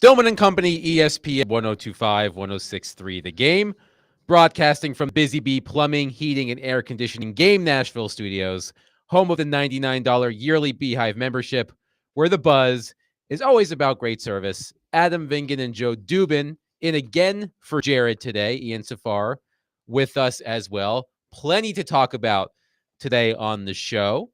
Stillman and Company, ESPN 1025, 1063. The Game, broadcasting from Busy Bee Plumbing, Heating, and Air Conditioning Game Nashville Studios, home of the $99 yearly Beehive membership, where the buzz is always about great service. Adam Vingan and Joe Dubin in again for Jared today. Ian Safar with us as well. Plenty to talk about today on the show.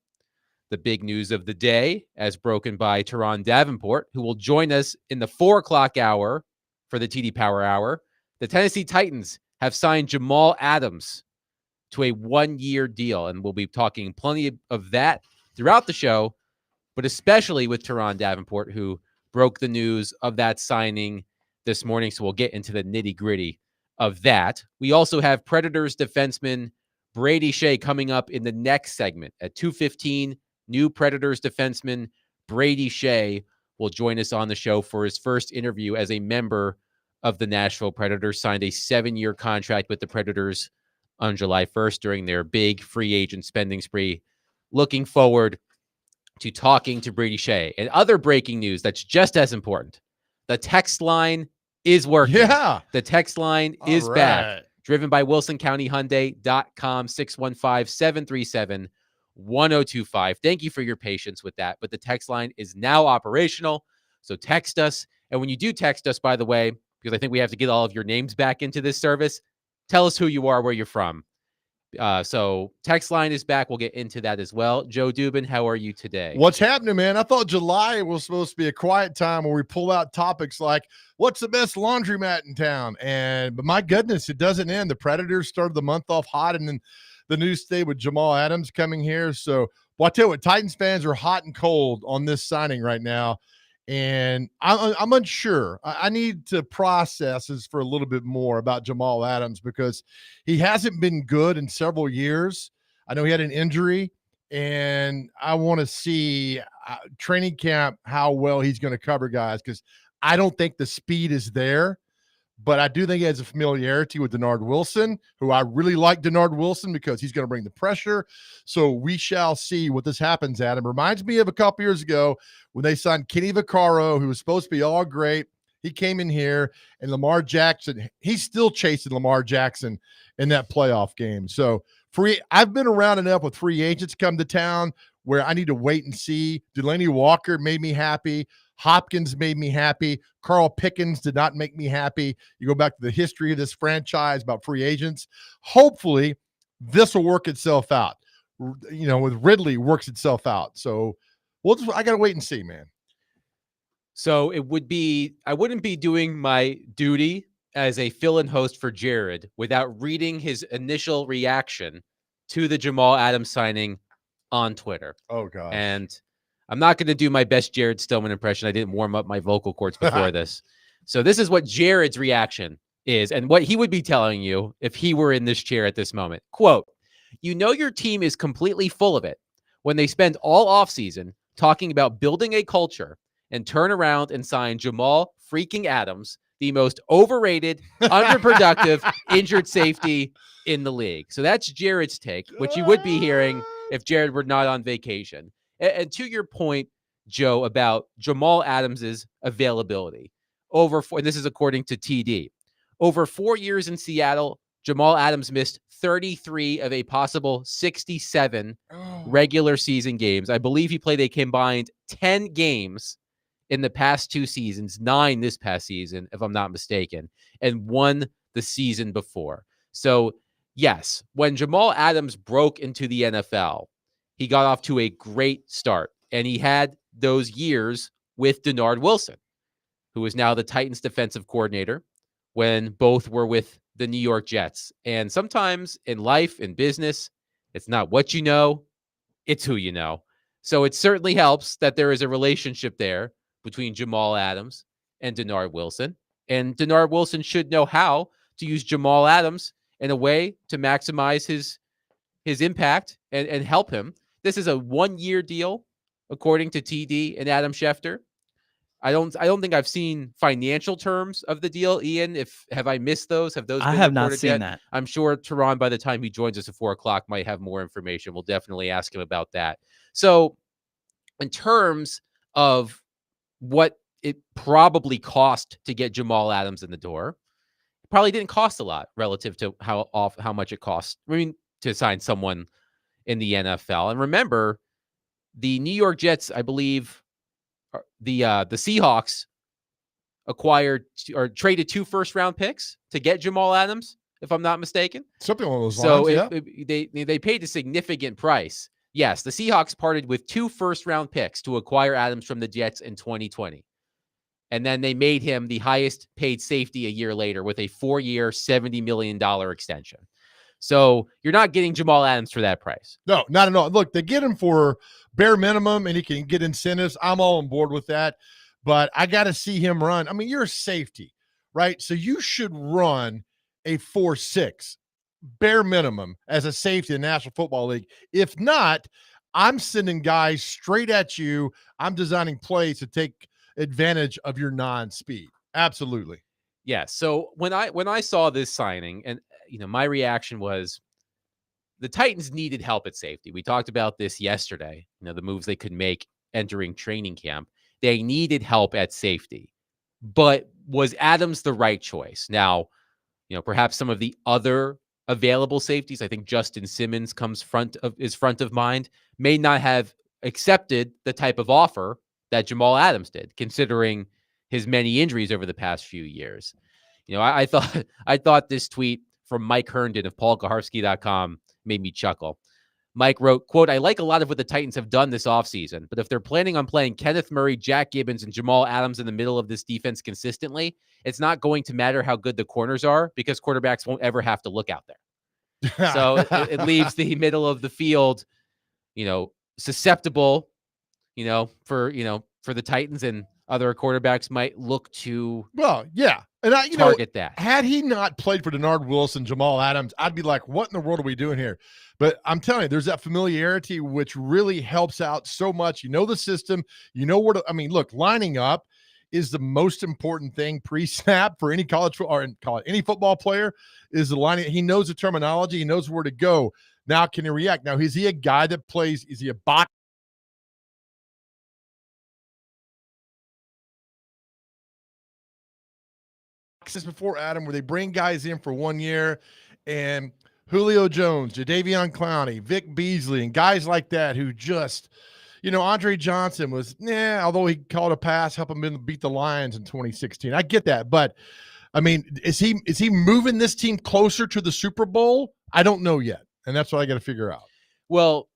The big news of the day, as broken by Teron Davenport, who will join us in the 4 o'clock hour for the TD Power Hour. The Tennessee Titans have signed Jamal Adams to a 1-year deal, and we'll be talking plenty of that throughout the show, but especially with Teron Davenport, who broke the news of that signing this morning, so we'll get into the nitty-gritty of that. We also have Predators defenseman Brady Skjei coming up in the next segment at 2:15. New Predators defenseman Brady Skjei will join us on the show for his first interview as a member of the Nashville Predators. Signed a 7-year contract with the Predators on July 1st during their big free agent spending spree. Looking forward to talking to Brady Skjei. And other breaking news that's just as important. The text line is working. Yeah. The text line is back. Driven by WilsonCountyHyundai.com, 615-737-1025. Thank you for your patience with that. But the text line is now operational. So text us. And when you do text us, by the way, because I think we have to get all of your names back into this service, tell us who you are, where you're from. So text line is back. We'll get into that as well. Joe Dubin, how are you today? What's happening, man? I thought July was supposed to be a quiet time where we pull out topics like what's the best laundromat in town? But my goodness, it doesn't end. The Predators started the month off hot, and then the news today with Jamal Adams coming here. So, well, I tell you what, Titans fans are hot and cold on this signing right now. And I'm unsure. I need to process this for a little bit more about Jamal Adams because he hasn't been good in several years. I know he had an injury, and I want to see training camp how well he's going to cover guys because I don't think the speed is there. But I do think he has a familiarity with Denard Wilson, who I really like Denard Wilson because he's going to bring the pressure. So we shall see what this happens, Adam. Reminds me of a couple years ago when they signed Kenny Vaccaro, who was supposed to be all great. He came in here, and Lamar Jackson, he's still chasing Lamar Jackson in that playoff game. So I've been around enough with free agents come to town where I need to wait and see. Delaney Walker made me happy. Hopkins made me happy. Carl Pickens did not make me happy. You go back to the history of this franchise about free agents. Hopefully, this will work itself out. You know, with Ridley works itself out. So I got to wait and see, man. So I wouldn't be doing my duty as a fill-in host for Jared without reading his initial reaction to the Jamal Adams signing on Twitter. Oh, gosh. And I'm not going to do my best Jared Stillman impression. I didn't warm up my vocal cords before this. So this is what Jared's reaction is and what he would be telling you if he were in this chair at this moment. Quote, "You know your team is completely full of it when they spend all offseason talking about building a culture and turn around and sign Jamal freaking Adams, the most overrated, underproductive, injured safety in the league." So that's Jared's take, which you would be hearing if Jared were not on vacation. And to your point, Joe, about Jamal Adams's availability, and this is according to TD, over 4 years in Seattle, Jamal Adams missed 33 of a possible 67 regular season games. I believe he played a combined 10 games in the past 2 seasons, 9 this past season, if I'm not mistaken, and 1 the season before. So, yes, when Jamal Adams broke into the NFL, he got off to a great start, and he had those years with Denard Wilson, who is now the Titans defensive coordinator, when both were with the New York Jets. And sometimes in life, in business, it's not what you know, it's who you know. So it certainly helps that there is a relationship there between Jamal Adams and Denard Wilson. And Denard Wilson should know how to use Jamal Adams in a way to maximize his impact and help him. This is a 1-year deal, according to TD and Adam Schefter. I don't think I've seen financial terms of the deal. Ian, have I missed those? Have those been I have not reported seen yet? that. I'm sure Teron, by the time he joins us at 4 o'clock, might have more information. We'll definitely ask him about that. So in terms of what it probably cost to get Jamal Adams in the door. It probably didn't cost a lot relative to how much it costs. I mean, to sign someone in the NFL. And remember, the New York Jets, I believe, the Seahawks acquired or traded 2 first-round picks to get Jamal Adams, if I'm not mistaken. Something along those lines. So they paid a significant price. Yes, the Seahawks parted with 2 first-round picks to acquire Adams from the Jets in 2020. And then they made him the highest paid safety a year later with a 4-year, $70 million extension. So you're not getting Jamal Adams for that price. No, not at all. Look, they get him for bare minimum and he can get incentives. I'm all on board with that. But I got to see him run. I mean, you're a safety, right? So you should run a 4.6 bare minimum as a safety in the National Football League. If not, I'm sending guys straight at you. I'm designing plays to take advantage of your non-speed. Absolutely. Yeah. So when I saw this signing, and my reaction was the Titans needed help at safety. We talked about this yesterday, the moves they could make entering training camp. They needed help at safety. But was Adams the right choice? Now, perhaps some of the other available safeties, I think Justin Simmons is front of mind, may not have accepted the type of offer that Jamal Adams did, considering his many injuries over the past few years. I thought this tweet from Mike Herndon of paulkaharski.com made me chuckle. Mike wrote, quote, "I like a lot of what the Titans have done this offseason, but if they're planning on playing Kenneth Murray, Jack Gibbons, and Jamal Adams in the middle of this defense consistently, it's not going to matter how good the corners are because quarterbacks won't ever have to look out there." So it leaves the middle of the field, susceptible, for the Titans, and other quarterbacks might look to and target that. Had he not played for Denard Wilson, Jamal Adams, I'd be like, what in the world are we doing here? But I'm telling you, there's that familiarity which really helps out so much. You know the system, where to, look, lining up is the most important thing pre-snap for any college or any football player is the lining. He knows the terminology, he knows where to go. Now, can he react? Now, is he a guy that plays? Is he a box? Before Adam, where they bring guys in for 1 year, and Julio Jones, Jadeveon Clowney, Vic Beasley, and guys like that who just, Andre Johnson was, although he called a pass, help him beat the Lions in 2016. I get that, but is he moving this team closer to the Super Bowl? I don't know yet, and that's what I got to figure out. Well,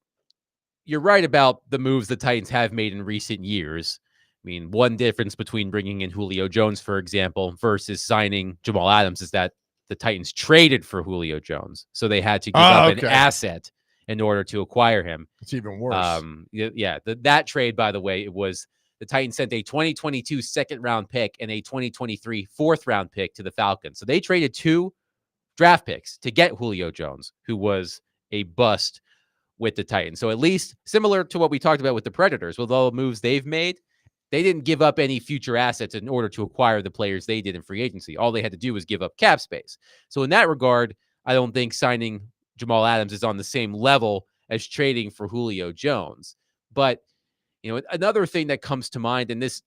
you're right about the moves the Titans have made in recent years. One difference between bringing in Julio Jones, for example, versus signing Jamal Adams is that the Titans traded for Julio Jones. So they had to give up an asset in order to acquire him. It's even worse. That trade, by the way, it was the Titans sent a 2022 second-round pick and a 2023 fourth-round pick to the Falcons. So they traded 2 draft picks to get Julio Jones, who was a bust with the Titans. So at least similar to what we talked about with the Predators, with all the moves they've made, they didn't give up any future assets in order to acquire the players they did in free agency. All they had to do was give up cap space. So in that regard, I don't think signing Jamal Adams is on the same level as trading for Julio Jones. But, another thing that comes to mind, and this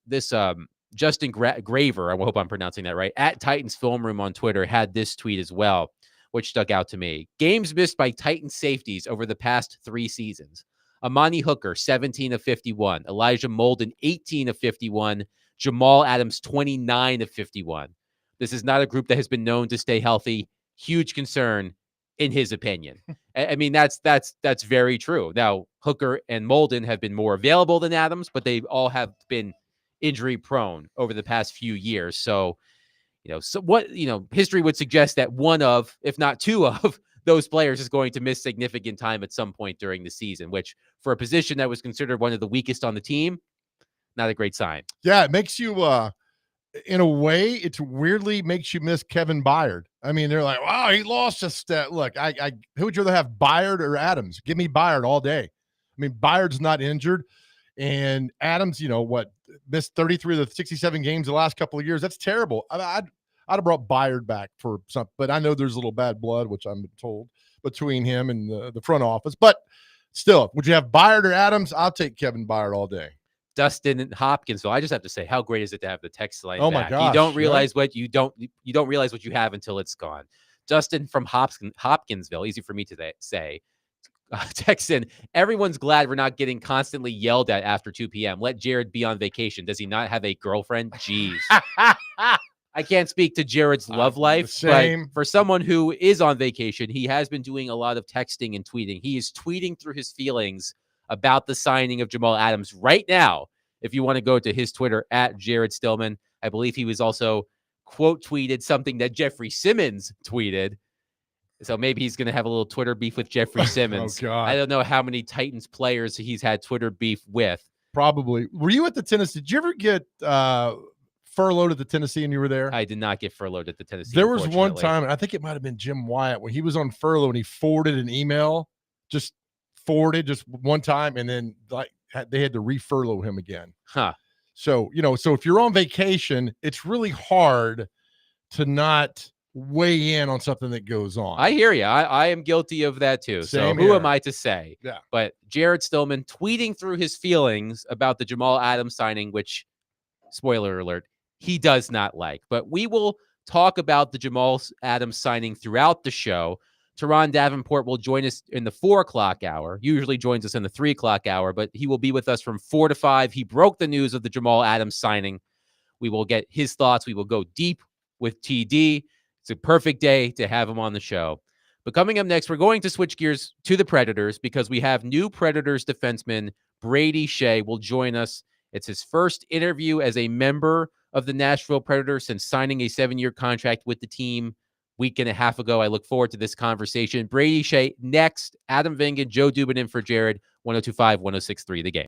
Justin Graver, I hope I'm pronouncing that right, at Titans Film Room on Twitter, had this tweet as well, which stuck out to me. Games missed by Titans safeties over the past 3 seasons. Amani Hooker, 17 of 51. Elijah Molden, 18 of 51. Jamal Adams, 29 of 51. This is not a group that has been known to stay healthy. Huge concern, in his opinion. That's very true. Now, Hooker and Molden have been more available than Adams, but they all have been injury prone over the past few years. So, history would suggest that one of, if not 2 of, those players is going to miss significant time at some point during the season, which for a position that was considered one of the weakest on the team, not a great sign. Yeah, it makes you, in a way, it weirdly makes you miss Kevin Byard. They're like, wow, he lost a step. Look, who would you rather have, Byard or Adams? Give me Byard all day. Byard's not injured, and Adams, missed 33 of the 67 games the last couple of years. That's terrible. I'd have brought Byard back for something, but I know there's a little bad blood, which I'm told, between him and the front office. But still, would you have Byard or Adams? I'll take Kevin Byard all day. Dustin in Hopkinsville. I just have to say, how great is it to have the text line Oh my back? gosh, You don't realize right? what you don't realize what you have until it's gone. Dustin from Hopkinsville, easy for me to say. Texan, everyone's glad we're not getting constantly yelled at after 2 p.m. Let Jared be on vacation. Does he not have a girlfriend? Jeez. I can't speak to Jared's love life, but Same. for someone who is on vacation, he has been doing a lot of texting and tweeting. He is tweeting through his feelings about the signing of Jamal Adams right now. If you want to go to his Twitter at Jared Stillman, I believe he was also quote tweeted something that Jeffrey Simmons tweeted. So maybe he's going to have a little Twitter beef with Jeffrey Simmons. Oh, God. I don't know how many Titans players he's had Twitter beef with. Probably. Were you at the Tennessee? Did you ever get furloughed at the Tennessee and you were there? I did not get furloughed at the Tennessee. There was one time, and I think it might have been Jim Wyatt, when he was on furlough and he forwarded an email, just one time, and then like they had to re-furlough him again. Huh. So, so if you're on vacation, it's really hard to not weigh in on something that goes on. I hear you. I am guilty of that too. Same so who here. am I to say? Yeah. But Jared Stillman tweeting through his feelings about the Jamal Adams signing, which, spoiler alert, he does not like. But we will talk about the Jamal Adams signing throughout the show. Teron Davenport will join us in the 4 o'clock hour. Usually joins us in the 3 o'clock hour, but he will be with us from 4 to 5. He broke the news of the Jamal Adams signing. We will get his thoughts. We will go deep with TD. It's a perfect day to have him on the show. But coming up next, we're going to switch gears to the Predators because we have new Predators defenseman Brady Skjei will join us. It's his first interview as a member of the Nashville Predators since signing a 7-year contract with the team week and a half ago. I look forward to this conversation. Brady Skjei next. Adam Vingan, Joe Dubin in for Jared. 102.5, 106.3 The Game.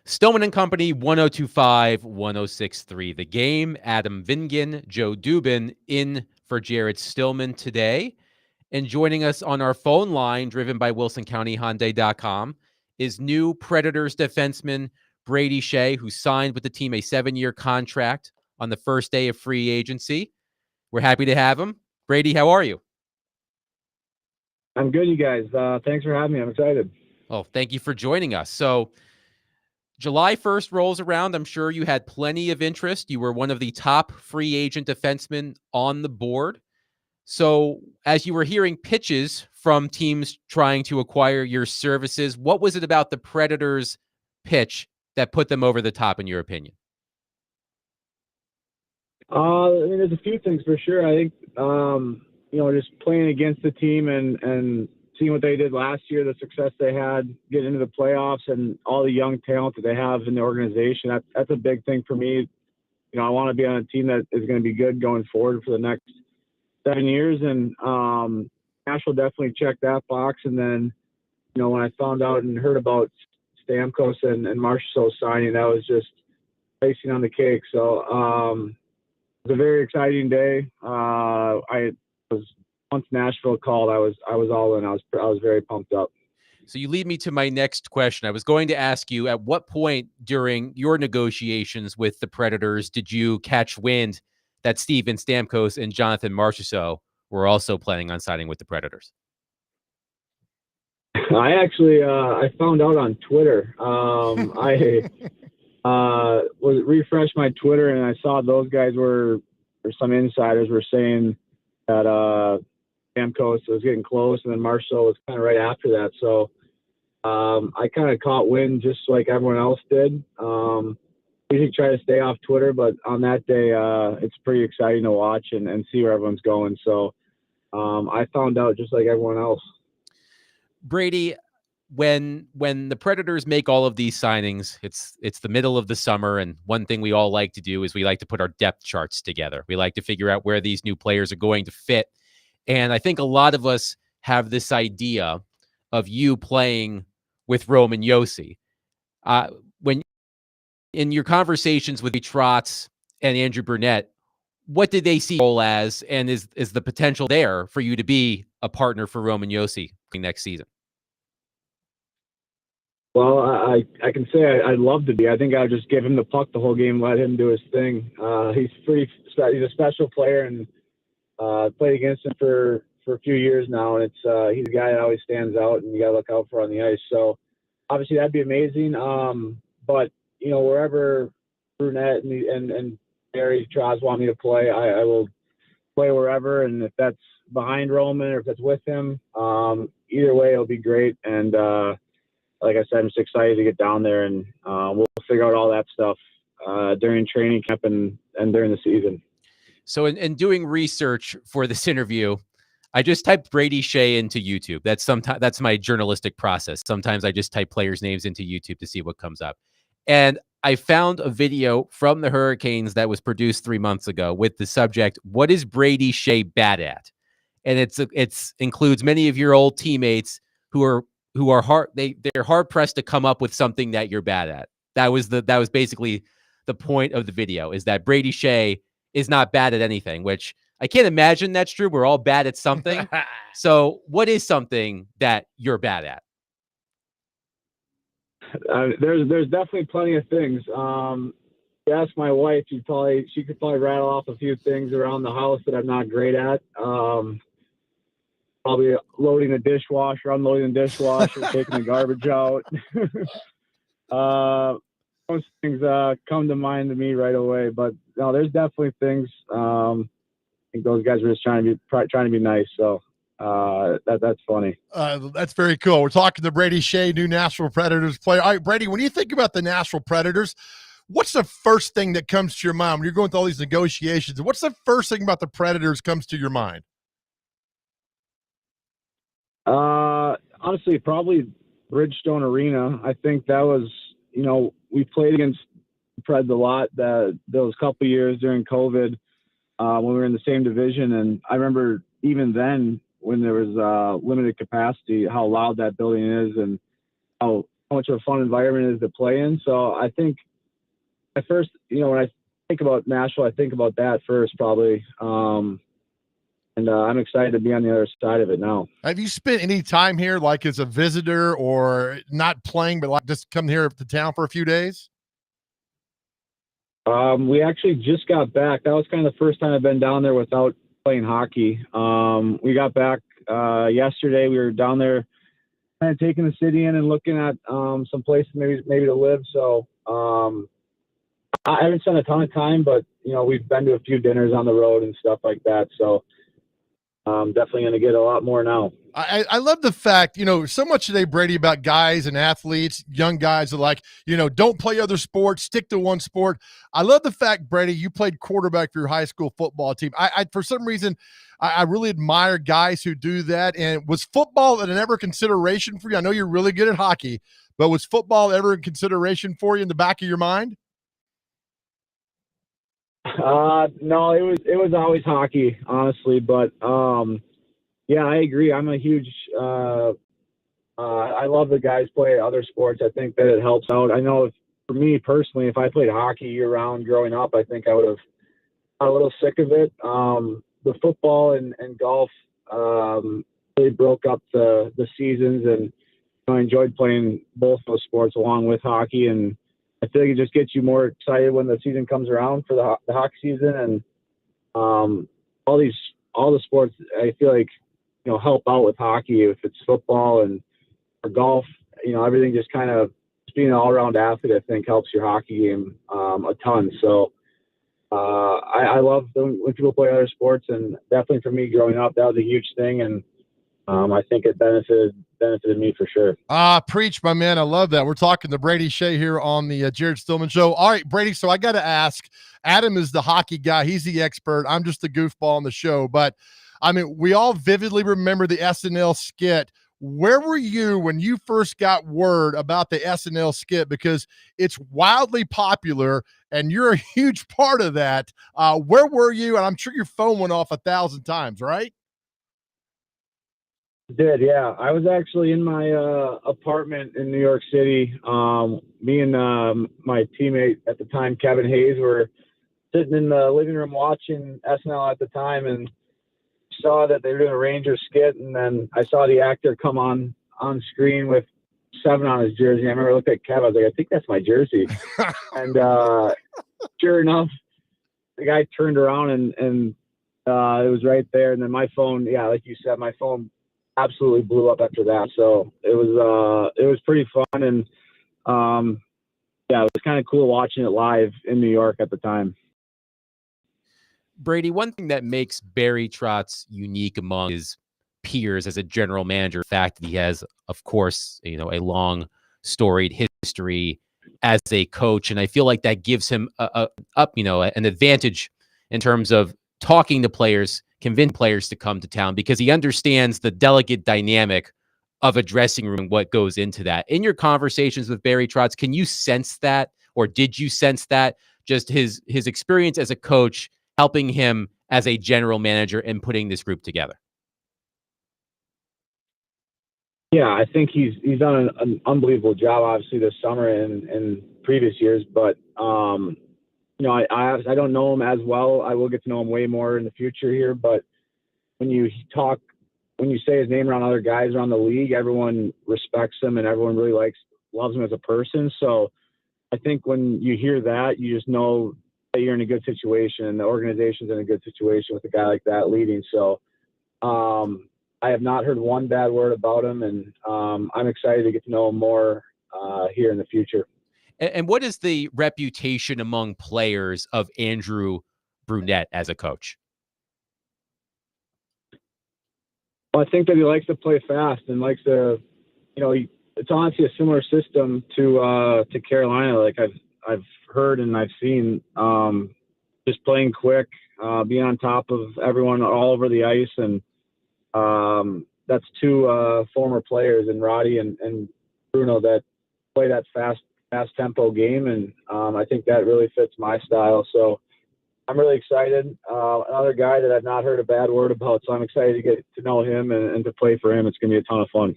Stillman and Company, 1025-1063. The Game, Adam Vingan, Joe Dubin in for Jared Stillman today. And joining us on our phone line, driven by WilsonCountyHyundai.com, is new Predators defenseman Brady Skjei, who signed with the team a 7-year contract on the first day of free agency. We're happy to have him. Brady, how are you? I'm good, you guys. Thanks for having me. I'm excited. Oh, thank you for joining us. So July 1st rolls around. I'm sure you had plenty of interest. You were one of the top free agent defensemen on the board. So as you were hearing pitches from teams trying to acquire your services, what was it about the Predators' pitch that put them over the top, in your opinion? I mean, there's a few things for sure. I think, just playing against the team and seeing what they did last year, the success they had getting into the playoffs and all the young talent that they have in the organization, that's a big thing for me. I want to be on a team that is going to be good going forward for the next 7 years. And Nashville definitely checked that box. And then, when I found out and heard about Stamkos and Marchessault signing, that was just icing on the cake. So it was a very exciting day. Once Nashville called, I was all in. I was very pumped up. So you lead me to my next question. I was going to ask you, at what point during your negotiations with the Predators did you catch wind that Steven Stamkos and Jonathan Marchessault were also planning on signing with the Predators? I actually I found out on Twitter. I refreshed my Twitter and I saw those guys or some insiders were saying that Stamkos was getting close, and then Marchessault was kind of right after that. So I kind of caught wind just like everyone else did. Usually try to stay off Twitter, but on that day, it's pretty exciting to watch and see where everyone's going. So I found out just like everyone else. Brady, when the Predators make all of these signings, it's the middle of the summer, and one thing we all like to do is we like to put our depth charts together. We like to figure out where these new players are going to fit. And I think a lot of us have this idea of you playing with Roman Josi. When in your conversations with Trotz and Andrew Burnett, what did they see role as, and is the potential there for you to be a partner for Roman Josi next season? Well, I can say I'd love to be. I think I would just give him the puck the whole game, let him do his thing. He's a special player, and played against him for a few years now, and he's a guy that always stands out, and you got to look out for on the ice. So obviously that'd be amazing. But wherever Brunette and Barry Trotz want me to play, I will play wherever, and if that's behind Roman or if that's with him, either way it'll be great. And like I said, I'm just excited to get down there, and we'll figure out all that stuff during training camp and during the season. So in doing research for this interview, I just typed Brady Skjei into YouTube. That's my journalistic process. Sometimes I just type players' names into YouTube to see what comes up. And I found a video from the Hurricanes that was produced 3 months ago with the subject, "What is Brady Skjei bad at?" And it's includes many of your old teammates who are they're hard pressed to come up with something that you're bad at. That was basically the point of the video, is that Brady Skjei is not bad at anything, which I can't imagine that's true. We're all bad at something. So what is something that you're bad at? There's definitely plenty of things. You ask my wife, she could probably rattle off a few things around the house that I'm not great at. Probably loading the dishwasher, unloading the dishwasher, taking the garbage out. Those things come to mind to me right away. But no, there's definitely things. I think those guys are just trying to be nice. So that's funny. That's very cool. We're talking to Brady Skjei, new Nashville Predators player. All right, Brady, when you think about the Nashville Predators, what's the first thing that comes to your mind when you're going through all these negotiations? What's the first thing about the Predators comes to your mind? Honestly, probably Bridgestone Arena. I think that was, we played against the Preds a lot those couple years during COVID when we were in the same division. And I remember even then when there was limited capacity, how loud that building is and how how much of a fun environment it is to play in. So I think at first, when I think about Nashville, I think about that first probably. And I'm excited to be on the other side of it now. Have you spent any time here, like as a visitor or not playing, but like just come here to town for a few days? We actually just got back. That was kind of the first time I've been down there without playing hockey. We got back yesterday. We were down there kind of taking the city in and looking at some places maybe to live. So I haven't spent a ton of time, but we've been to a few dinners on the road and stuff like that. So I'm definitely going to get a lot more now. I love the fact, so much today, Brady, about guys and athletes, young guys are like, don't play other sports, stick to one sport. I love the fact, Brady, you played quarterback for your high school football team. I for some reason, I really admire guys who do that. And was football an ever consideration for you? I know you're really good at hockey, but was football ever a consideration for you in the back of your mind? No, it was always hockey, honestly. But yeah, I agree. I'm a huge. I love the guys play other sports. I think that it helps out. I know for me personally, if I played hockey year round growing up, I think I would have got a little sick of it. The football and golf really broke up the seasons, and I enjoyed playing both those sports along with hockey. And I feel like it just gets you more excited when the season comes around for the hockey season. And all the sports, I feel like, help out with hockey. If it's football and or golf, everything just kind of being an all-around athlete, I think helps your hockey game a ton. So I love when people play other sports, and definitely for me growing up, that was a huge thing. And I think it benefited me for sure. Preach, my man. I love that. We're talking to Brady Skjei here on the Jared Stillman Show. All right, Brady, so I got to ask, Adam is the hockey guy. He's the expert. I'm just the goofball on the show. But, I mean, we all vividly remember the SNL skit. Where were you when you first got word about the SNL skit? Because it's wildly popular, and you're a huge part of that. Where were you? And I'm sure your phone went off 1,000 times, right? Did, yeah. I was actually in my apartment in New York City. Me and my teammate at the time, Kevin Hayes, were sitting in the living room watching SNL at the time, and saw that they were doing a Ranger skit. And then I saw the actor come on screen with 7 on his jersey. I remember I looked at Kevin. I was like, I think that's my jersey. And sure enough, the guy turned around and it was right there. And then my phone, yeah, like you said, my phone absolutely blew up after that. So it was pretty fun. And yeah, it was kind of cool watching it live in New York at the time. Brady, one thing that makes Barry Trotz unique among his peers as a general manager, the fact that he has, of course, a long storied history as a coach. And I feel like that gives him an advantage in terms of talking to players, convince players to come to town, because he understands the delicate dynamic of a dressing room and what goes into that. In your conversations with Barry Trotz, can you sense that, or did you sense that, just his experience as a coach helping him as a general manager and putting this group together? Yeah, I think he's done an unbelievable job, obviously, this summer and previous years. But I don't know him as well. I will get to know him way more in the future here. But when you say his name around other guys around the league, everyone respects him and everyone really loves him as a person. So I think when you hear that, you just know that you're in a good situation and the organization's in a good situation with a guy like that leading. So I have not heard one bad word about him, and I'm excited to get to know him more here in the future. And what is the reputation among players of Andrew Brunette as a coach? Well, I think that he likes to play fast and likes to, it's honestly a similar system to Carolina. Like I've heard and I've seen, just playing quick, being on top of everyone all over the ice. And that's 2 former players in Roddy and Bruno that play that fast tempo game. And I think that really fits my style. So I'm really excited. Another guy that I've not heard a bad word about. So I'm excited to get to know him and to play for him. It's going to be a ton of fun.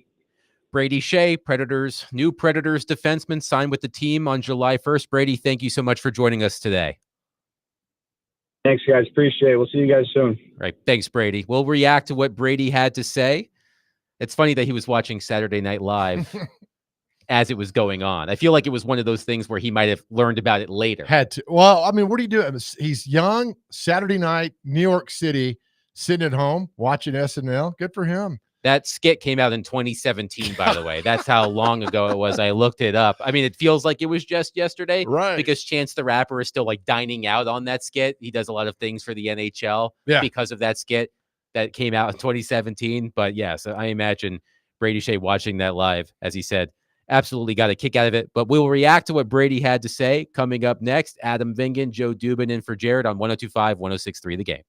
Brady Skjei, new Predators defenseman, signed with the team on July 1st. Brady, thank you so much for joining us today. Thanks, guys. Appreciate it. We'll see you guys soon. All right. Thanks, Brady. We'll react to what Brady had to say. It's funny that he was watching Saturday Night Live as it was going on. I feel like it was one of those things where he might have learned about it later. Had to. Well, I mean, what are you doing? He's young, Saturday night, New York City, sitting at home watching SNL. Good for him. That skit came out in 2017, by the way. That's how long ago it was. I looked it up. I mean, it feels like it was just yesterday, Right? Because Chance the Rapper is still like dining out on that skit. He does a lot of things for the NHL because of that skit that came out in 2017. But yeah, so I imagine Brady Skjei watching that live, as he said, absolutely got a kick out of it. But we'll react to what Brady had to say coming up next. Adam Vingan, Joe Dubin in for Jared on 102.5, 106.3 The Game.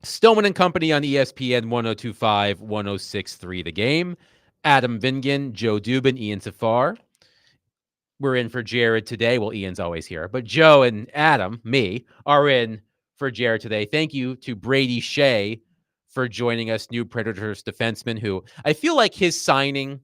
Stillman and Company on ESPN 102.5, 106.3 The Game. Adam Vingan, Joe Dubin, Ian Safar. we're in for Jared today. Well, Ian's always here, but Joe and Adam, me, are in for Jared today. Thank you to Brady Skjei for joining us, new Predators defenseman, who I feel like his signing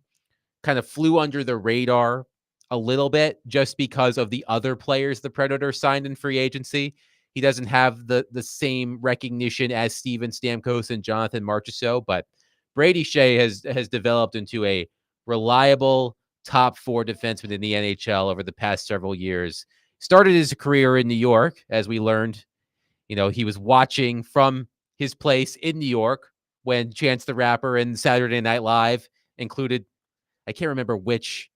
kind of flew under the radar a little bit just because of the other players the Predators signed in free agency. He doesn't have the same recognition as Steven Stamkos and Jonathan Marchessault, but Brady Skjei has developed into a reliable top 4 defenseman in the NHL over the past several years. Started his career in New York, as we learned. He was watching from his place in New York when Chance the Rapper and Saturday Night Live included, I can't remember which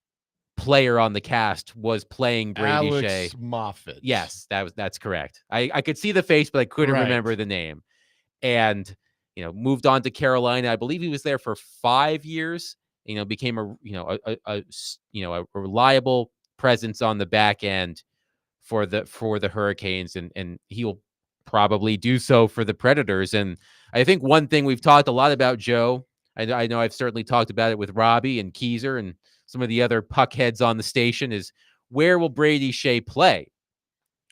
player on the cast was playing Brady Alex Skjei. Moffat. Yes, that's correct. I could see the face, but I couldn't remember the name. And moved on to Carolina. I believe he was there for 5 years. Became a reliable presence on the back end for the Hurricanes, and he will probably do so for the Predators. And I think one thing we've talked a lot about, Joe, I know I've certainly talked about it with Robbie and Keezer and some of the other puck heads on the station, is where will Brady Skjei play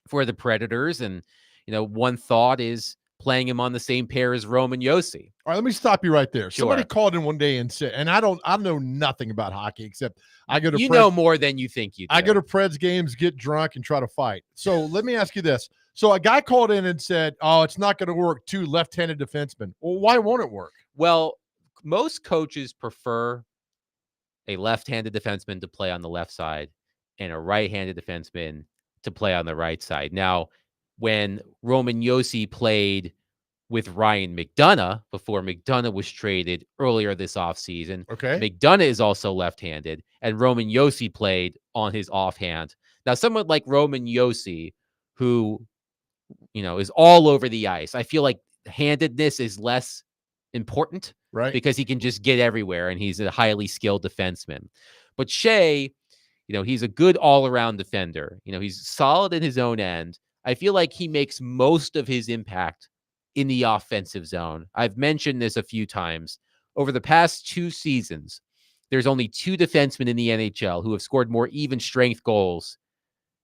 for the Predators? And one thought is playing him on the same pair as Roman Josi. All right, let me stop you right there. Sure. Somebody called in one day and said, and I know nothing about hockey except I go to know more than you think you do. I go to Preds games, get drunk, and try to fight. So let me ask you this. So a guy called in and said, "Oh, it's not going to work. 2 left-handed defensemen." Well, why won't it work? Well, most coaches prefer a left-handed defenseman to play on the left side and a right-handed defenseman to play on the right side. Now, when Roman Josi played with Ryan McDonough before McDonough was traded earlier this offseason, Okay. McDonough is also left-handed, and Roman Josi played on his offhand. Now, someone like Roman Josi, who is all over the ice, I feel like handedness is less important, right? Because he can just get everywhere, and he's a highly skilled defenseman. But Skjei, he's a good all-around defender. He's solid in his own end. I feel like he makes most of his impact in the offensive zone. I've mentioned this a few times. Over the past 2 seasons, there's only 2 defensemen in the NHL who have scored more even strength goals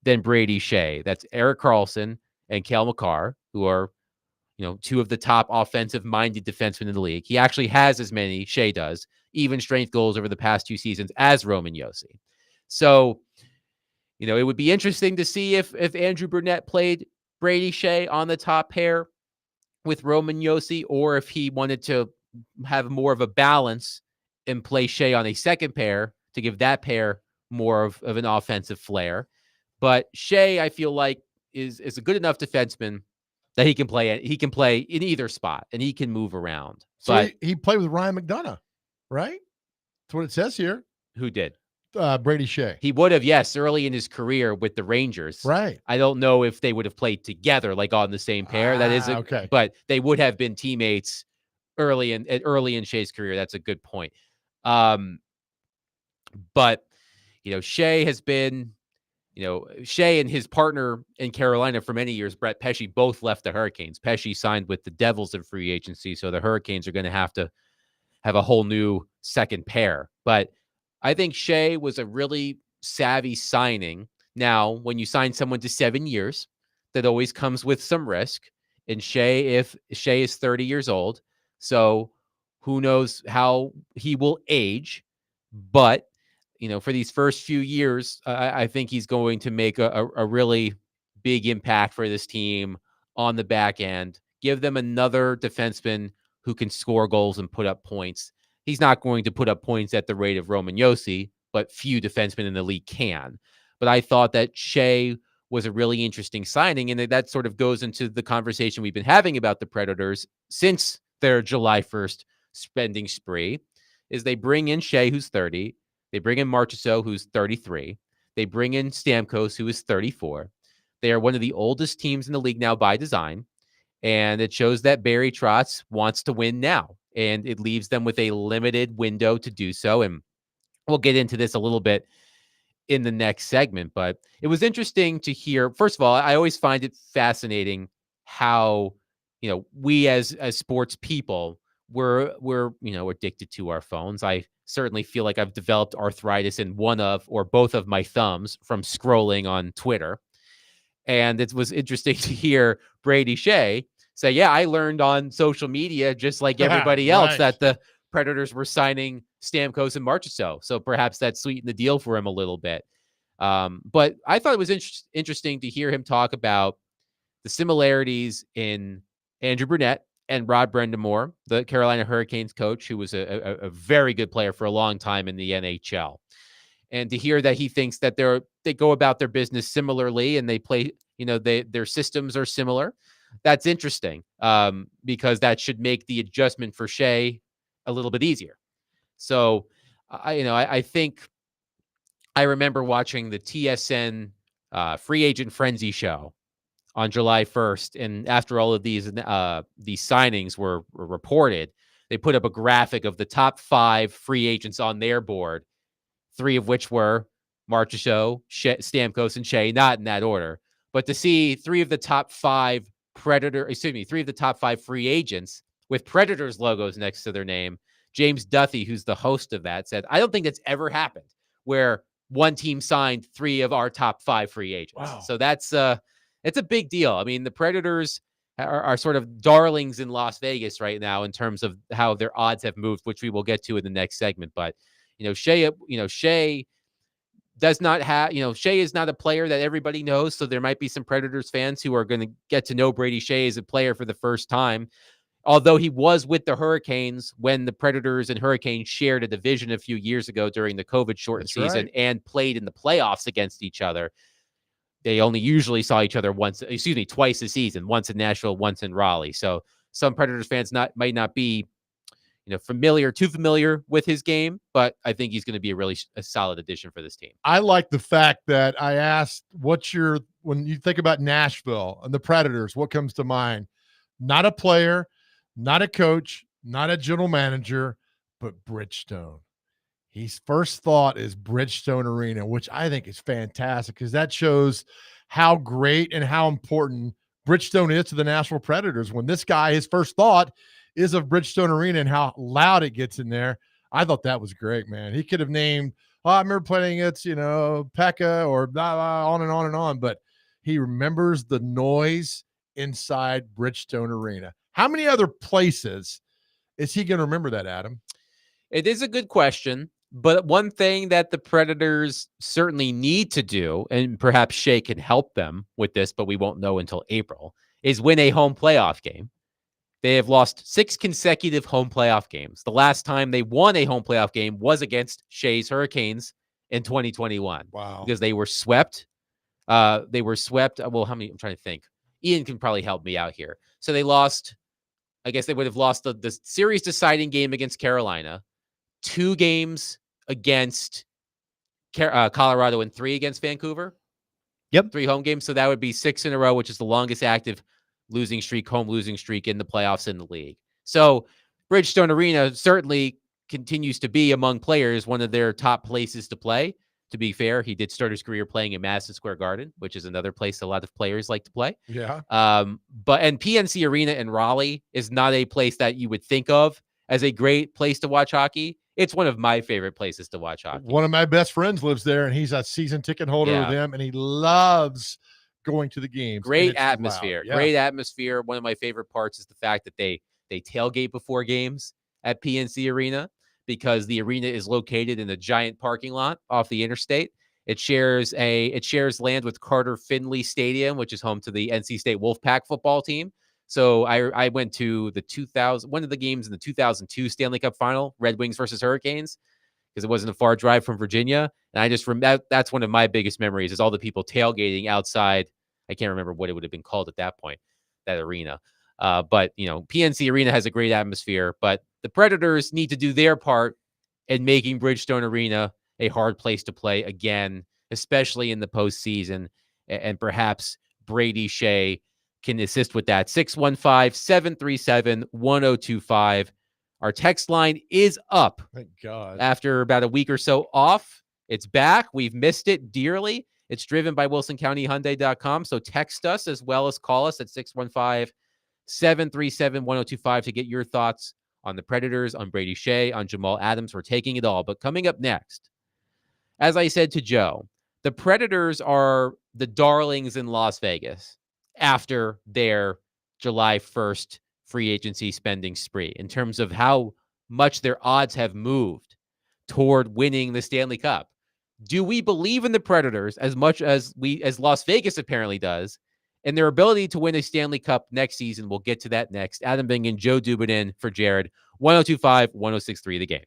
than Brady Skjei. That's Erik Karlsson and Cale Makar, who are 2 of the top offensive-minded defensemen in the league. He actually has as many, Skjei does, even strength goals over the past 2 seasons as Roman Josi. So, it would be interesting to see if Andrew Brunette played Brady Skjei on the top pair with Roman Josi, or if he wanted to have more of a balance and play Skjei on a second pair to give that pair more of an offensive flair. But Skjei, I feel like, is a good enough defenseman that he can play in either spot, and he can move around. So but he played with Ryan McDonough, right? That's what it says here. Who did? Brady Skjei. He would have, yes, early in his career with the Rangers. Right. I don't know if they would have played together, like on the same pair. That is okay. But they would have been teammates early in Skjei's career. That's a good point. But Skjei has been, Skjei and his partner in Carolina for many years, Brett Pesce, both left the Hurricanes. Pesce signed with the Devils in free agency, so the Hurricanes are going to have a whole new second pair. But I think Skjei was a really savvy signing. Now, when you sign someone to 7 years, that always comes with some risk. And Skjei is 30 years old, so who knows how he will age. But for these first few years, I think he's going to make a really big impact for this team on the back end. Give them another defenseman who can score goals and put up points. He's not going to put up points at the rate of Roman Josi, but few defensemen in the league can. But I thought that Skjei was a really interesting signing, and that sort of goes into the conversation we've been having about the Predators since their July 1st spending spree, is they bring in Skjei, who's 30. They bring in Marchessault, who's 33. They bring in Stamkos, who is 34. They are one of the oldest teams in the league now by design, and it shows that Barry Trotz wants to win now, and it leaves them with a limited window to do so. And we'll get into this a little bit in the next segment, but it was interesting to hear. First of all, I always find it fascinating how, we as sports people, we're addicted to our phones. I certainly feel like I've developed arthritis in one of or both of my thumbs from scrolling on Twitter. And it was interesting to hear Brady Skjei say, yeah, I learned on social media, just like everybody else, Right. that the Predators were signing Stamkos and Marchessault. So perhaps that sweetened the deal for him a little bit. But I thought it was interesting to hear him talk about the similarities in Andrew Brunette and Rod Brind'Amour, the Carolina Hurricanes coach, who was a very good player for a long time in the NHL. And to hear that he thinks that they go about their business similarly and they play, their systems are similar. That's interesting, because that should make the adjustment for Skjei a little bit easier. So, I think I remember watching the TSN Free Agent Frenzy show on July 1st, and after all of these signings were reported, they put up a graphic of the top 5 free agents on their board, 3 of which were Marchessault, Stamkos, and Skjei, not in that order. But to see 3 of the top 5 3 of the top 5 free agents with Predators logos next to their name, James Duthie, who's the host of that, said, I don't think that's ever happened where one team signed 3 of our top 5 free agents. Wow. So it's a big deal. I mean, the Predators are sort of darlings in Las Vegas right now in terms of how their odds have moved, which we will get to in the next segment. But Skjei does not have, Skjei is not a player that everybody knows. So there might be some Predators fans who are going to get to know Brady Skjei as a player for the first time. Although he was with the Hurricanes when the Predators and Hurricanes shared a division a few years ago during the COVID shortened season, and played in the playoffs against each other. They only usually saw each other twice a season, once in Nashville, once in Raleigh. So some Predators fans might not be, too familiar with his game, but I think he's going to be a solid addition for this team. I like the fact that I asked, when you think about Nashville and the Predators, what comes to mind? Not a player, not a coach, not a general manager, but Bridgestone. His first thought is Bridgestone Arena, which I think is fantastic because that shows how great and how important Bridgestone is to the Nashville Predators. When this guy, his first thought is of Bridgestone Arena and how loud it gets in there. I thought that was great, man. He could have named, I remember playing against, Pekka or blah, blah, on and on and on, but he remembers the noise inside Bridgestone Arena. How many other places is he going to remember that, Adam? It is a good question, but one thing that the Predators certainly need to do, and perhaps Skjei can help them with this, but we won't know until April, is win a home playoff game. They have lost 6 consecutive home playoff games. The last time they won a home playoff game was against Skjei's Hurricanes in 2021. Wow. Because they were swept. Well, how many? I'm trying to think. Ian can probably help me out here. So they lost, I guess they would have lost the series deciding game against Carolina, 2 games against Colorado, and 3 against Vancouver. Yep. 3 home games. So that would be 6 in a row, which is the longest active home losing streak in the playoffs in the league. So Bridgestone Arena certainly continues to be among players one of their top places to play. To be fair, he did start his career playing in Madison Square Garden, which is another place a lot of players like to play. Yeah. And PNC Arena in Raleigh is not a place that you would think of as a great place to watch hockey. It's one of my favorite places to watch hockey. One of my best friends lives there, and he's a season ticket holder with him, and he loves going to the games. Great atmosphere. Yeah. Great atmosphere. One of my favorite parts is the fact that they tailgate before games at PNC Arena, because the arena is located in a giant parking lot off the interstate. It shares land with Carter Finley Stadium, which is home to the NC State Wolfpack football team. So I went to one of the games in the 2002 Stanley Cup final, Red Wings versus Hurricanes, because it wasn't a far drive from Virginia. And I just remember that's one of my biggest memories, is all the people tailgating outside. I can't remember what it would have been called at that point, that arena. But PNC Arena has a great atmosphere, but the Predators need to do their part in making Bridgestone Arena a hard place to play again, especially in the postseason. And perhaps Brady Skjei can assist with that. 615-737-1025. Our text line is up. Thank God. After about a week or so off, it's back. We've missed it dearly. It's driven by WilsonCountyHyundai.com. So text us as well as call us at 615-737-1025 to get your thoughts on the Predators, on Brady Skjei, on Jamal Adams. We're taking it all. But coming up next, as I said to Joe, the Predators are the darlings in Las Vegas after their July 1st free agency spending spree in terms of how much their odds have moved toward winning the Stanley Cup. Do we believe in the Predators as much as Las Vegas apparently does, and their ability to win a Stanley Cup next season? We'll get to that next. Adam Bingen, Joe Dubin in for Jared. 102.5, 106.3 The Game.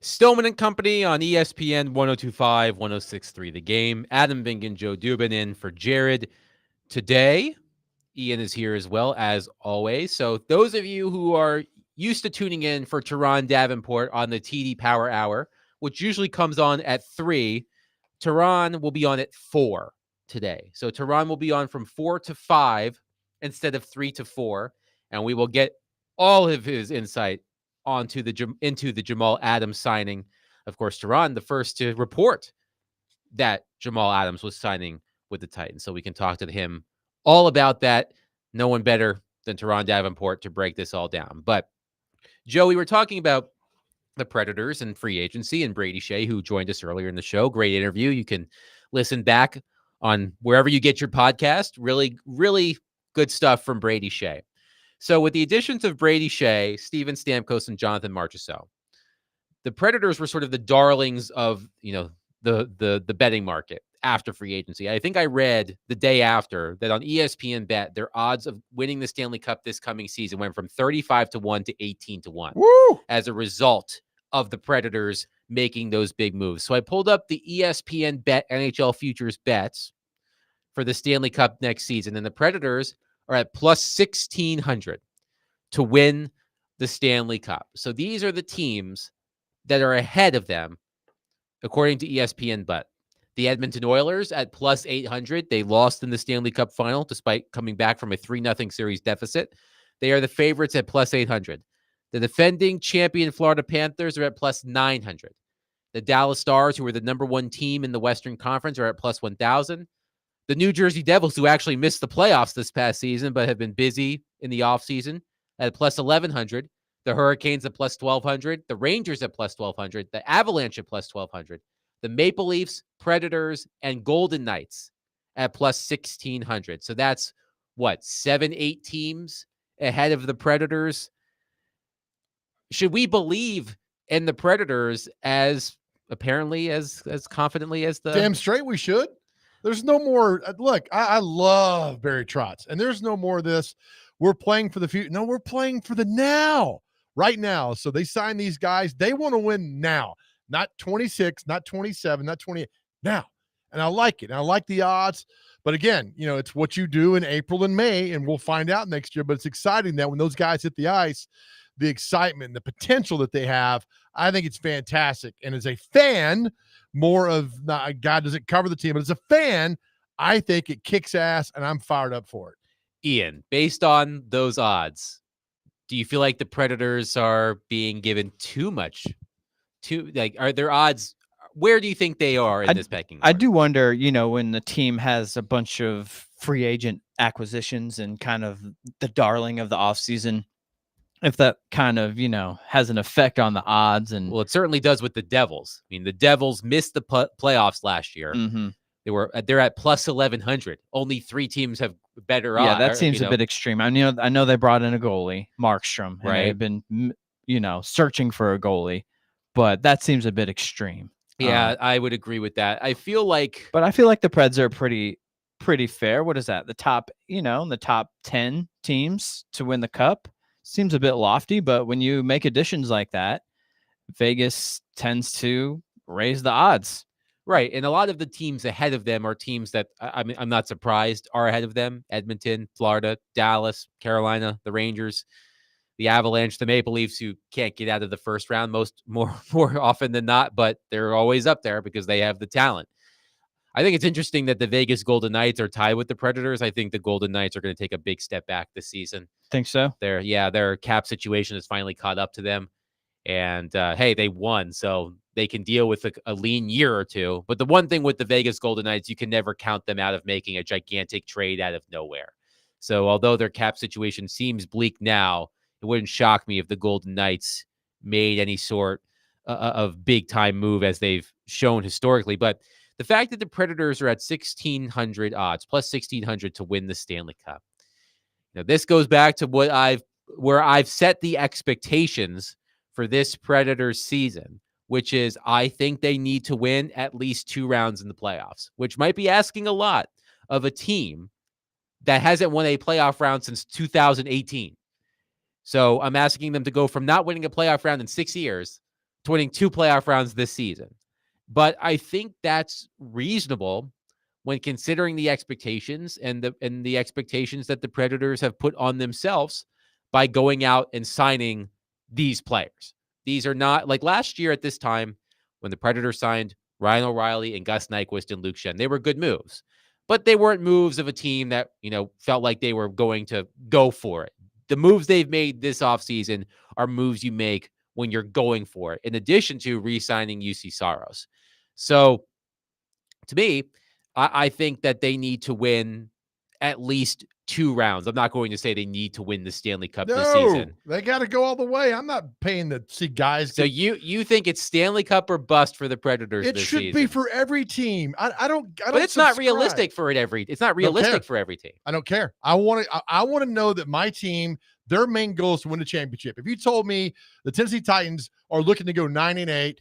Stillman and Company on ESPN 1025, 1063 The Game. Adam Bingen, Joe Dubin in for Jared. Today, Ian is here as well, as always. So those of you who are used to tuning in for Tehran Davenport on the TD Power Hour, which usually comes on at 3, Tehran will be on at 4 today. So Tehran will be on from 4 to 5 instead of 3 to 4, and we will get all of his insight into the Jamal Adams signing. Of course, Tehran, the first to report that Jamal Adams was signing with the Titans. So we can talk to him all about that. No one better than Tehran Davenport to break this all down. But, Joe, we were talking about the Predators and free agency and Brady Skjei, who joined us earlier in the show. Great interview. You can listen back on wherever you get your podcast. Really, really good stuff from Brady Skjei. So with the additions of Brady Skjei, Steven Stamkos, and Jonathan Marchessault, the Predators were sort of the darlings of, the betting market after free agency. I think I read the day after that on ESPN Bet, their odds of winning the Stanley Cup this coming season went from 35-1 to 18-1. Woo! As a result of the Predators making those big moves. So I pulled up the ESPN Bet NHL futures bets for the Stanley Cup next season, and the Predators are at plus 1,600 to win the Stanley Cup. So these are the teams that are ahead of them, according to ESPN Bet. The Edmonton Oilers at plus 800. They lost in the Stanley Cup final despite coming back from a 3-0 series deficit. They are the favorites at plus 800. The defending champion Florida Panthers are at plus 900. The Dallas Stars, who are the number one team in the Western Conference, are at plus 1,000. The New Jersey Devils, who actually missed the playoffs this past season but have been busy in the offseason, at plus 1,100. The Hurricanes at plus 1,200. The Rangers at plus 1,200. The Avalanche at plus 1,200. The Maple Leafs, Predators, and Golden Knights at plus 1,600. So that's, 7-8 teams ahead of the Predators? Should we believe in the Predators as apparently as confidently as the... Damn straight we should. There's no more. Look, I love Barry Trotz, and there's no more of this. We're playing for the future. No, we're playing for the now, right now. So they sign these guys. They want to win now, not 26, not 27, not 28, now. And I like it. And I like the odds. But again, it's what you do in April and May, and we'll find out next year. But it's exciting that when those guys hit the ice, the excitement, the potential that they have, I think it's fantastic. And as a fan, more of not, God doesn't cover the team, but as a fan, I think it kicks ass, and I'm fired up for it. Ian, based on those odds, do you feel like the Predators are being given too much? Are their odds? Where do you think they are in this pecking order? I do wonder, when the team has a bunch of free agent acquisitions and kind of the darling of the offseason, if that kind of, has an effect on the odds. And well, it certainly does with the Devils. I mean, the Devils missed the playoffs last year. Mm-hmm. They're at plus 1,100. Only 3 teams have better odds. Yeah, that seems a bit extreme. I mean, I know they brought in a goalie, Markstrom, and right? They've been, searching for a goalie, but that seems a bit extreme. Yeah, I would agree with that. But I feel like the Preds are pretty fair. What is that? The top, the top 10 teams to win the cup seems a bit lofty, but when you make additions like that, Vegas tends to raise the odds. Right. And a lot of the teams ahead of them are teams that I'm not surprised are ahead of them. Edmonton, Florida, Dallas, Carolina, the Rangers, the Avalanche, the Maple Leafs, who can't get out of the first round more often than not, but they're always up there because they have the talent. I think it's interesting that the Vegas Golden Knights are tied with the Predators. I think the Golden Knights are going to take a big step back this season. Think so? Their cap situation has finally caught up to them. And, hey, they won, so they can deal with a lean year or two. But the one thing with the Vegas Golden Knights, you can never count them out of making a gigantic trade out of nowhere. So although their cap situation seems bleak now, it wouldn't shock me if the Golden Knights made any sort of big-time move as they've shown historically. But the fact that the Predators are at 1,600 odds, plus 1,600 to win the Stanley Cup. This goes back to where I've set the expectations for this Predators season, which is I think they need to win at least 2 rounds in the playoffs, which might be asking a lot of a team that hasn't won a playoff round since 2018. So I'm asking them to go from not winning a playoff round in 6 years to winning 2 playoff rounds this season. But I think that's reasonable when considering the expectations and the expectations that the Predators have put on themselves by going out and signing these players. These are not like last year at this time when the Predators signed Ryan O'Reilly and Gus Nyquist and Luke Schenn. They were good moves, but they weren't moves of a team that, felt like they were going to go for it. The moves they've made this offseason are moves you make when you're going for it, in addition to re-signing UC Saros. So to me, I think that they need to win at least 2 rounds. I'm not going to say they need to win the Stanley Cup this No, season. they got to go all the way. I'm not paying to see guys. So you think it's Stanley Cup or bust for the Predators It this should season? be for every team. I don't. But it's not subscribe. realistic for it every. It's not realistic for every team. I don't care. I want to know that my team, their main goal is to win the championship. If you told me the Tennessee Titans are looking to go 9-8,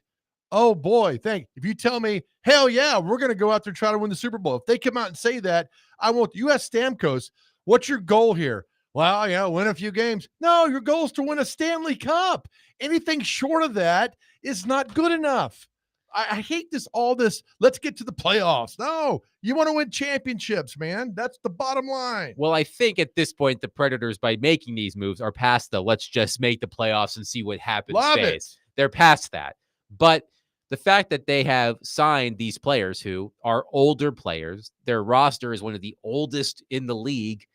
oh boy, if you tell me, hell yeah, we're going to go out there and try to win the Super Bowl. If they come out and say that, I want U.S. Stamkos. What's your goal here? Well, yeah, win a few games. No, your goal is to win a Stanley Cup. Anything short of that is not good enough. I hate all this. Let's get to the playoffs. No, you want to win championships, man. That's the bottom line. Well, I think at this point, the Predators, by making these moves, are past the let's just make the playoffs and see what happens phase. They're past that. But the fact that they have signed these players who are older players, their roster is one of the oldest in the league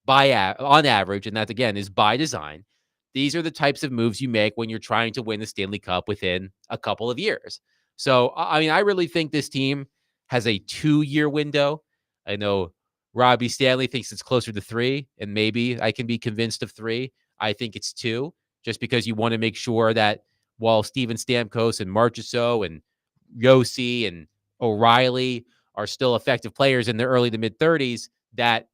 on average, and that, again, is by design. These are the types of moves you make when you're trying to win the Stanley Cup within a couple of years. So, I mean, I really think this team has a 2-year window. I know Robbie Stanley thinks it's closer to 3, and maybe I can be convinced of 3. I think it's 2, just because you want to make sure that while Steven Stamkos and Marchessault and Yossi and O'Reilly are still effective players in their early to mid-30s, that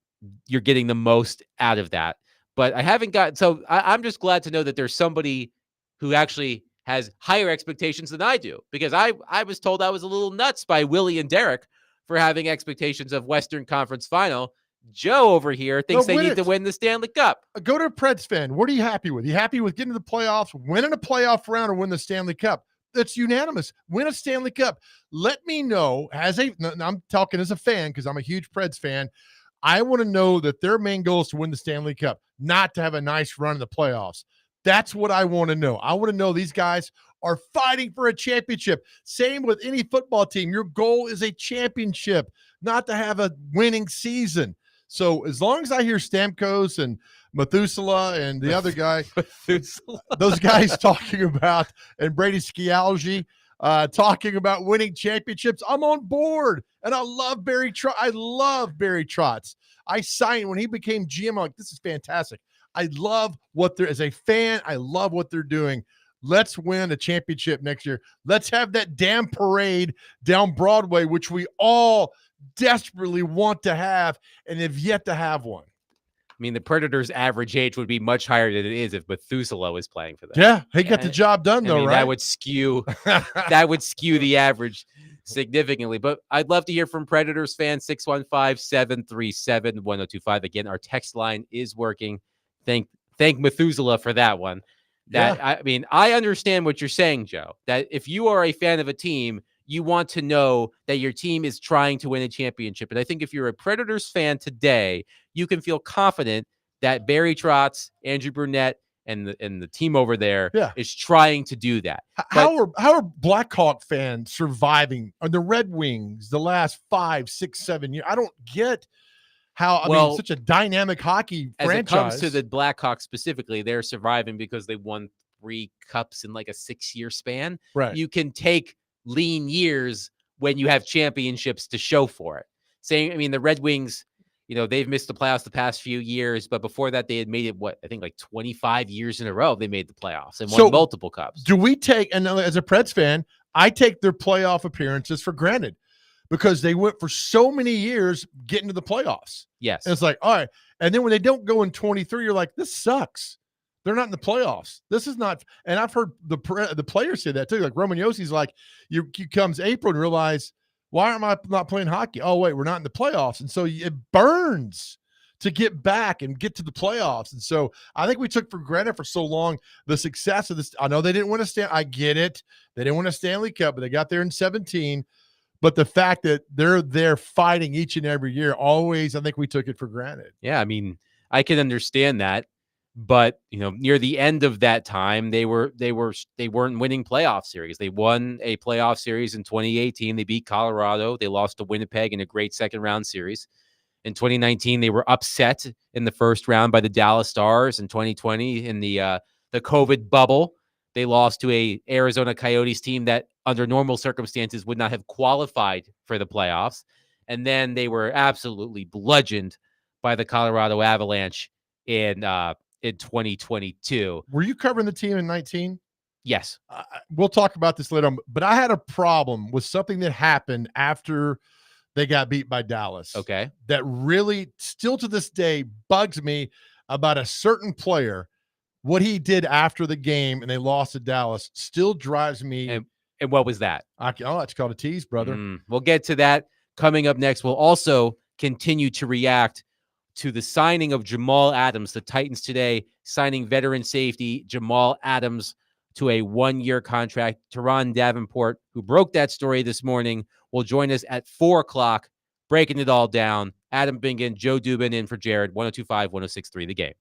you're getting the most out of that. But I haven't so I'm just glad to know that there's somebody who actually has higher expectations than I do, because I was told I was a little nuts by Willie and Derek for having expectations of Western Conference Final. Joe over here thinks they need to win the Stanley Cup. Go to a Preds fan. What are you happy with? You happy with getting to the playoffs, winning a playoff round, or win the Stanley Cup? That's unanimous. Win a Stanley Cup. Let me know I'm talking as a fan because I'm a huge Preds fan. I want to know that their main goal is to win the Stanley Cup, not to have a nice run in the playoffs. That's what I want to know. I want to know these guys are fighting for a championship. Same with any football team. Your goal is a championship, not to have a winning season. So as long as I hear Stamkos and Methuselah and the other guy, those guys talking about, and Brady Skjei talking about winning championships, I'm on board. And I love Barry Trotz. I love Barry Trotz. I signed when he became GM. I'm like, this is fantastic. I love as a fan, I love what they're doing. Let's win a championship next year. Let's have that damn parade down Broadway, which we all desperately want to have and have yet to have one. I mean, the Predators' average age would be much higher than it is if Methuselah was playing for them. Yeah, he got the job done, though, right? That would skew the average significantly. But I'd love to hear from Predators fans. 615-737-1025. Again, our text line is working. Thank Methuselah for that one. I mean, I understand what you're saying, Joe, that if you are a fan of a team, you want to know that your team is trying to win a championship. And I think if you're a Predators fan today, you can feel confident that Barry Trotz, Andrew Brunette, and the team over there is trying to do that. How are Blackhawk fans surviving on the Red Wings the last 5, 6, 7 years? I don't get how, such a dynamic hockey franchise. As it comes to the Blackhawks specifically, they're surviving because they won 3 cups in like a 6-year span. Right. You can take lean years when you have championships to show for it. The Red Wings, they've missed the playoffs the past few years, but before that, they had made it, 25 years in a row, they made the playoffs and won multiple cups. Do we take, and as a Preds fan, I take their playoff appearances for granted because they went for so many years getting to the playoffs. Yes. And it's like, all right. And then when they don't go in 23, you're like, this sucks. They're not in the playoffs. This is not, and I've heard the players say that too. Like Roman Yossi's like, you comes April and realize, why am I not playing hockey? Oh, wait, we're not in the playoffs. And so it burns to get back and get to the playoffs. And so I think we took for granted for so long the success of this. I know they didn't win I get it. They didn't win a Stanley Cup, but they got there in 17. But the fact that they're there fighting each and every year, always, I think we took it for granted. Yeah, I mean, I can understand that. But, near the end of that time, they weren't winning playoff series. They won a playoff series in 2018. They beat Colorado. They lost to Winnipeg in a great second round series. In 2019, they were upset in the first round by the Dallas Stars. In 2020, in the COVID bubble, they lost to a Arizona Coyotes team that under normal circumstances would not have qualified for the playoffs. And then they were absolutely bludgeoned by the Colorado Avalanche in 2022. Were you covering the team in 19? Yes. We'll talk about this later on, but I had a problem with something that happened after they got beat by Dallas. Okay. That really, still to this day, bugs me about a certain player. What he did after the game and they lost to Dallas still drives me. And what was that? It's called a tease, brother. We'll get to that coming up next. We'll also continue to react to the signing of Jamal Adams. The Titans today signing veteran safety Jamal Adams to a 1-year contract. Teron Davenport, who broke that story this morning, will join us at 4 o'clock, breaking it all down. Adam Bingen, Joe Dubin in for Jared, 102.5, 106.3 The Game.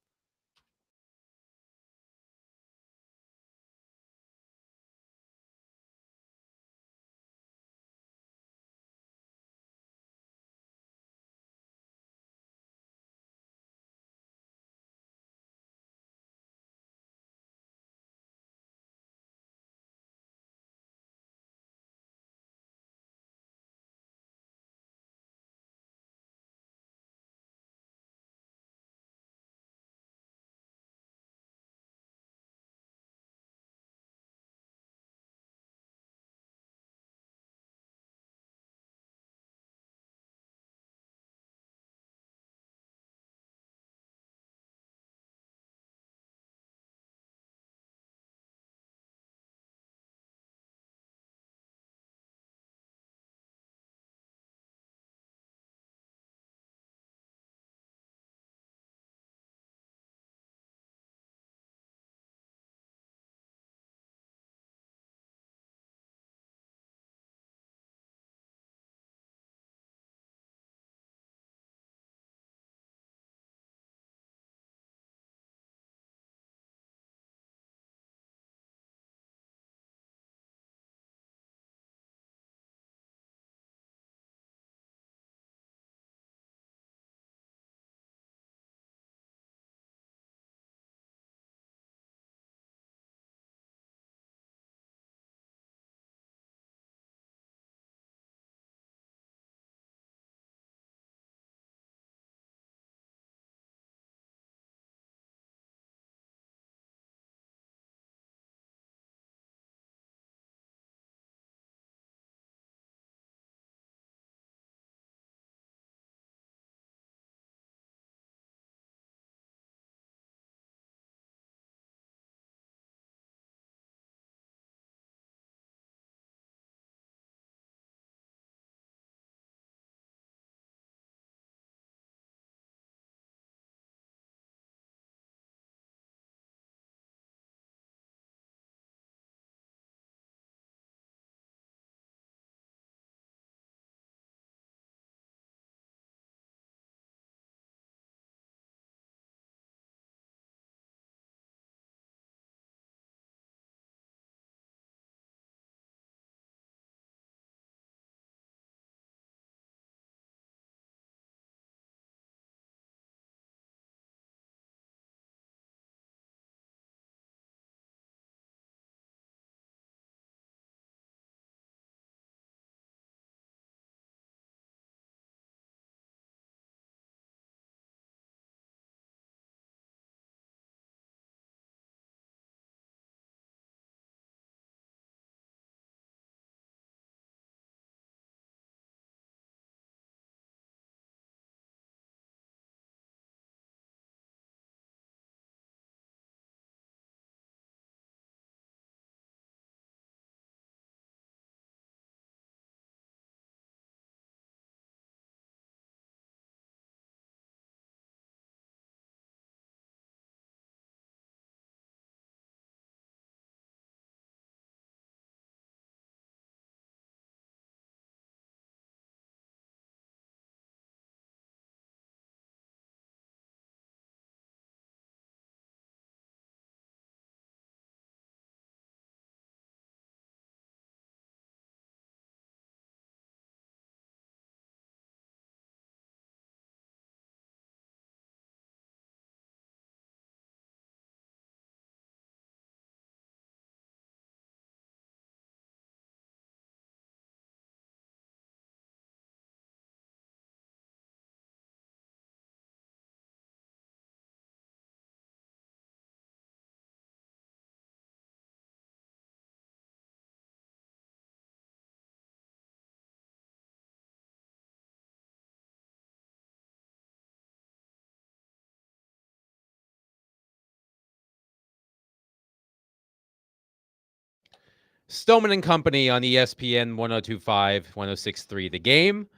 Stillman and Company on ESPN 1025, 1063 The Game.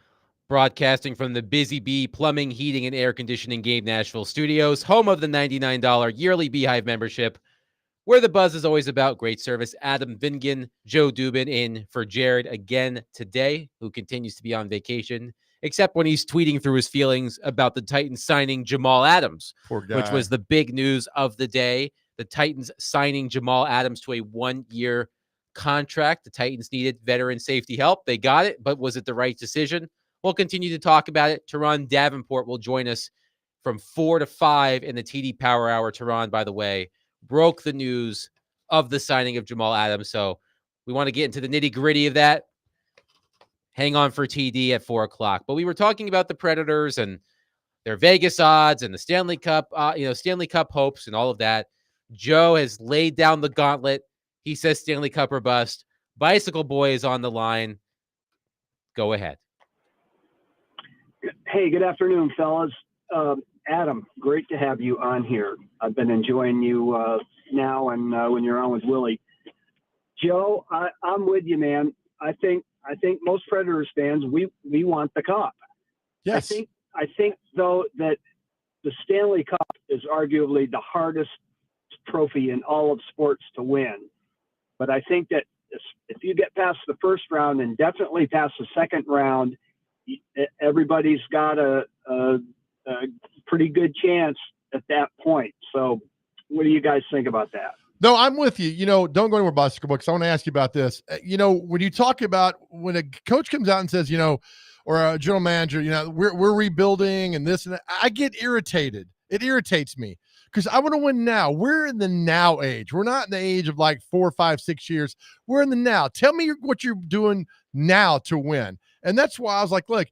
Broadcasting from the Busy Bee Plumbing, Heating, and Air Conditioning Game Nashville studios, home of the $99 yearly Beehive membership, where the buzz is always about great service. Adam Vingan, Joe Dubin in for Jared again today, who continues to be on vacation, except when he's tweeting through his feelings about the Titans signing Jamal Adams, Poor guy. which was the big news of the day. The Titans signing Jamal Adams to a 1-year contract. The Titans needed veteran safety help. They got it, but was it the right decision? We'll continue to talk about it. Teron Davenport will join us from 4 to 5 in the TD Power Hour. Teron, by the way, broke the news of the signing of Jamal Adams. So we want to get into the nitty gritty of that. Hang on for TD at 4 o'clock. But we were talking about the Predators and their Vegas odds and the Stanley Cup, Stanley Cup hopes and all of that. Joe has laid down the gauntlet. He says Stanley Cup or bust. Bicycle Boy is on the line. Go ahead. Hey, good afternoon, fellas. Adam, great to have you on here. I've been enjoying you now and when you're on with Willie. Joe, I'm with you, man. I think most Predators fans, we want the Cup. Yes. I think though that the Stanley Cup is arguably the hardest trophy in all of sports to win. But I think that if you get past the first round and definitely past the second round, everybody's got a pretty good chance at that point. So what do you guys think about that? No, I'm with you. Don't go anywhere, Bicycle Boy, because I want to ask you about this. When you talk about when a coach comes out and says, or a general manager, we're rebuilding and this and that, I get irritated. It irritates me because I want to win now. We're in the now age. We're not in the age of like 4, 5, 6 years. We're in the now. Tell me what you're doing now to win. And that's why I was like, look,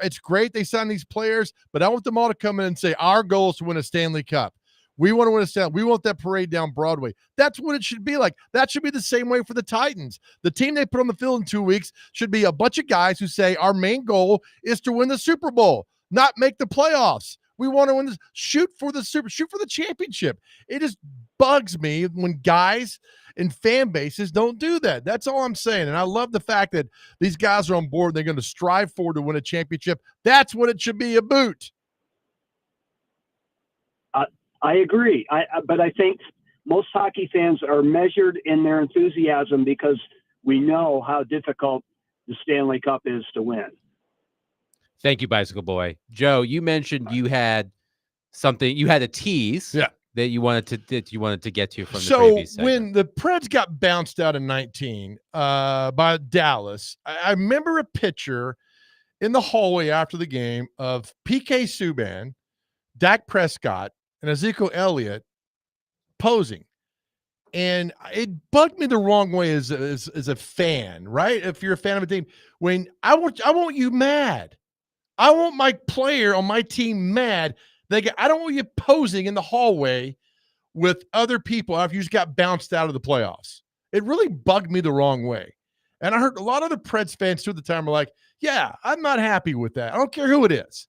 it's great they sign these players, but I want them all to come in and say, our goal is to win a Stanley Cup. We want to win a Stanley. We want that parade down Broadway. That's what it should be like. That should be the same way for the Titans. The team they put on the field in 2 weeks should be a bunch of guys who say our main goal is to win the Super Bowl, not make the playoffs. We want to win this. Shoot for the championship. It just bugs me when guys and fan bases don't do that. That's all I'm saying. And I love the fact that these guys are on board. They're going to strive forward to win a championship. That's what it should be about. I agree. But I think most hockey fans are measured in their enthusiasm because we know how difficult the Stanley Cup is to win. Thank you, Bicycle Boy. Joe, you mentioned you had a tease that you wanted to get to from the previous segment. When the Preds got bounced out in 19 by Dallas, I remember a picture in the hallway after the game of PK Subban, Dak Prescott, and Ezekiel Elliott posing. And it bugged me the wrong way as a fan, right? If you're a fan of a team, when I want you mad. I want my player on my team mad. I don't want you posing in the hallway with other people after you just got bounced out of the playoffs. It really bugged me the wrong way. And I heard a lot of the Preds fans too at the time were like, yeah, I'm not happy with that. I don't care who it is.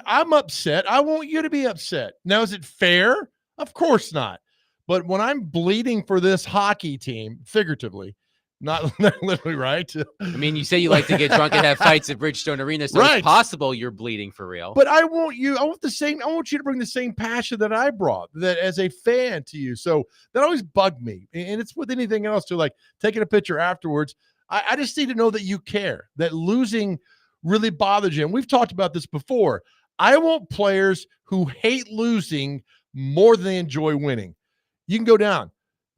I'm upset, I want you to be upset. Now, is it fair? Of course not. But when I'm bleeding for this hockey team, figuratively, not literally, right? I mean, you say you like to get drunk and have fights at Bridgestone Arena, so right. It's possible you're bleeding for real. But I want you to bring the same passion that I brought, that as a fan to you. So that always bugged me. And it's with anything else too, like taking a picture afterwards. I just need to know that you care, that losing really bothers you. And we've talked about this before. I want players who hate losing more than they enjoy winning. You can go down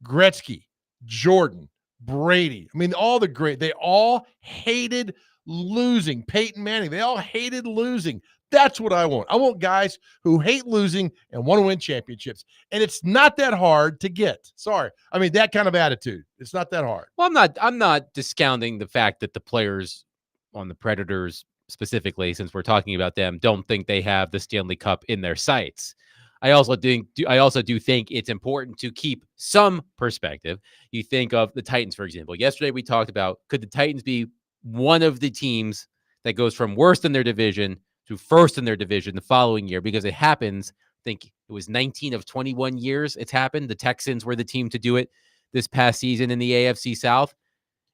Gretzky, Jordan, Brady. I mean, all the great, they all hated losing. Peyton Manning, they all hated losing. That's what I want. I want guys who hate losing and want to win championships. And it's not that hard to get. Sorry. I mean, that kind of attitude. It's not that hard. Well, I'm not discounting the fact that the players on the Predators specifically, since we're talking about them, don't think they have the Stanley Cup in their sights. I also do think it's important to keep some perspective. You think of the Titans, for example. Yesterday we talked about, could the Titans be one of the teams that goes from worst in their division to first in their division the following year? Because it happens, I think it was 19 of 21 years it's happened. The Texans were the team to do it. this past season in the AFC South,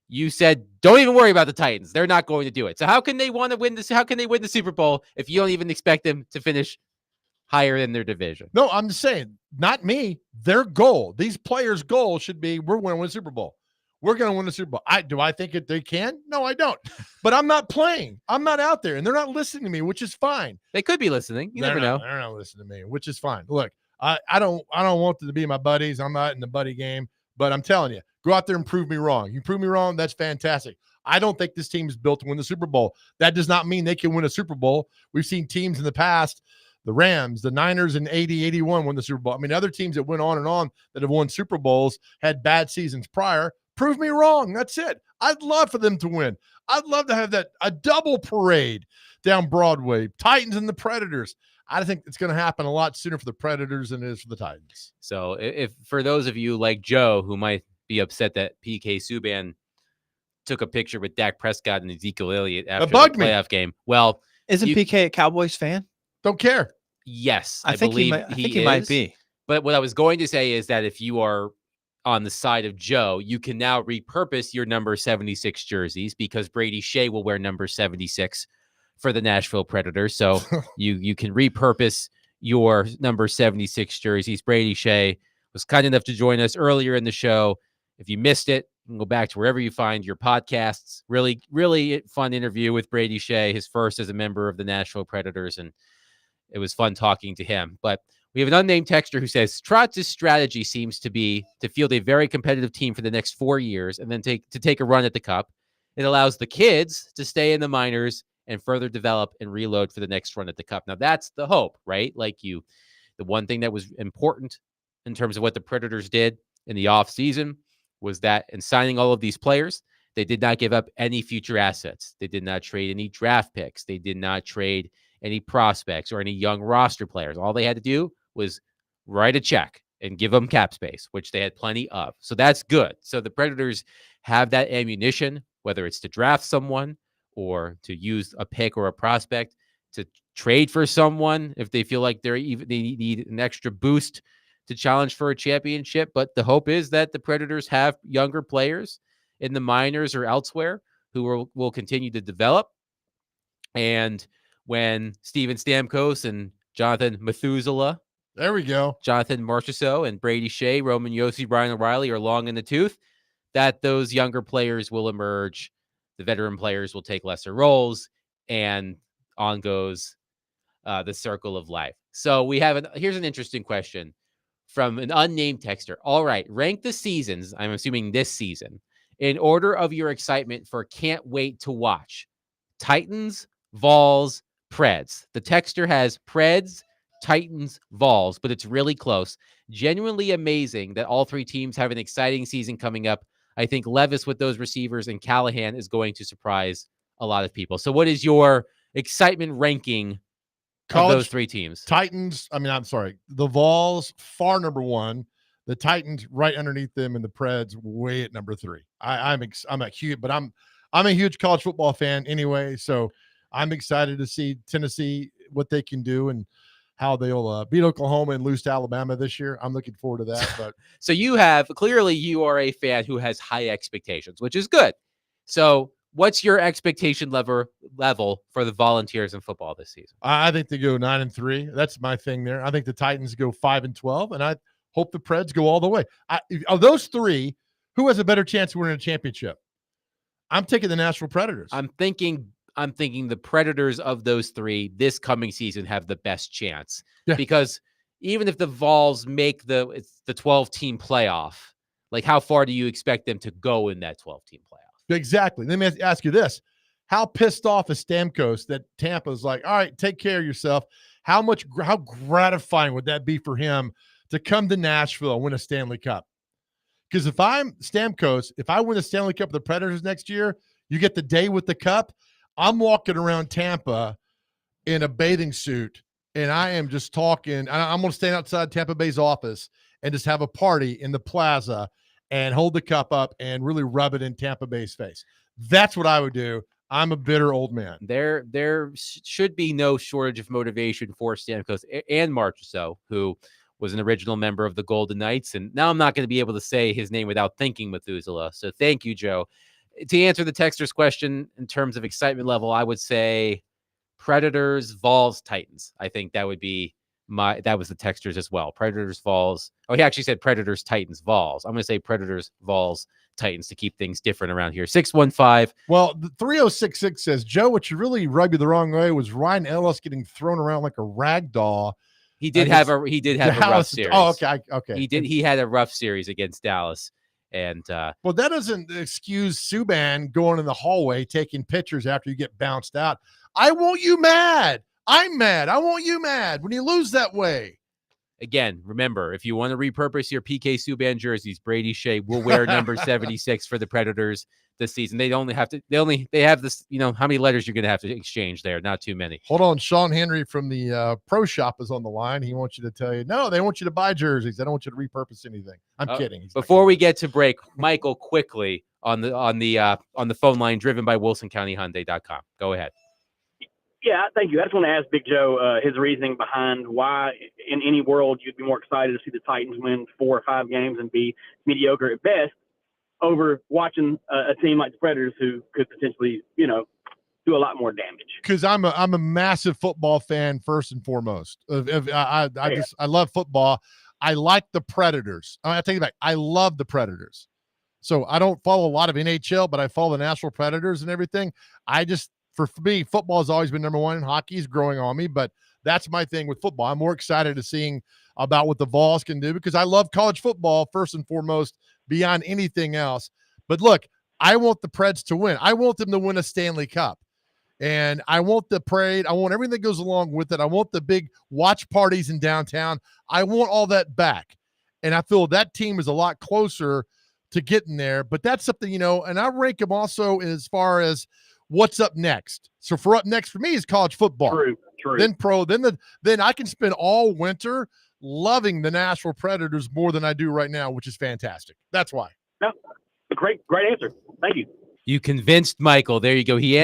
you said, don't even worry about the Titans. They're not going to do it. So how can they want to win this? How can they win the Super Bowl if you don't even expect them to finish higher in their division? No, I'm just saying, not me. Their goal, these players' goal should be, we're going to win the Super Bowl. We're going to win the Super Bowl. Do I think they can? No, I don't. But I'm not playing. I'm not out there, and they're not listening to me, which is fine. They could be listening. You never know. They're not listening to me, which is fine. Look, I don't want them to be my buddies. I'm not in the buddy game, but I'm telling you, go out there and prove me wrong. You prove me wrong, that's fantastic. I don't think this team is built to win the Super Bowl. That does not mean they can win a Super Bowl. We've seen teams in the past, the Rams, the Niners in 80, 81 won the Super Bowl. I mean, other teams that went on and on that have won Super Bowls had bad seasons prior. Prove me wrong. That's it. I'd love for them to win. I'd love to have a double parade down Broadway, Titans and the Predators. I think it's going to happen a lot sooner for the Predators than it is for the Titans. So if for those of you like Joe who might be upset that PK Subban took a picture with Dak Prescott and Ezekiel Elliott after the playoff game, well, isn't PK a Cowboys fan? Don't care. Yes, I think he might be. But what I was going to say is that if you are on the side of Joe, you can now repurpose your number 76 jerseys because Brady Skjei will wear number 76 for the Nashville Predators. So you can repurpose your number 76 jerseys. Brady Skjei was kind enough to join us earlier in the show. If you missed it, you can go back to wherever you find your podcasts. Really, really fun interview with Brady Skjei, his first as a member of the Nashville Predators, and it was fun talking to him. But we have an unnamed texter who says Trotz's strategy seems to be to field a very competitive team for the next 4 years and then take a run at the Cup. It allows the kids to stay in the minors and further develop and reload for the next run at the Cup. Now, that's the hope, right? The one thing that was important in terms of what the Predators did in the offseason was that in signing all of these players, they did not give up any future assets. They did not trade any draft picks. They did not trade any prospects or any young roster players. All they had to do was write a check and give them cap space, which they had plenty of. So that's good. So the Predators have that ammunition, whether it's to draft someone or to use a pick or a prospect, to trade for someone if they feel like they need an extra boost to challenge for a championship. But the hope is that the Predators have younger players in the minors or elsewhere who will continue to develop. And when Steven Stamkos and Jonathan Methuselah, there we go, Jonathan Marchessault and Brady Skjei, Roman Josi, Brian O'Reilly are long in the tooth, that those younger players will emerge. The veteran players will take lesser roles, and on goes the circle of life. So here's an interesting question from an unnamed texter. All right, rank the seasons, I'm assuming this season, in order of your excitement for can't wait to watch. Titans, Vols, Preds. The texter has Preds, Titans, Vols, but it's really close. Genuinely amazing that all three teams have an exciting season coming up. I think Levis with those receivers and Callahan is going to surprise a lot of people. So what is your excitement ranking of those three teams? Titans, the Vols, far number one. The Titans right underneath them, and the Preds way at number three. I'm a huge college football fan anyway, so I'm excited to see Tennessee, what they can do and how they'll beat Oklahoma and lose to Alabama this year. I'm looking forward to that. But so you are a fan who has high expectations, which is good. So what's your expectation level for the Volunteers in football this season? I think they go 9-3. That's my thing there. I think the Titans go 5-12, and I hope the Preds go all the way. Of those three, who has a better chance of winning a championship? I'm taking the Nashville Predators. I'm thinking the Predators of those three this coming season have the best chance. Yeah. Because even if the Vols make it's the 12-team playoff, like how far do you expect them to go in that 12-team playoff? Exactly. Let me ask you this. How pissed off is Stamkos that Tampa's like, all right, take care of yourself. How gratifying would that be for him to come to Nashville and win a Stanley Cup? Because if I'm Stamkos, if I win a Stanley Cup with the Predators next year, you get the day with the cup. I'm walking around Tampa in a bathing suit, and I am just talking. I'm going to stand outside Tampa Bay's office and just have a party in the plaza and hold the cup up and really rub it in Tampa Bay's face. That's what I would do. I'm a bitter old man. There should be no shortage of motivation for Stamkos and Marchessault, who was an original member of the Golden Knights. And now I'm not going to be able to say his name without thinking Methuselah. So thank you, Joe. To answer the texter's question in terms of excitement level, I would say Predators, Vols, Titans. I think that would be that was the texters as well. Predators, Vols. Oh, he actually said Predators, Titans, Vols. I'm going to say Predators, Vols, Titans to keep things different around here. 615. Well, the 3066 says, Joe, what you really rubbed you the wrong way was Ryan Ellis getting thrown around like a rag doll. He did have a rough series. Oh, okay. He had a rough series against Dallas. And well, that doesn't excuse Subban going in the hallway taking pictures after you get bounced out. I want you mad. I'm mad. I want you mad when you lose that way. Again, remember, if you want to repurpose your PK Subban jerseys, Brady Skjei will wear number 76 for the Predators this season. They have this, how many letters you're going to have to exchange there? Not too many. Hold on. Sean Henry from the Pro Shop is on the line. He wants you to tell you, no, they want you to buy jerseys. They don't want you to repurpose anything. I'm kidding. Before we get to break, Michael, quickly on the phone line driven by WilsonCountyHyundai.com. Go ahead. Yeah, thank you. I just want to ask Big Joe his reasoning behind why in any world you'd be more excited to see the Titans win 4 or 5 games and be mediocre at best over watching a team like the Predators who could potentially, do a lot do damage. Because I'm a massive football fan first and foremost. I love football. I like the Predators. I take it back. I love the Predators. So I don't follow a lot of NHL, but I follow the Nashville Predators and everything. For me, football has always been number one, and hockey is growing on me, but that's my thing with football. I'm more excited to seeing about what the Vols can do because I love college football first and foremost beyond anything else. But look, I want the Preds to win. I want them to win a Stanley Cup. And I want the parade. I want everything that goes along with it. I want the big watch parties in downtown. I want all that back. And I feel that team is a lot closer to getting there. But that's something, and I rank them also as far as what's up next. So for up next for me is college football. True. Then pro. Then I can spend all winter loving the Nashville Predators more than I do right now, which is fantastic. That's why. No, great answer. Thank you. You convinced Michael. There you go. He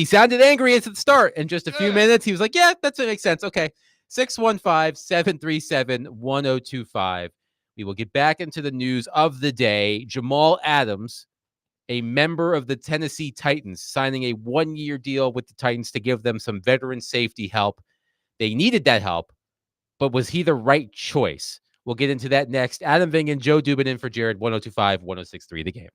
sounded angry at the start. In just a few minutes, he was like, yeah, that makes sense. Okay. 615-737-1025. We will get back into the news of the day. Jamal Adams, a member of the Tennessee Titans, signing a 1-year deal with the Titans to give them some veteran safety help. They needed that help, but was he the right choice? We'll get into that next. Adam Ving and Joe Dubin in for Jared, 102.5, 106.3 The Game.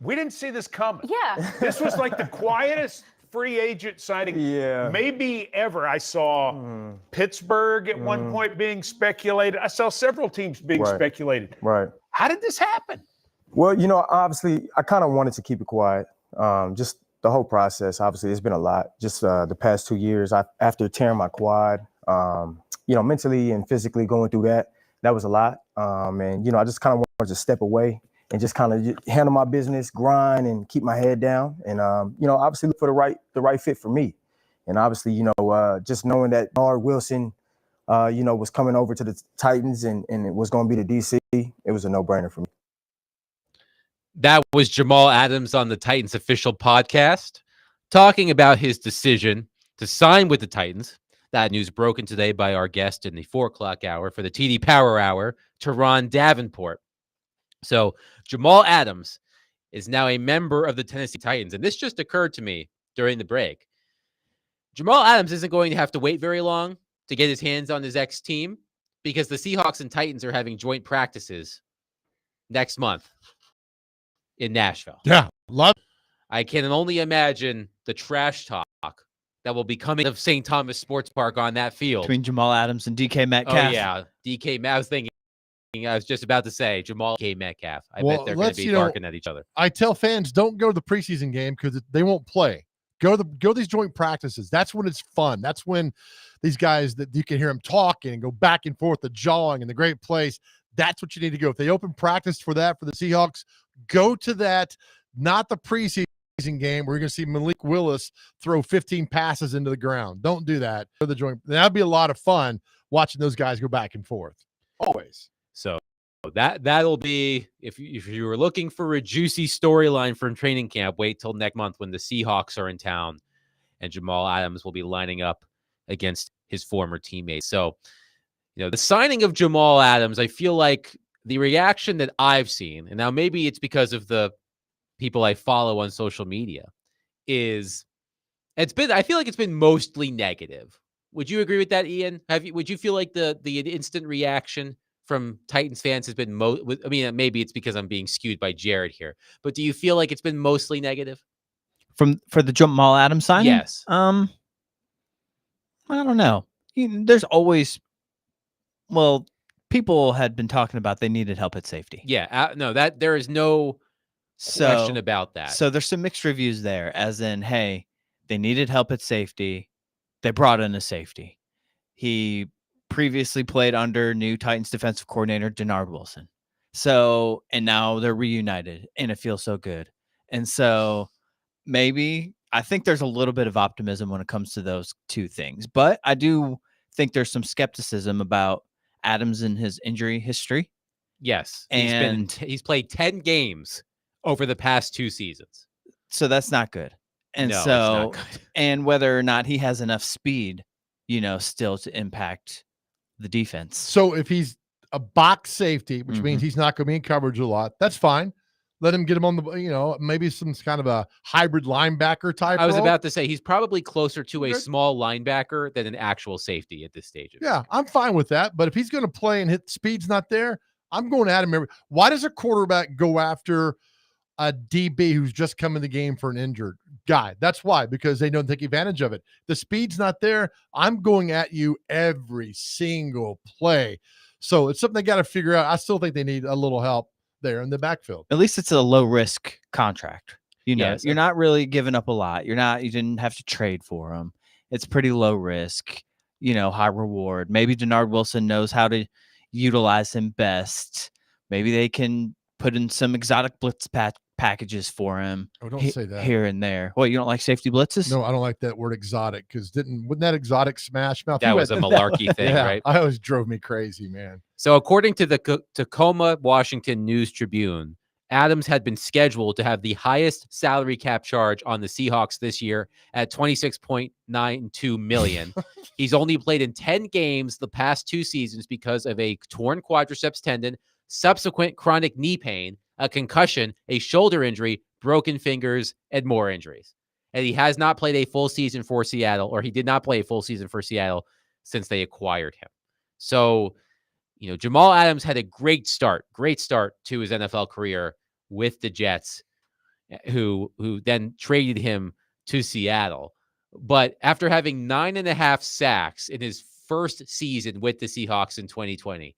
we didn't see this coming. Yeah. This was like the quietest free agent signing maybe ever. I saw Pittsburgh at one point being speculated. I saw several teams being speculated. Right. How did this happen? Well, obviously, I kind of wanted to keep it quiet. Just the whole process, obviously, it's been a lot. Just the past 2 years, after tearing my quad, mentally and physically going through that was a lot. And, I just kind of wanted to step away and just kind of handle my business, grind, and keep my head down. And, obviously look for the right fit for me. And obviously, just knowing that Bernard Wilson, was coming over to the Titans and it was going to be the DC, it was a no-brainer for me. That was Jamal Adams on the Titans official podcast talking about his decision to sign with the Titans. That news broken today by our guest in the 4:00 hour for the TD Power Hour, Teron Davenport. So Jamal Adams is now a member of the Tennessee Titans. And this just occurred to me during the break. Jamal Adams isn't going to have to wait very long to get his hands on his ex-team because the Seahawks and Titans are having joint practices next month in Nashville. Yeah, love. I can only imagine the trash talk that will be coming of St. Thomas Sports Park on that field. Between Jamal Adams and DK Metcalf. Oh, yeah. I was just about to say Jamal K. Metcalf. I bet they're going to be barking at each other. I tell fans, don't go to the preseason game because they won't play. Go to these joint practices. That's when it's fun. That's when these guys that you can hear them talking and go back and forth, the jawing and the great plays. That's what you need to go. If they open practice for that for the Seahawks, go to that, not the preseason game where you're going to see Malik Willis throw 15 passes into the ground. Don't do that. The joint. That'd be a lot of fun watching those guys go back and forth. Always. So that'll be, if you were looking for a juicy storyline from training camp, wait till next month when the Seahawks are in town and Jamal Adams will be lining up against his former teammates. So, the signing of Jamal Adams, I feel like the reaction that I've seen, and now maybe it's because of the people I follow on social media, I feel like it's been mostly negative. Would you agree with that, Ian? Would you feel like the instant reaction from Titans fans has been maybe it's because I'm being skewed by Jared here, but do you feel like it's been mostly negative for the Jamal Adams signing? Yes. I don't know. There's always, people had been talking about they needed help at safety. Yeah. No, that there is no question about that. So there's some mixed reviews there, as in, hey, they needed help at safety. They brought in a safety. He previously played under new Titans defensive coordinator Denard Wilson. So, and now they're reunited and it feels so good. And so maybe I think there's a little bit of optimism when it comes to those two things, but I do think there's some skepticism about Adams and his injury history. Yes. And he's played 10 games over the past 2 seasons. So that's not good. And no, so, it's not good. And whether or not he has enough speed, still to impact the defense. So if he's a box safety, which means he's not going to be in coverage a lot, that's fine. Let him get him on the, maybe some kind of a hybrid linebacker type. I was about to say he's probably closer to a small linebacker than an actual safety at this stage. Yeah, I'm fine with that. But if he's going to play and hit speed's not there, I'm going at him. Why does a quarterback go after a DB who's just come in the game for an injured guy? That's why, because they don't take advantage of it. The speed's not there. I'm going at you every single play. So it's something they got to figure out. I still think they need a little help there in the backfield. At least it's a low risk contract. Yes. You're not really giving up a lot. You didn't have to trade for him. It's pretty low risk, high reward. Maybe Denard Wilson knows how to utilize him best. Maybe they can put in some exotic blitz packages for him. Oh, don't say that. Here and there. What, you don't like safety blitzes? No, I don't like that word exotic because wouldn't that exotic smash mouth? That was a malarkey thing, right? I always drove me crazy, man. So according to the Tacoma Washington News Tribune, Adams had been scheduled to have the highest salary cap charge on the Seahawks this year at $26.92 million. He's only played in 10 games the past 2 seasons because of a torn quadriceps tendon, subsequent chronic knee pain, a concussion, a shoulder injury, broken fingers, and more injuries. And he has not played a full season for Seattle, or he did not play a full season for Seattle since they acquired him. So, Jamal Adams had a great start to his NFL career with the Jets. who then traded him to Seattle. But after having 9.5 sacks in his first season with the Seahawks in 2020,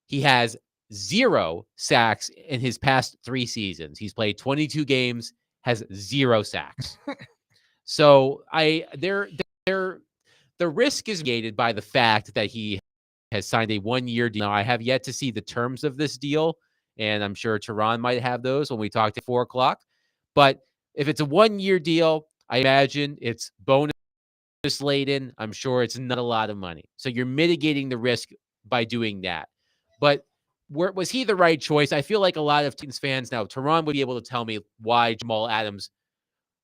he has 0 sacks in his past 3 seasons. He's played 22 games, has 0 sacks. So the risk is gated by the fact that he has signed a 1-year deal. Now, I have yet to see the terms of this deal, and I'm sure Tehran might have those when we talk at 4 o'clock. But if it's a 1-year deal, I imagine it's bonus laden. I'm sure it's not a lot of money. So you're mitigating the risk by doing that. But was he the right choice? I feel like a lot of Titans fans now, Tehran would be able to tell me why Jamal Adams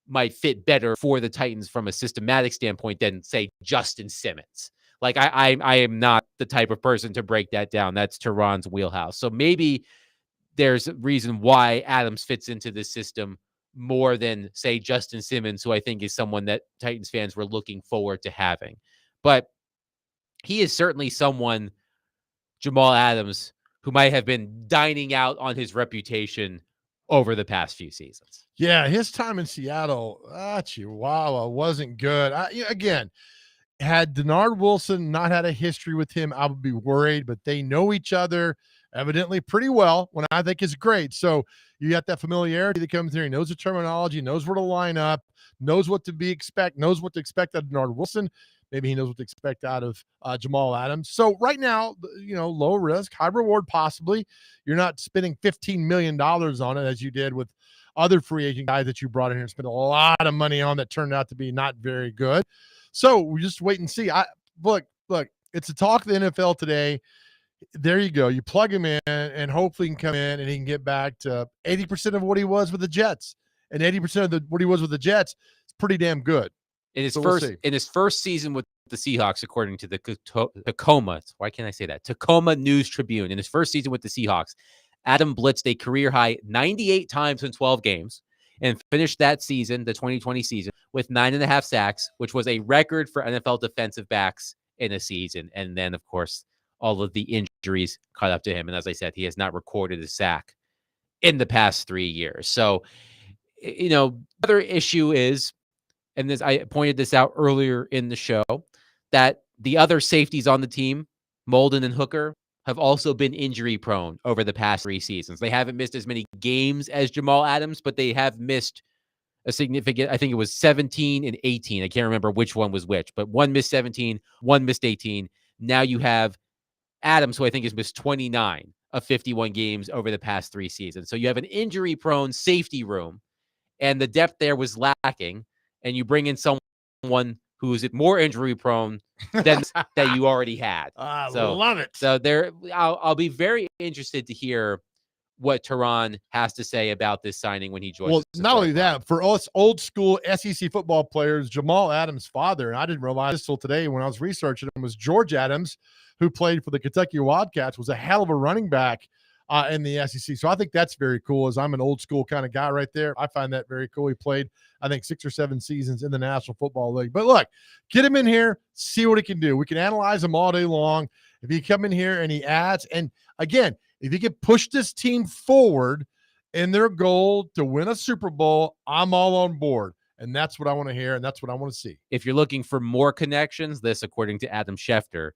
might fit better for the Titans from a systematic standpoint than, say, Justin Simmons. Like, I am not the type of person to break that down. That's Tehran's wheelhouse. So maybe there's a reason why Adams fits into this system more than, say, Justin Simmons, who I think is someone that Titans fans were looking forward to having. But he is certainly someone, Jamal Adams, who might have been dining out on his reputation over the past few seasons. Yeah, his time in Seattle, Chihuahua, wasn't good. Again, had Denard Wilson not had a history with him, I would be worried, but they know each other evidently pretty well, when I think is great. So you got that familiarity that comes there. He knows the terminology, knows where to line up, knows what to expect out of Denard Wilson. Maybe he knows what to expect out of Jamal Adams. So right now, low risk, high reward possibly. You're not spending $15 million on it as you did with other free agent guys that you brought in here and spent a lot of money on that turned out to be not very good. So we just wait and see. Look, it's the talk of the NFL today. There you go. You plug him in, and hopefully he can come in and he can get back to 80% of what he was with the Jets. And 80% of what he was with the Jets is pretty damn good. In his first season with the Seahawks, according to the Tacoma News Tribune, in his first season with the Seahawks, Adam blitzed a career high 98 times in 12 games and finished that season, the 2020 season, with 9.5 sacks, which was a record for NFL defensive backs in a season. And then, of course, all of the injuries caught up to him. And as I said, he has not recorded a sack in the past 3 years. So, other issue is, and this, I pointed this out earlier in the show, that the other safeties on the team, Molden and Hooker, have also been injury prone over the past 3 seasons. They haven't missed as many games as Jamal Adams, but they have missed a significant, I think it was 17 and 18. I can't remember which one was which, but one missed 17, one missed 18. Now you have Adams, who I think has missed 29 of 51 games over the past 3 seasons. So you have an injury prone safety room, and the depth there was lacking. And you bring in someone who is more injury prone than that you already had. I love it. So I'll be very interested to hear what Tehran has to say about this signing when he joins. Well, not only that, for us old school SEC football players, Jamal Adams' father, and I didn't realize this till today when I was researching him, was George Adams, who played for the Kentucky Wildcats, was a hell of a running back in the SEC. So I think that's very cool, as I'm an old school kind of guy right there. I find that very cool. He played, I think, 6 or 7 seasons in the National Football League. But look, get him in here, see what he can do. We can analyze him all day long. If he come in here and he adds, and again, if he can push this team forward in their goal to win a Super Bowl, I'm all on board. And that's what I want to hear, and that's what I want to see. If you're looking for more connections, this, according to Adam Schefter,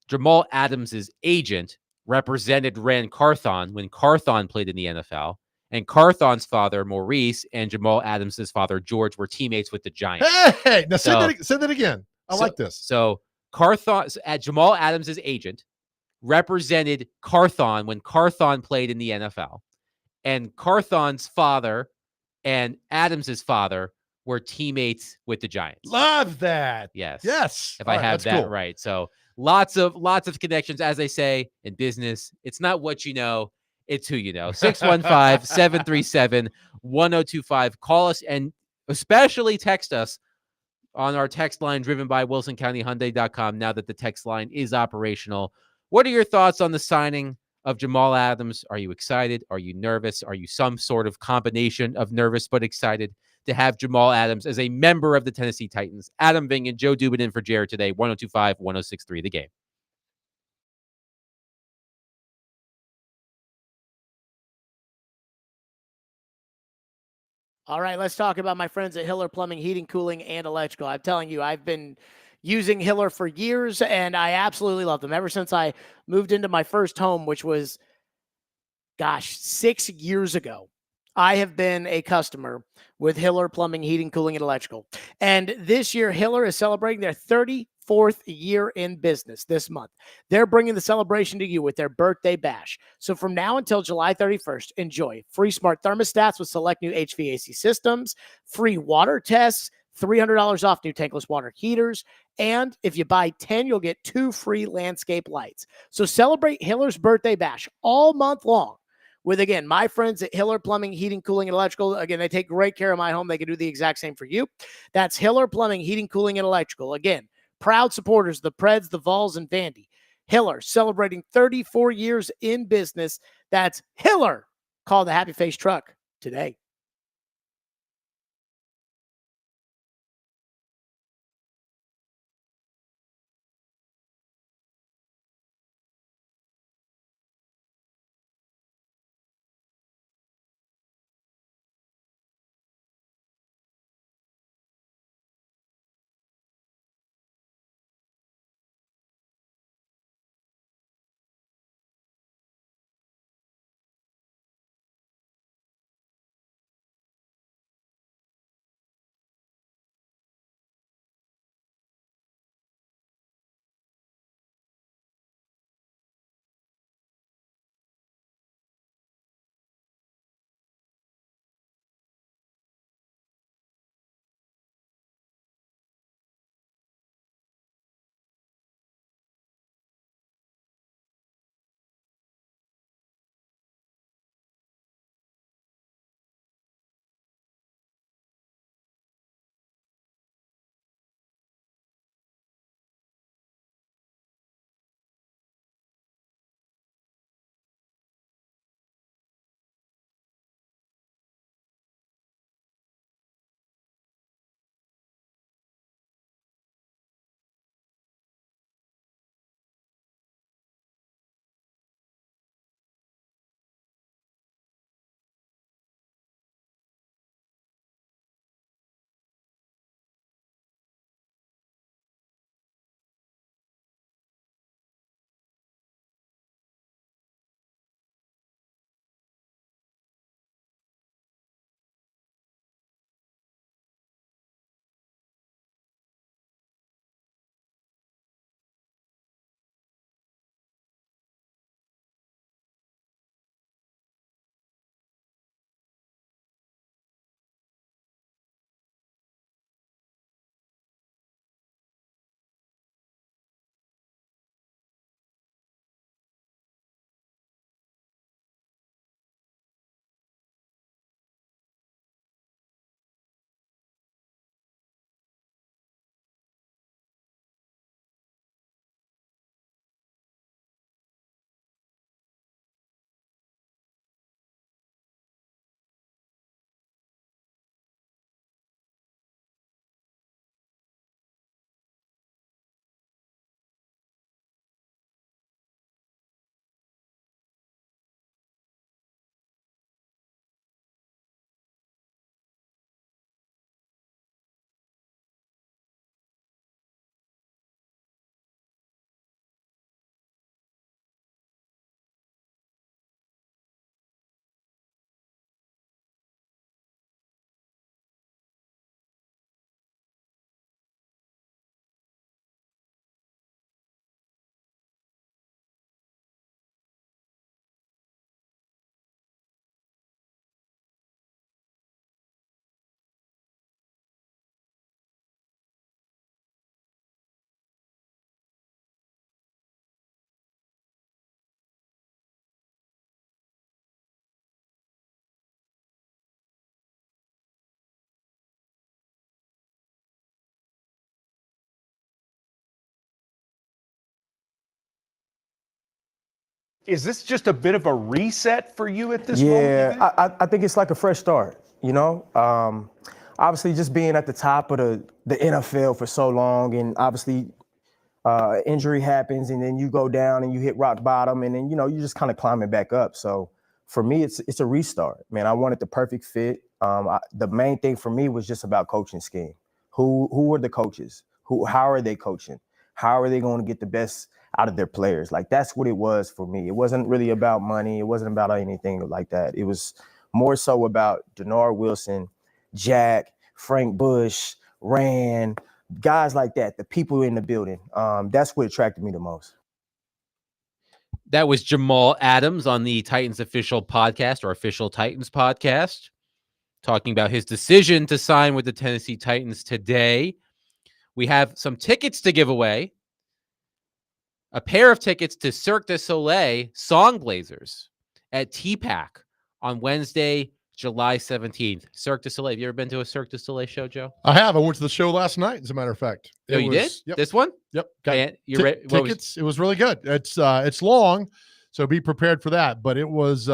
Jamal Adams' agent represented Ran Carthon when Carthon played in the NFL. And Carthon's father, Maurice, and Jamal Adams' father, George, were teammates with the Giants. Hey, now say that again. I like this. So Jamal Adams' agent represented Carthon when Carthon played in the NFL. And Carthon's father and Adams' father were teammates with the Giants. Love that. Yes. Yes. If I have that right. So lots of connections. As they say in business, it's not what you know, it's who you know. 615-737-1025. Call us and especially text us on our text line driven by WilsonCountyHyundai.com now that the text line is operational. What are your thoughts on the signing of Jamal Adams? Are you excited? Are you nervous? Are you some sort of combination of nervous but excited to have Jamal Adams as a member of the Tennessee Titans? Adam Ving and Joe Dubin in for Jared today. 102.5, 106.3 The Game. All right, let's talk about my friends at Hiller Plumbing, Heating, Cooling, and Electrical. I'm telling you, I've been using Hiller for years, and I absolutely love them. Ever since I moved into my first home, which was, 6 years ago, I have been a customer with Hiller Plumbing, Heating, Cooling, and Electrical. And this year, Hiller is celebrating their 34th year in business this month. They're bringing the celebration to you with their birthday bash. So from now until July 31st, enjoy free smart thermostats with select new HVAC systems, free water tests, $300 off new tankless water heaters, and if you buy 10, you'll get 2 free landscape lights. So celebrate Hiller's birthday bash all month long with, again, my friends at Hiller Plumbing, Heating, Cooling, and Electrical. Again, they take great care of my home. They can do the exact same for you. That's Hiller Plumbing, Heating, Cooling, and Electrical. Again, proud supporters, the Preds, the Vols, and Vandy. Hiller, celebrating 34 years in business. That's Hiller. Call the Happy Face Truck today. Is this just a bit of a reset for you at this moment? Yeah, I think it's like a fresh start, you know? Obviously, just being at the top of the NFL for so long, and obviously injury happens, and then you go down and you hit rock bottom, and then, you know, you're just kind of climbing back up. So for me, it's a restart, man. I wanted the perfect fit. The main thing for me was just about coaching scheme. Who are the coaches? How are they coaching? How are they going to get the best out of their players? Like, that's what it was for me. It wasn't really about money. It wasn't about anything like that. It was more so about Denard Wilson, Jack, Frank Bush, Rand, guys like that, the people in the building. That's what attracted me the most. That was Jamal Adams on the Titans official podcast, or official Titans podcast, talking about his decision to sign with the Tennessee Titans today. We have some tickets to give away. A pair of tickets to Cirque du Soleil Song Blazers at T-Pack on Wednesday, July 17th. Cirque du Soleil. Have you ever been to a Cirque du Soleil show, Joe? I have. I went to the show last night, as a matter of fact. Oh, you did? Yep. This one? Yep. Got tickets. It was really good. It's long, so be prepared for that. But it was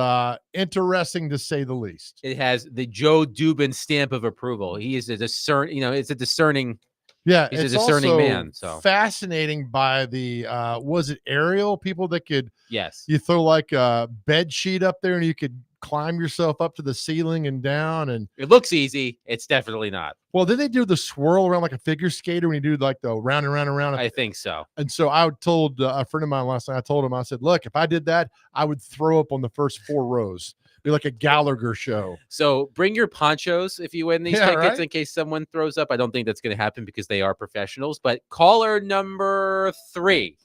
interesting, to say the least. It has the Joe Dubin stamp of approval. He is a discerning, it's a discerning. Yeah, he's it's a discerning also man. So fascinating by the was it aerial people that could, yes, you throw like a bed sheet up there and you could climb yourself up to the ceiling and down, and it looks easy. It's definitely not. Well, did they do the swirl around like a figure skater when you do like the round and round and round? I think so. And so I told a friend of mine last night, I told him, I said, look, if I did that, I would throw up on the first 4 rows. Be like a Gallagher show. So bring your ponchos if you win these tickets, right? in case someone throws up. I don't think that's going to happen because they are professionals. But caller number 3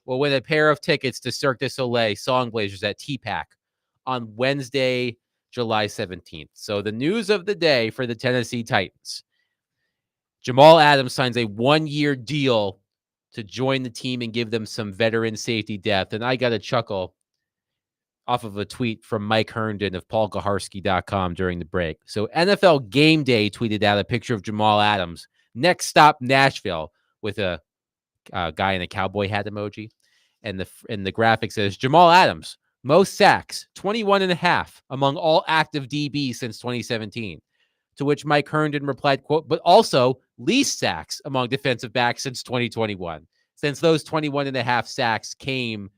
will win a pair of tickets to Cirque du Soleil Song Blazers at T-Pack on Wednesday, July 17th. So the news of the day for the Tennessee Titans: Jamal Adams signs a 1-year deal to join the team and give them some veteran safety depth. And I got a chuckle off of a tweet from Mike Herndon of paulkaharski.com during the break. So NFL Game Day tweeted out a picture of Jamal Adams. Next stop, Nashville, with a guy in a cowboy hat emoji. And the graphic says, Jamal Adams, most sacks, 21.5 among all active DBs since 2017. To which Mike Herndon replied, quote, but also least sacks among defensive backs since 2021. Since those 21.5 sacks came,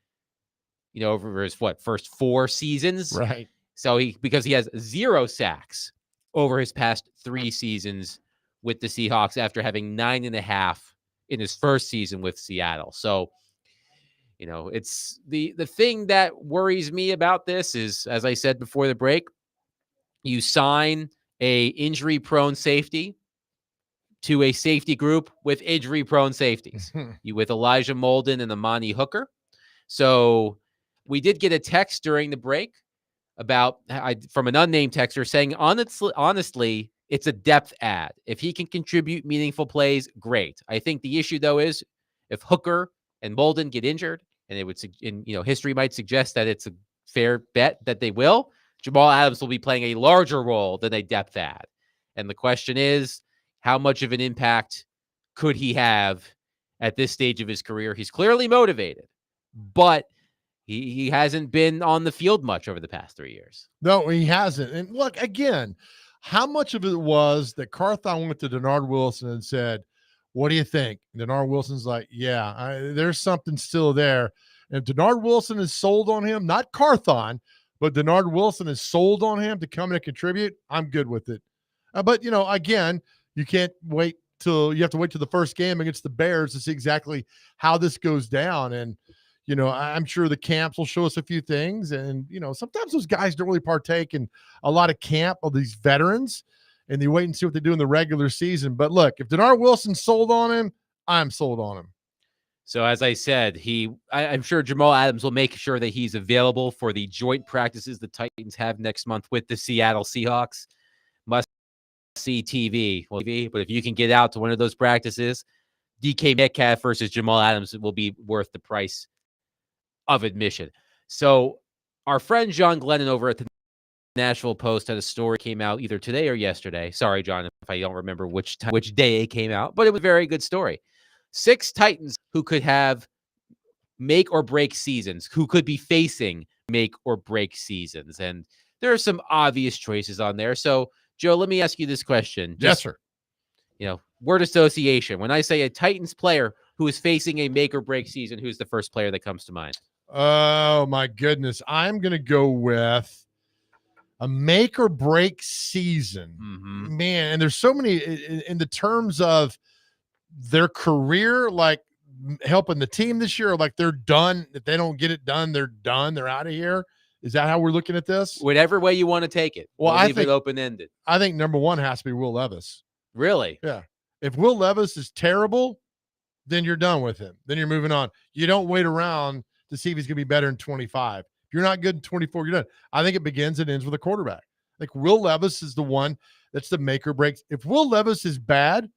over his first 4 seasons. Right. So because he has 0 sacks over his past 3 seasons with the Seahawks after having 9.5 in his first season with Seattle. So, it's the thing that worries me about this is, as I said before the break, you sign a injury-prone safety to a safety group with injury-prone safeties. You with Elijah Molden and Amani Hooker. So we did get a text during the break from an unnamed texter saying, honestly, it's a depth add. If he can contribute meaningful plays, great. I think the issue, though, is if Hooker and Molden get injured, and it would, history might suggest that it's a fair bet that they will, Jamal Adams will be playing a larger role than a depth add. And the question is, how much of an impact could he have at this stage of his career? He's clearly motivated, but he hasn't been on the field much over the past 3 years. No, he hasn't. And look, again, how much of it was that Carthon went to Denard Wilson and said, what do you think? And Denard Wilson's like, yeah, there's something still there. And if Denard Wilson is sold on him, not Carthon, but Denard Wilson is sold on him to come in and contribute, I'm good with it. But, again, you have to wait till the first game against the Bears to see exactly how this goes down. And, I'm sure the camps will show us a few things. And, sometimes those guys don't really partake in a lot of camp of these veterans, and they wait and see what they do in the regular season. But look, if Denard Wilson's sold on him, I'm sold on him. So as I said, I'm sure Jamal Adams will make sure that he's available for the joint practices the Titans have next month with the Seattle Seahawks. Must see TV. But if you can get out to one of those practices, DK Metcalf versus Jamal Adams will be worth the price of admission. So our friend John Glennon over at the Nashville Post had a story came out either today or yesterday. Sorry, John, if I don't remember which day it came out, but it was a very good story. 6 Titans who could have make or break seasons, who could be facing make or break seasons. And there are some obvious choices on there. So, Joe, let me ask you this question. Yes, sir. Word association. When I say a Titans player who is facing a make or break season, who's the first player that comes to mind? Oh, my goodness. I'm going to go with A make or break season, man. And there's so many in the terms of their career, like helping the team this year, or like they're done. If they don't get it done, they're done. They're out of here. Is that how we're looking at this? Whatever way you want to take it. Well, We'll I leave think it open-ended. I think number one has to be Will Levis. Really? Yeah. If Will Levis is terrible, then you're done with him. Then you're moving on. You don't wait around to see if he's going to be better in 25. If you're not good in 24, you're done. I think it begins and ends with a quarterback. Like Will Levis is the one that's the make or break. If Will Levis is bad,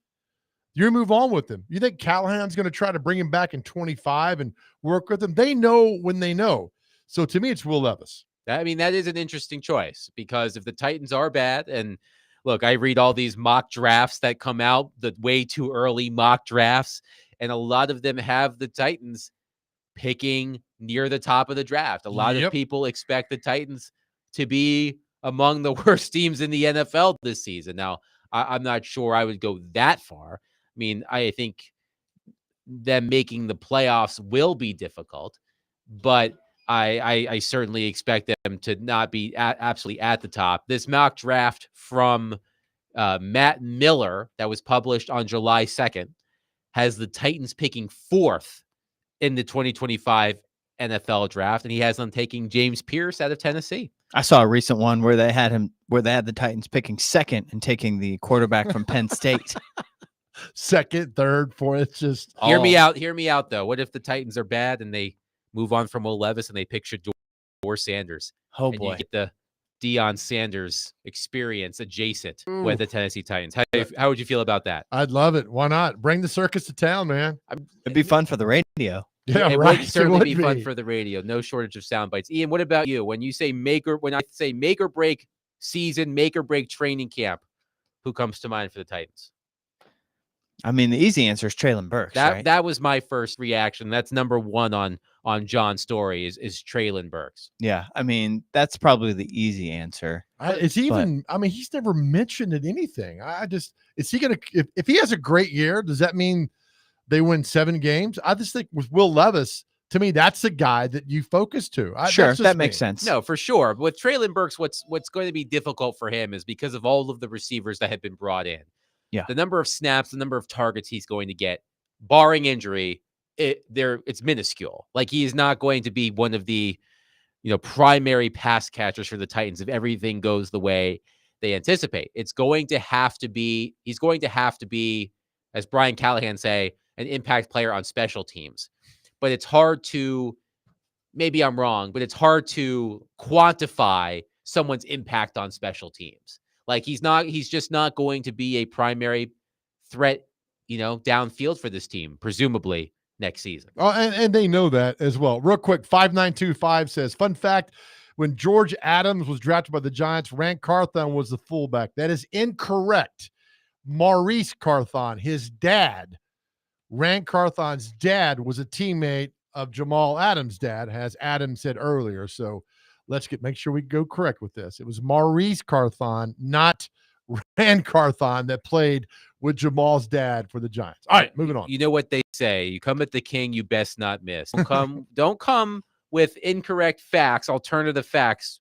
you move on with him. You think Callahan's going to try to bring him back in 25 and work with him? They know when they know. So to me, it's Will Levis. I mean, that is an interesting choice because if the Titans are bad, and look, I read all these mock drafts that come out, the way too early mock drafts, and a lot of them have the Titans picking near the top of the draft. A lot of people expect the Titans to be among the worst teams in the NFL this season. Now, I'm not sure I would go that far. I mean, I think them making the playoffs will be difficult, but I certainly expect them to not be absolutely at the top. This mock draft from Matt Miller that was published on July 2nd has the Titans picking 4th in the 2025 NFL draft, and he has them taking James Pierce out of Tennessee. I saw a recent one where they had the Titans picking 2nd and taking the quarterback from Penn State. 2nd, 3rd, 4th. It's just Hear me out though. What if the Titans are bad and they move on from Will Levis and they pick Shedeur Sanders? Oh and boy, you get the Deion Sanders experience adjacent with the Tennessee Titans. How would you feel about that? I'd love it. Why not? Bring the circus to town, man. it'd be fun for the radio. Yeah, it right. would certainly be fun be for the radio. No shortage of sound bites. Ian, what about you? When I say make or break season, make or break training camp, who comes to mind for the Titans? I mean, the easy answer is Traylon Burks. Right? That was my first reaction. That's number one on John's story is Traylon Burks. Yeah, I mean, that's probably the easy answer. He's never mentioned it anything. Is he gonna if he has a great year, does that mean they win 7 games? I just think with Will Levis, to me, that's the guy that you focus to. Sure, that makes sense. No, for sure. But with Traylon Burks, what's going to be difficult for him is because of all of the receivers that have been brought in. Yeah. The number of snaps, the number of targets he's going to get, barring injury, it's minuscule. Like he is not going to be one of the, primary pass catchers for the Titans if everything goes the way they anticipate. He's going to have to be, as Brian Callahan say, an impact player on special teams. But it's hard to, maybe I'm wrong, but it's hard to quantify someone's impact on special teams. Like he's just not going to be a primary threat, downfield for this team, presumably next season. Oh, and they know that as well. Real quick, 5925 says, fun fact, when George Adams was drafted by the Giants, Rand Carthon was the fullback. That is incorrect. Maurice Carthon, his dad, Rand Carthon's dad, was a teammate of Jamal Adams' dad, as Adam said earlier. So let's make sure we go correct with this. It was Maurice Carthon, not Rand Carthon, that played with Jamal's dad for the Giants. All right, moving on. You know what they say: you come at the king, you best not miss. Don't come with incorrect facts, alternative facts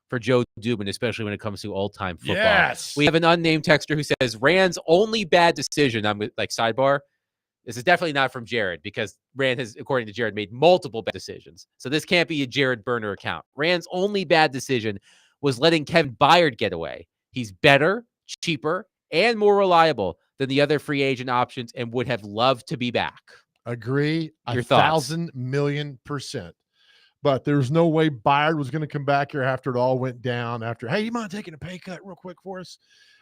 for Joe Dubin, especially when it comes to old-time football. Yes. We have an unnamed texter who says Rand's only bad decision. I'm like, sidebar. This is definitely not from Jared because Rand has, according to Jared, made multiple bad decisions. So this can't be a Jared burner account. Rand's only bad decision was letting Kevin Byard get away. He's better, cheaper, and more reliable than the other free agent options and would have loved to be back. Agree. Your thoughts? 1,000,000,000%. But there's no way Byard was going to come back here after it all went down. Hey, you mind taking a pay cut real quick for us?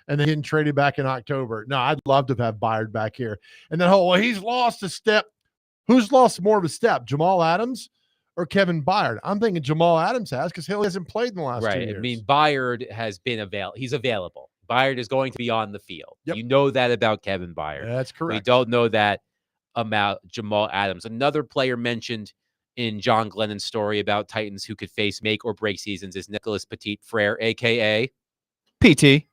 And then getting traded back in October. No, I'd love to have Byard back here. And then, he's lost a step. Who's lost more of a step, Jamal Adams or Kevin Byard? I'm thinking Jamal Adams has because he hasn't played in the last 2 years. I mean, Byard has been available. He's available. Byard is going to be on the field. Yep. You know that about Kevin Byard. That's correct. We don't know that about Jamal Adams. Another player mentioned in John Glennon's story about Titans who could face make or break seasons is Nicholas Petit-Frere, a.k.a. PT.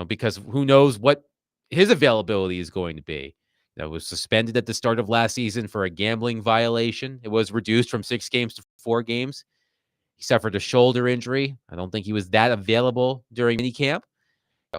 Because who knows what his availability is going to be. Was suspended at the start of last season for a gambling violation. It was reduced from 6 games to 4 games. He suffered a shoulder injury. I don't think he was that available during minicamp.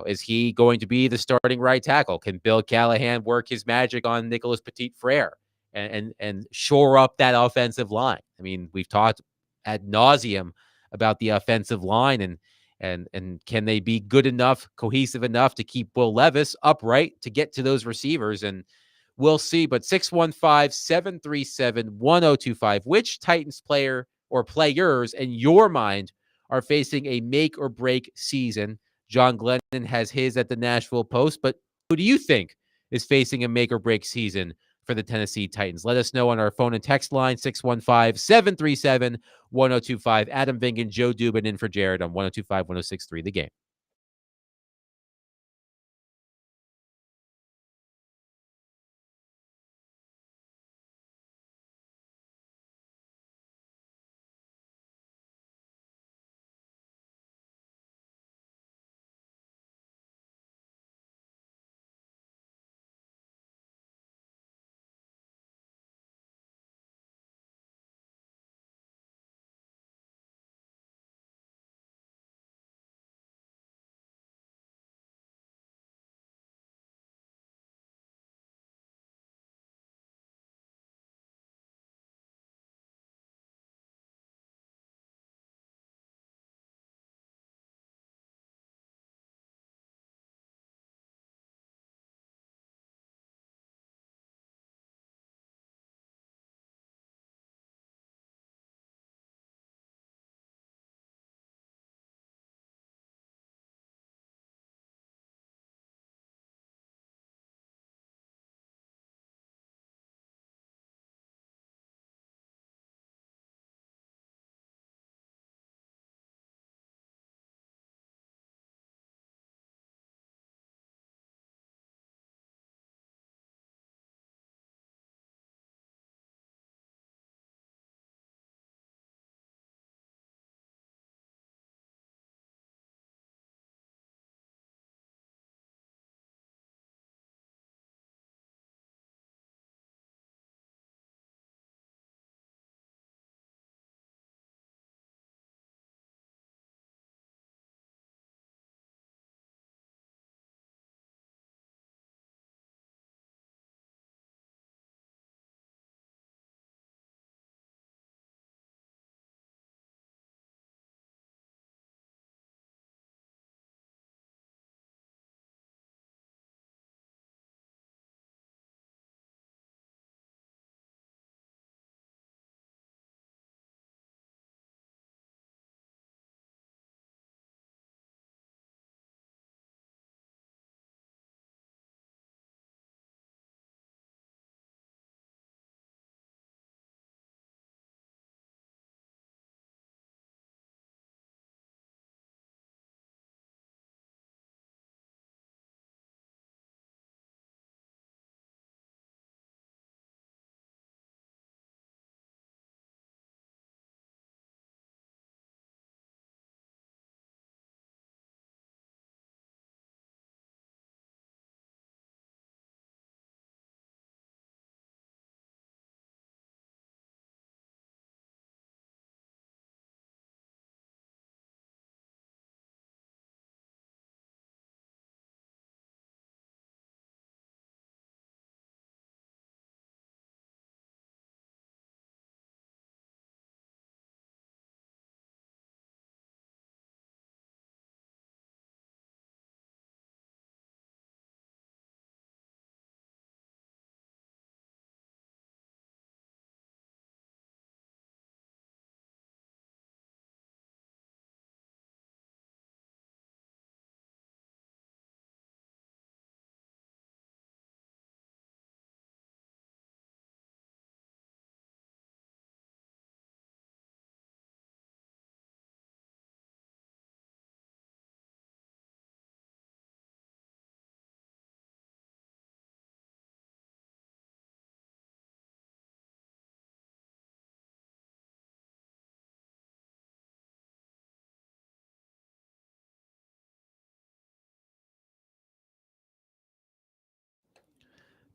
Is he going to be the starting right tackle? Can Bill Callahan work his magic on Nicholas Petit-Frere and shore up that offensive line? I mean, we've talked ad nauseum about the offensive line and can they be good enough, cohesive enough to keep Will Levis upright to get to those receivers? And we'll see. But 615-737-1025, which Titans player or players in your mind are facing a make or break season? John Glennon has his at the Nashville Post, but who do you think is facing a make or break season for the Tennessee Titans? Let us know on our phone and text line, 615-737-1025. Adam Vingan, Joe Dubin in for Jared on 102.5, 106.3 The Game.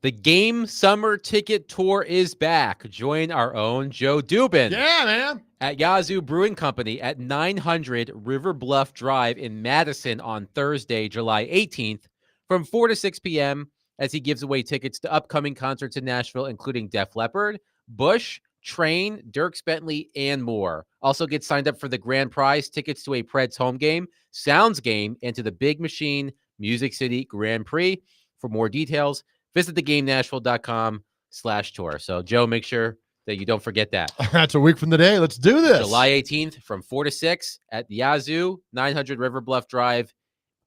The Game Summer Ticket Tour is back. Join our own Joe Dubin. Yeah, man. At Yazoo Brewing Company at 900 River Bluff Drive in Madison on Thursday, July 18th from 4 to 6 p.m. as he gives away tickets to upcoming concerts in Nashville, including Def Leppard, Bush, Train, Dierks Bentley, and more. Also get signed up for the grand prize, tickets to a Preds home game, Sounds game, and to the Big Machine Music City Grand Prix. For more details, visit thegamenashville.com/tour. So, Joe, make sure that you don't forget that. That's a week from today. Let's do this. July 18th from 4 to 6 at Yazoo, 900 River Bluff Drive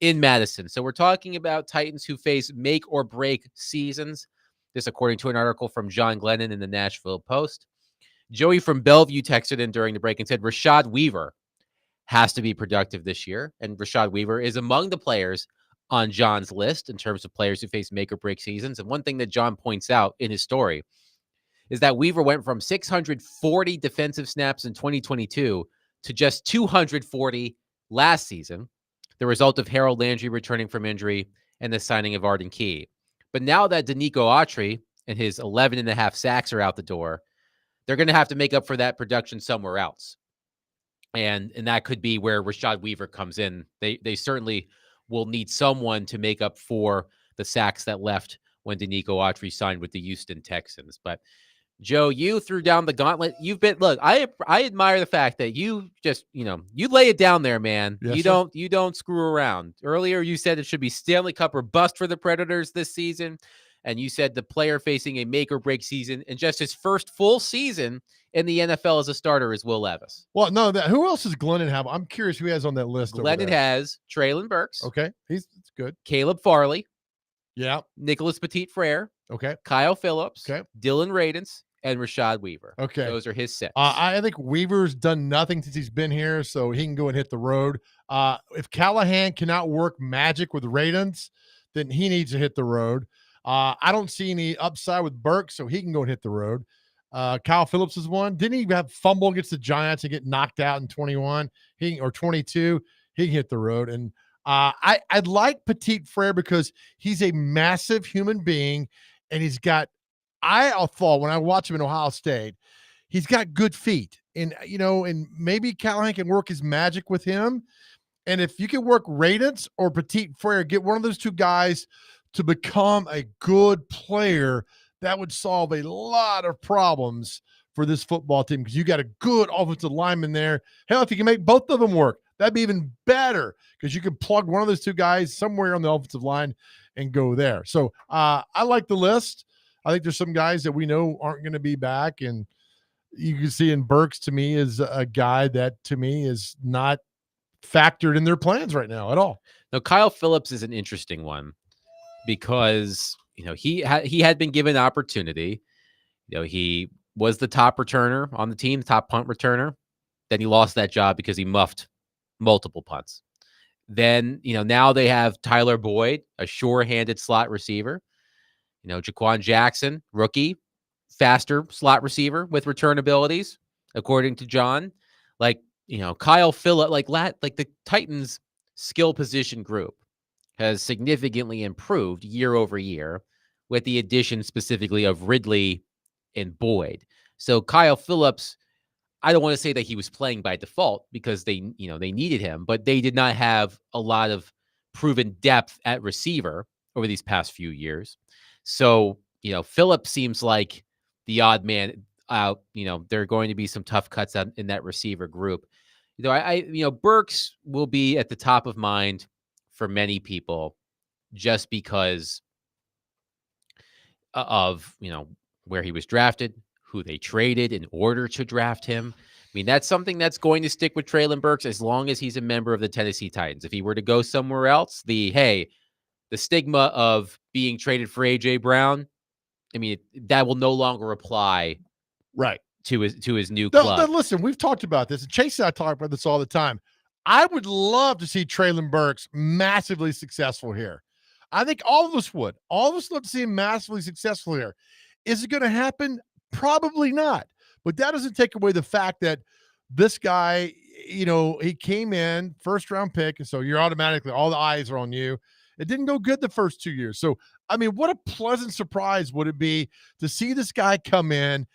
in Madison. So we're talking about Titans who face make or break seasons. This according to an article from John Glennon in the Nashville Post. Joey from Bellevue texted in during the break and said Rashad Weaver has to be productive this year. And Rashad Weaver is among the players on John's list in terms of players who face make or break seasons. And one thing that John points out in his story is that Weaver went from 640 defensive snaps in 2022 to just 240 last season, the result of Harold Landry returning from injury and the signing of Arden Key. But now that Danico Autry and his 11.5 sacks are out the door, they're going to have to make up for that production somewhere else. And that could be where Rashad Weaver comes in. They certainly will need someone to make up for the sacks that left when Danico Autry signed with the Houston Texans. But Joe, you threw down the gauntlet. You've been, look, I admire the fact that you just, you lay it down there, man. Yes, You don't screw around. Earlier, you said it should be Stanley Cup or bust for the Predators this season. And you said the player facing a make or break season and just his first full season in the NFL as a starter is Will Levis. Well, no, who else does Glennon have? I'm curious who he has on that list. Glennon has Traylon Burks. Okay. It's good. Caleb Farley. Yeah. Nicholas Petit-Frere. Okay. Kyle Phillips. Okay. Dylan Radins. And Rashad Weaver. Okay. Those are his six. I think Weaver's done nothing since he's been here, so he can go and hit the road. If Callahan cannot work magic with Radins, then he needs to hit the road. I don't see any upside with Burke, so he can go and hit the road. Kyle Phillips is one. Didn't he have fumble against the Giants and get knocked out in 21 or 22? He can hit the road. And I'd like Petit-Frere because he's a massive human being, and he's got – I thought when I watched him in Ohio State, he's got good feet. And, and maybe Callahan can work his magic with him. And if you can work Radins or Petit-Frere, get one of those two guys to become a good player, that would solve a lot of problems for this football team because you got a good offensive lineman there. Hell, if you can make both of them work, that'd be even better because you can plug one of those two guys somewhere on the offensive line and go there. So I like the list. I think there's some guys that we know aren't going to be back, and you can see in Burks to me is a guy that to me is not factored in their plans right now at all. Now, Kyle Phillips is an interesting one because he had been given opportunity. He was the top returner on the team, the top punt returner. Then he lost that job because he muffed multiple punts. Then now they have Tyler Boyd, a sure-handed slot receiver. Jaquan Jackson, rookie, faster slot receiver with return abilities, according to John. Kyle Phillips, like the Titans' skill position group has significantly improved year over year with the addition specifically of Ridley and Boyd. So Kyle Phillips, I don't want to say that he was playing by default because they needed him, but they did not have a lot of proven depth at receiver over these past few years. So, Phillips seems like the odd man out. There are going to be some tough cuts in that receiver group. Burks will be at the top of mind for many people just because of, where he was drafted, who they traded in order to draft him. That's something that's going to stick with Traylon Burks as long as he's a member of the Tennessee Titans. If he were to go somewhere else, the stigma of being traded for A.J. Brown, that will no longer apply right to his new club. No, listen, we've talked about this. And Chase and I talk about this all the time. I would love to see Traylon Burks massively successful here. I think all of us would. All of us love to see him massively successful here. Is it going to happen? Probably not. But that doesn't take away the fact that this guy, he came in first round pick. And so you're automatically, all the eyes are on you. It didn't go good the first 2 years. So, I mean, what a pleasant surprise would it be to see this guy come in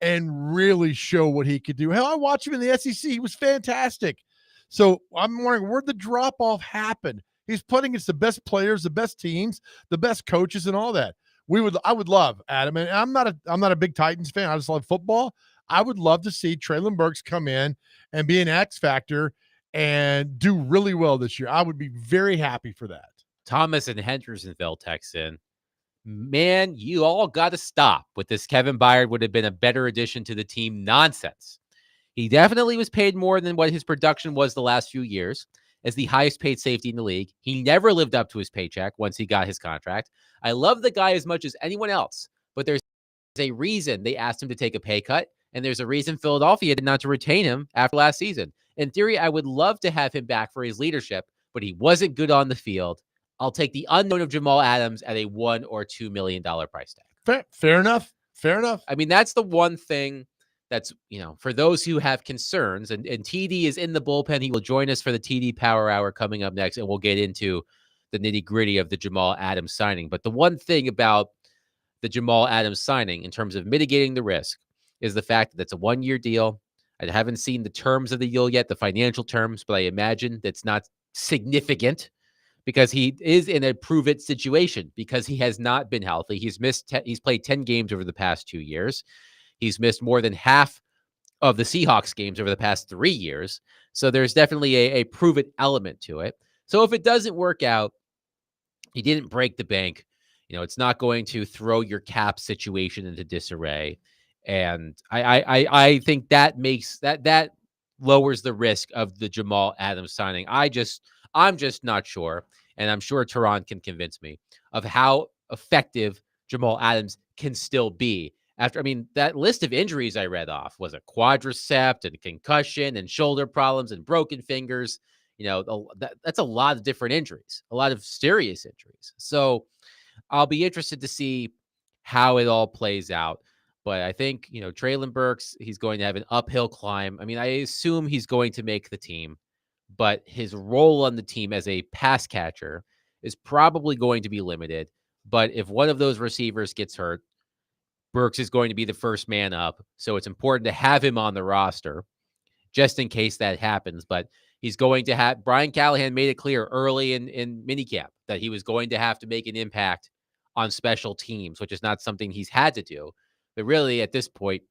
and really show what he could do. Hell, I watched him in the SEC. He was fantastic. So I'm wondering where'd the drop off happen? He's playing against the best players, the best teams, the best coaches, and all that. I would love, Adam, and I'm not a big Titans fan. I just love football. I would love to see Traylon Burks come in and be an X factor and do really well this year. I would be very happy for that. Thomas in Hendersonville texts in, man, you all got to stop with this. Kevin Byard would have been a better addition to the team nonsense. He definitely was paid more than what his production was the last few years as the highest paid safety in the league. He never lived up to his paycheck once he got his contract. I love the guy as much as anyone else, but there's a reason they asked him to take a pay cut, and there's a reason Philadelphia did not to retain him after last season. In theory, I would love to have him back for his leadership, but he wasn't good on the field. I'll take the unknown of Jamal Adams at a $1 or $2 million price tag. Fair enough. Fair enough. I mean, that's the one thing that's, for those who have concerns, and TD is in the bullpen. He will join us for the TD Power Hour coming up next, and we'll get into the nitty-gritty of the Jamal Adams signing. But the one thing about the Jamal Adams signing in terms of mitigating the risk is the fact that it's a one-year deal. I haven't seen the terms of the deal yet, the financial terms, but I imagine that's not significant because he is in a prove-it situation because he has not been healthy. He's played 10 games over the past 2 years. He's missed more than half of the Seahawks games over the past 3 years. So there's definitely a prove-it element to it. So if it doesn't work out, he didn't break the bank. It's not going to throw your cap situation into disarray. And I think that makes that lowers the risk of the Jamal Adams signing. I'm just not sure, and I'm sure Tehran can convince me of how effective Jamal Adams can still be. That list of injuries I read off was a quadriceps and concussion and shoulder problems and broken fingers. That's a lot of different injuries, a lot of serious injuries. So I'll be interested to see how it all plays out. But I think, Traylon Burks, he's going to have an uphill climb. I assume he's going to make the team, but his role on the team as a pass catcher is probably going to be limited. But if one of those receivers gets hurt, Burks is going to be the first man up. So it's important to have him on the roster just in case that happens. But he's going to have, Brian Callahan made it clear early in minicamp that he was going to have to make an impact on special teams, which is not something he's had to do. But really, at this point,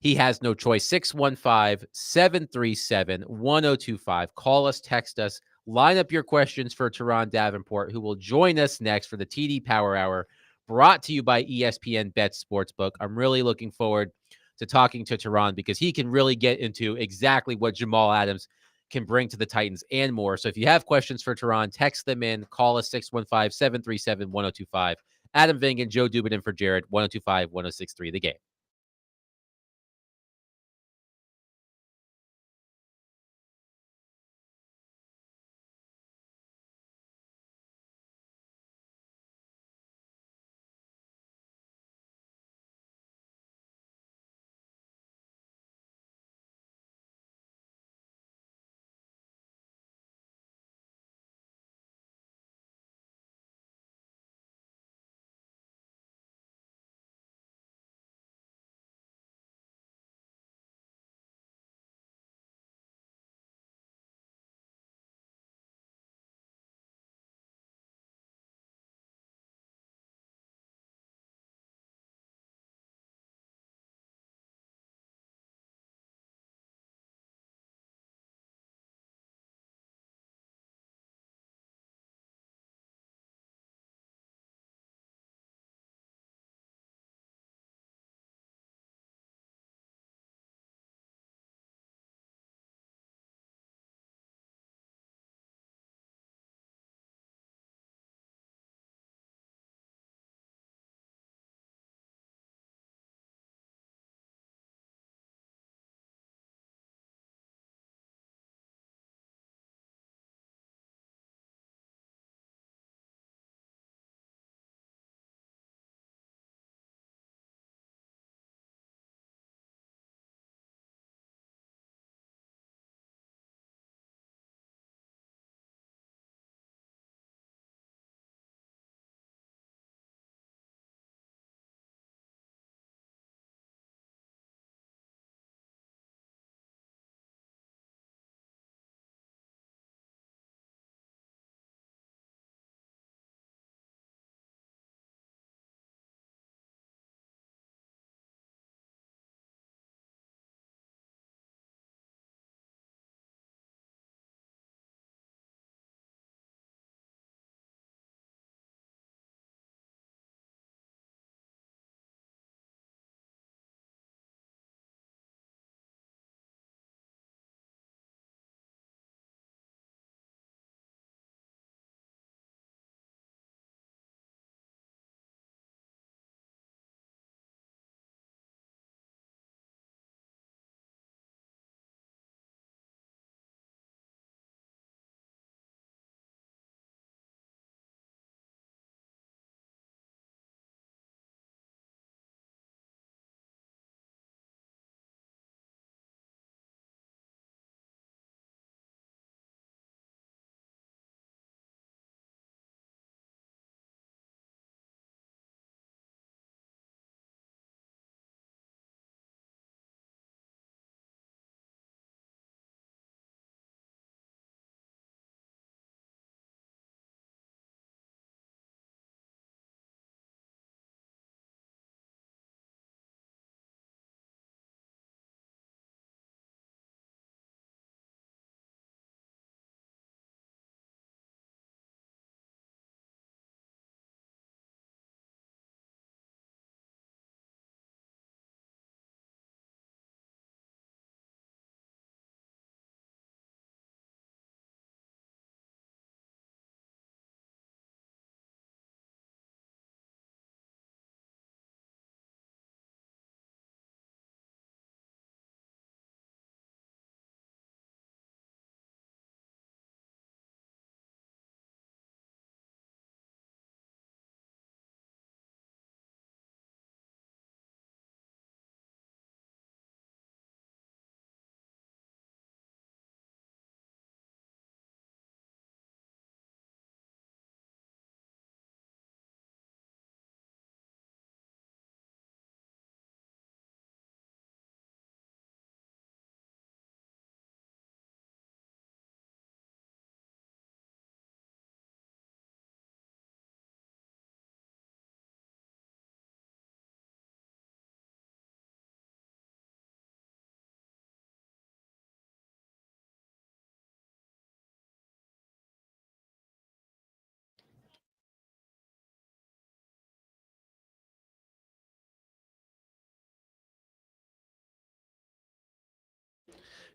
he has no choice. 615-737-1025. Call us, text us, line up your questions for Tehran Davenport, who will join us next for the TD Power Hour, brought to you by ESPN Bet Sportsbook. I'm really looking forward to talking to Tehran because he can really get into exactly what Jamal Adams can bring to the Titans and more. So if you have questions for Tehran, text them in. Call us 615-737-1025. Adam Vingan, Joe Dubin in for Jared, 1025-1063 The Game.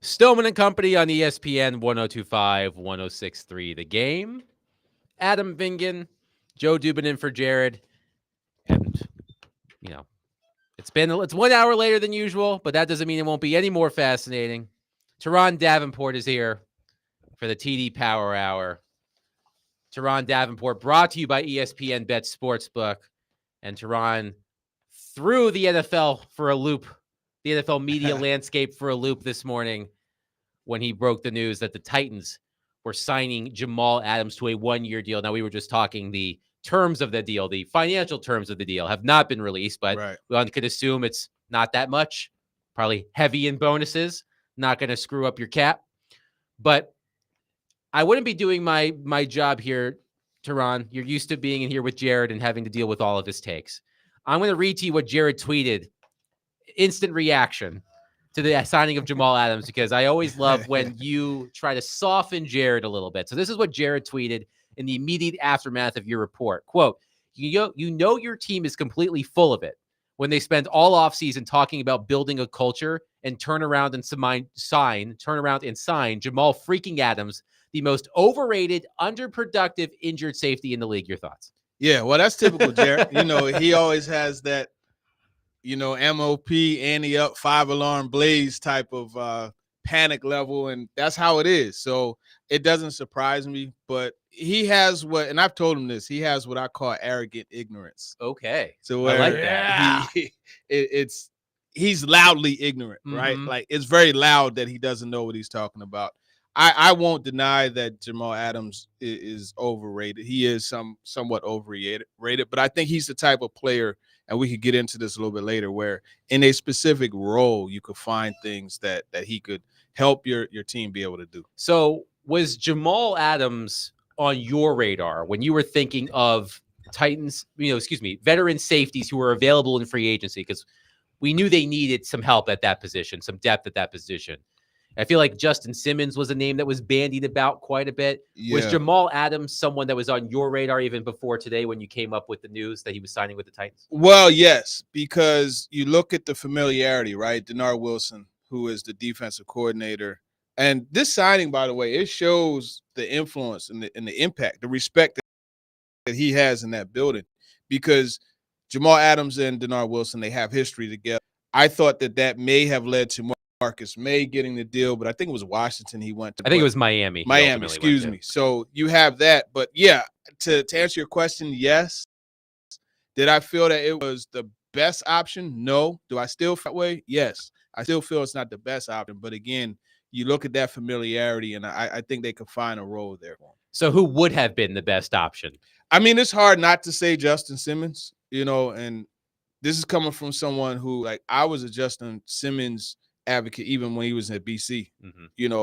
Stillman and Company on ESPN 1025, 1063. The Game. Adam Vingan, Joe Dubin in for Jared. And, it's 1 hour later than usual, but that doesn't mean it won't be any more fascinating. Teron Davenport is here for the TD Power Hour. Teron Davenport brought to you by ESPN Bet Sportsbook. And Teron threw the NFL for a loop, the NFL media landscape for a loop this morning when he broke the news that the Titans were signing Jamal Adams to a 1-year deal. Now, we were just talking the terms of the deal. The financial terms of the deal have not been released, but we could assume it's not that much, probably heavy in bonuses, not going to screw up your cap. But I wouldn't be doing my job here, Teron. You're used to being in here with Jared and having to deal with all of his takes. I'm going to read to you what Jared tweeted. Instant reaction to the signing of Jamal Adams, because I always love when you try to soften Jared a little bit. So this is what Jared tweeted in the immediate aftermath of your report. Quote, you know your team is completely full of it when they spend all offseason talking about building a culture and turn around and sign Jamal freaking Adams, the most overrated, underproductive, injured safety in the league. Your thoughts? Yeah, well, that's typical, Jared. He always has that, MOP, ante up, 5-alarm blaze type of panic level, and that's how it is. So it doesn't surprise me, but he has and I've told him this, he has what I call arrogant ignorance. Okay. So I like that. He's loudly ignorant, right? Like, it's very loud that he doesn't know what he's talking about. I won't deny that Jamal Adams is overrated. He is somewhat overrated, but I think he's the type of player, and we could get into this a little bit later, where in a specific role you could find things that he could help your team be able to do. So was Jamal Adams on your radar when you were thinking of Titans, veteran safeties who were available in free agency? Because we knew they needed some help at that position, some depth at that position. I feel like Justin Simmons was a name that was bandied about quite a bit. Yeah. Was Jamal Adams someone that was on your radar even before today when you came up with the news that he was signing with the Titans? Well, yes, because you look at the familiarity, right? Denard Wilson, who is the defensive coordinator. And this signing, by the way, it shows the influence and the impact, the respect that he has in that building. Because Jamal Adams and Denard Wilson, they have history together. I thought that may have led to Marcus May getting the deal, but I think it was Washington he went to. I think it was Miami. Excuse me. So you have that. But yeah, to answer your question, yes. Did I feel that it was the best option? No. Do I still feel that way? Yes. I still feel it's not the best option. But again, you look at that familiarity, and I think they could find a role there. So who would have been the best option? I mean, it's hard not to say Justin Simmons, and this is coming from someone who, like, I was a Justin Simmons advocate even when he was at BC.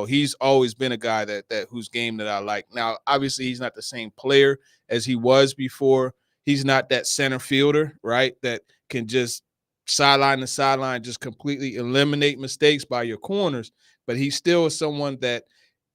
He's always been a guy that whose game that I like. Now, obviously, he's not the same player as he was before. He's not that center fielder, right, that can just sideline to sideline, just completely eliminate mistakes by your corners. But he still is someone that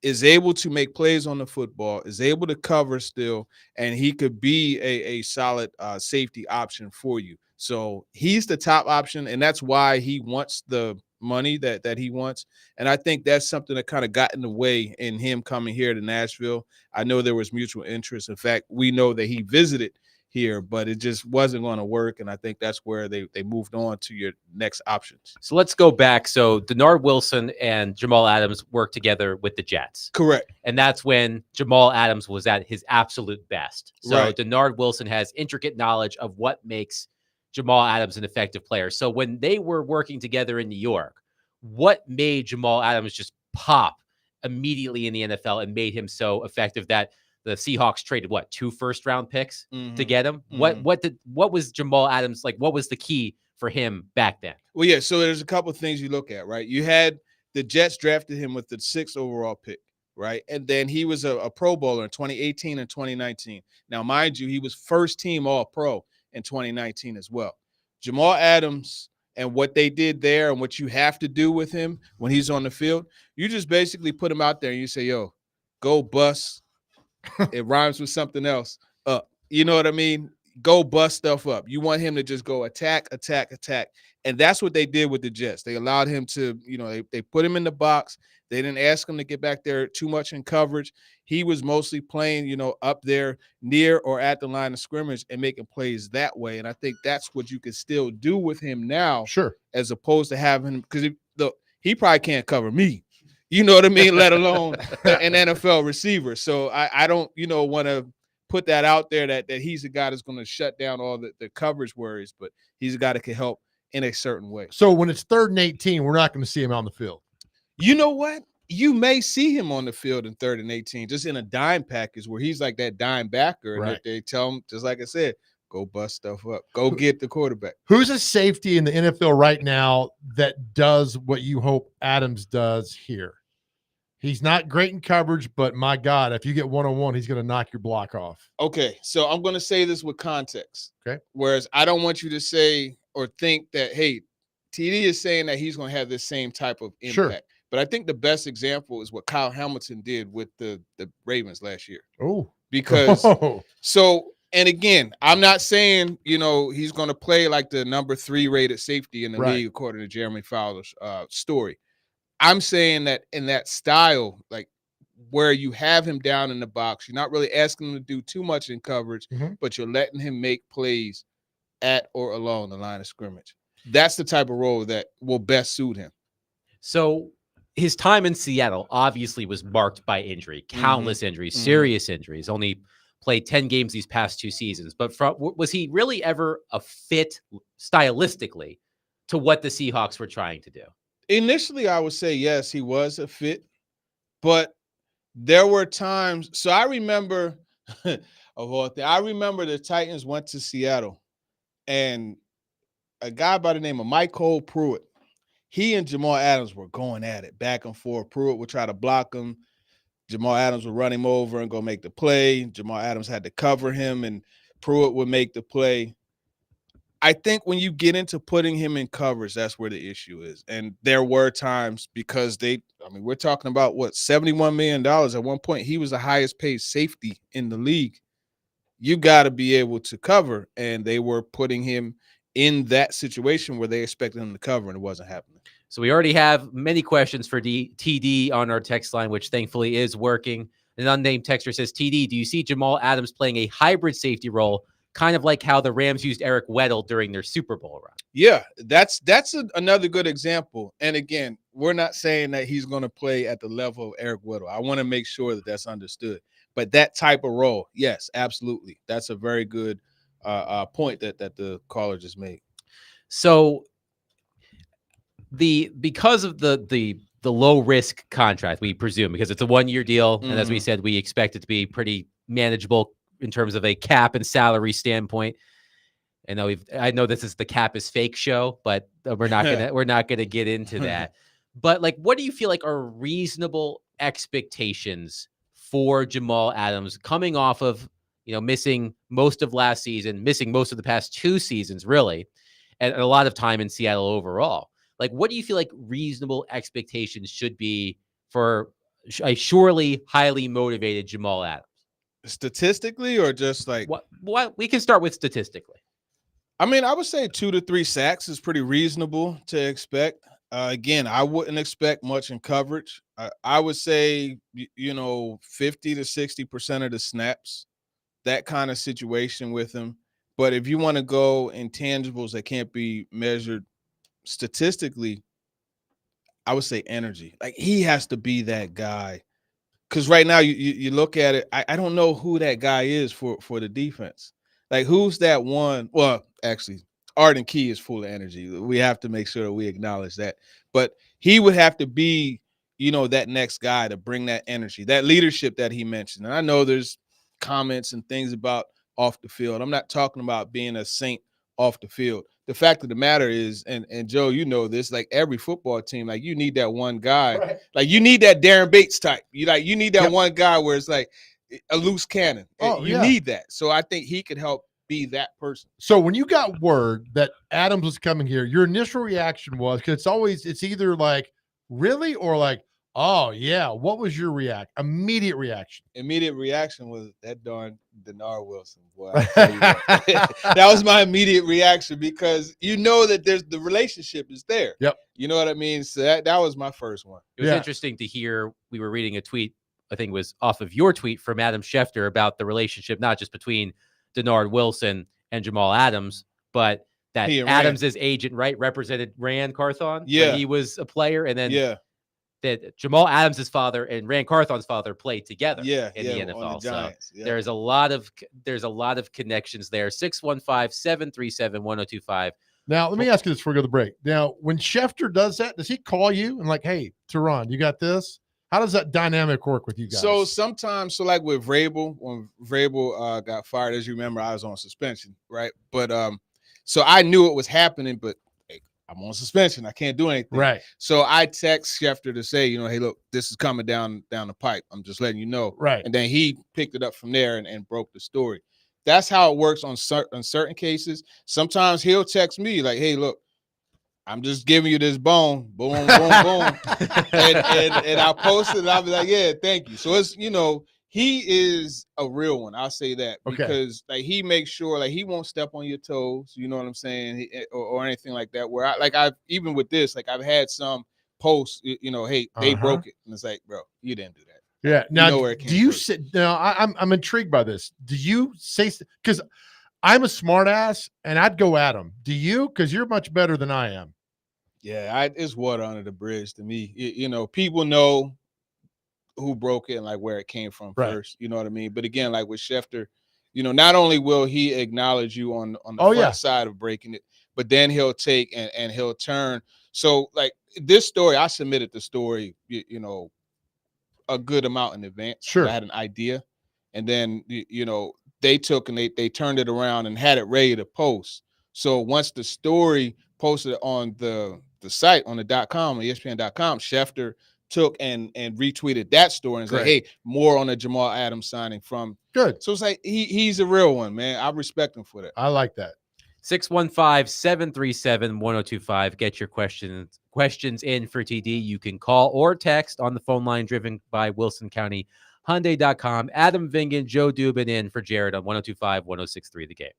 is able to make plays on the football, is able to cover still, and he could be a solid safety option for you. So he's the top option, and that's why he wants the money that he wants. And I think that's something that kind of got in the way in him coming here to Nashville. I know there was mutual interest. In fact, we know that he visited here, but it just wasn't going to work. And I think that's where they moved on to your next options. So let's go back. So Denard Wilson and Jamal Adams worked together with the Jets. Correct. And that's when Jamal Adams was at his absolute best. So right. Denard Wilson has intricate knowledge of what makes Jamal Adams an effective player. So when they were working together in New York, what made Jamal Adams just pop immediately in the NFL and made him so effective that the Seahawks traded 2 first-round picks to get him? What was Jamal Adams like? What was the key for him back then? Well, yeah. So there's a couple of things you look at, right? You had the Jets drafted him with the 6th overall pick, right? And then he was a Pro Bowler in 2018 and 2019. Now, mind you, he was first team All-Pro in 2019 as well. Jamal Adams and what they did there and what you have to do with him when he's on the field, you just basically put him out there and you say, yo, go bust. It rhymes with something else up. You know what I mean? Go bust stuff up. You want him to just go attack, attack, attack. And that's what they did with the Jets. They allowed him to, they put him in the box. They didn't ask him to get back there too much in coverage. He was mostly playing, up there near or at the line of scrimmage and making plays that way. And I think that's what you can still do with him now. Sure. As opposed to having him, because he probably can't cover me. You know what I mean? Let alone an NFL receiver. So I don't, want to put that out there that he's a guy that's going to shut down all the coverage worries, but he's a guy that can help in a certain way. So when it's 3rd and 18, we're not going to see him on the field. You know what? You may see him on the field in 3rd and 18, just in a dime package where he's like that dime backer. Right. And they tell him, just like I said, go bust stuff up. Go get the quarterback. Who's a safety in the NFL right now that does what you hope Adams does here? He's not great in coverage, but my God, if you get one-on-one, he's going to knock your block off. Okay, so I'm going to say this with context. Okay. Whereas I don't want you to say or think that, hey, TD is saying that he's going to have this same type of impact. Sure. But I think the best example is what Kyle Hamilton did with the Ravens last year. Oh. Because and again, I'm not saying, he's going to play like the number 3 rated safety in the league, according to Jeremy Fowler's story. I'm saying that in that style, like where you have him down in the box, you're not really asking him to do too much in coverage, but you're letting him make plays at or along the line of scrimmage. That's the type of role that will best suit him. So his time in Seattle obviously was marked by injury, countless injuries, serious injuries. Only played 10 games these past 2 seasons. But was he really ever a fit stylistically to what the Seahawks were trying to do? Initially, I would say yes, he was a fit, but there were times. So I remember, I remember the Titans went to Seattle, and a guy by the name of Michael Pruitt, he and Jamal Adams were going at it back and forth. Pruitt would try to block him. Jamal Adams would run him over and go make the play. Jamal Adams had to cover him, and Pruitt would make the play. I think when you get into putting him in coverage, that's where the issue is. And there were times because we're talking about $71 million. At one point, he was the highest paid safety in the league. You got to be able to cover. And they were putting him in that situation where they expected him to cover, and it wasn't happening. So we already have many questions for TD on our text line, which thankfully is working. An unnamed texter says, TD, do you see Jamal Adams playing a hybrid safety role, kind of like how the Rams used Eric Weddle during their Super Bowl run? Yeah, that's another good example. And again, we're not saying that he's going to play at the level of Eric Weddle. I want to make sure that that's understood. But that type of role, yes, absolutely. That's a very good point that the caller just made. So because of the low risk contract, we presume, because it's a 1-year deal, and as we said, we expect it to be pretty manageable in terms of a cap and salary standpoint. And I know this is the cap is fake show, but we're not gonna get into that. But what do you feel like are reasonable expectations for Jamal Adams coming off of missing most of last season, missing most of the past 2 seasons, really, and a lot of time in Seattle overall? What do you feel like reasonable expectations should be for a surely highly motivated Jamal Adams? Statistically, or just what we can start with statistically. I mean, I would say 2 to 3 sacks is pretty reasonable to expect. Again, I wouldn't expect much in coverage. I would say, 50 to 60% of the snaps, that kind of situation with him. But if you want to go intangibles that can't be measured statistically, I would say energy. He has to be that guy. Because right now you look at it, I don't know who that guy is for the defense. Who's that one? Well, actually, Arden Key is full of energy. We have to make sure that we acknowledge that. But he would have to be, that next guy to bring that energy, that leadership that he mentioned. And I know there's comments and things about off the field. I'm not talking about being a saint off the field. The fact of the matter is, and Joe, this, every football team, you need that one guy. Right. You need that Darren Bates type. You need that one guy where it's a loose cannon. You need that. So I think he could help be that person. So when you got word that Adams was coming here, your initial reaction was, because it's either really or Oh yeah. What was your immediate reaction? Immediate reaction was that darn Denard Wilson. Boy, I tell you what. That was my immediate reaction because you know that the relationship is there. Yep. You know what I mean? So that was my first one. It was interesting to hear. We were reading a tweet, I think it was off of your tweet from Adam Schefter about the relationship, not just between Denard Wilson and Jamal Adams, but that Adams' agent, right, represented Rand Carthon when he was a player. And then that Jamal Adams' father and Rand Carthon's father played together in the NFL. So there's a lot of connections there. 615-737-1025. Now, let me ask you this before we go to the break. Now, when Schefter does that, does he call you and like, hey, Teron, you got this? How does that dynamic work with you guys? So sometimes, like with Vrabel, when Vrabel got fired, as you remember, I was on suspension, right? But so I knew it was happening, but hey, I'm on suspension. I can't do anything. Right. So I text Schefter to say, hey, look, this is coming down the pipe. I'm just letting you know. Right. And then he picked it up from there and broke the story. That's how it works on certain cases. Sometimes he'll text me like, hey, look, I'm just giving you this bone, boom, boom, boom. and I'll post it and I'll be like, yeah, thank you. So it's, he is a real one. I'll say that because like he makes sure like he won't step on your toes. You know what I'm saying? Or anything like that. Where I've even with this, like I've had some posts, hey, they broke it. And it's like, bro, you didn't do that. Yeah. Now, where it came do you from. say, now I'm intrigued by this. Do you say, because I'm a smart ass and I'd go at him. Do you? Because you're much better than I am. Yeah, it's water under the bridge to me. People know who broke it and like where it came from first. You know what I mean? But again, like with Schefter, not only will he acknowledge you on the front side of breaking it, but then he'll take and he'll turn. So like this story, I submitted the story, a good amount in advance. Sure. I had an idea, and then they took and they turned it around and had it ready to post. So once the story posted on the site on the .com, ESPN.com, Schefter took and retweeted that story and said, hey, more on the Jamal Adams signing from. Good. So it's like he's a real one, man. I respect him for that. I like that. 615-737-1025. Get your questions in for TD. You can call or text on the phone line driven by Wilson County Hyundai.com. Adam Vingan, Joe Dubin in for Jared on 102.5, 106.3 The Game.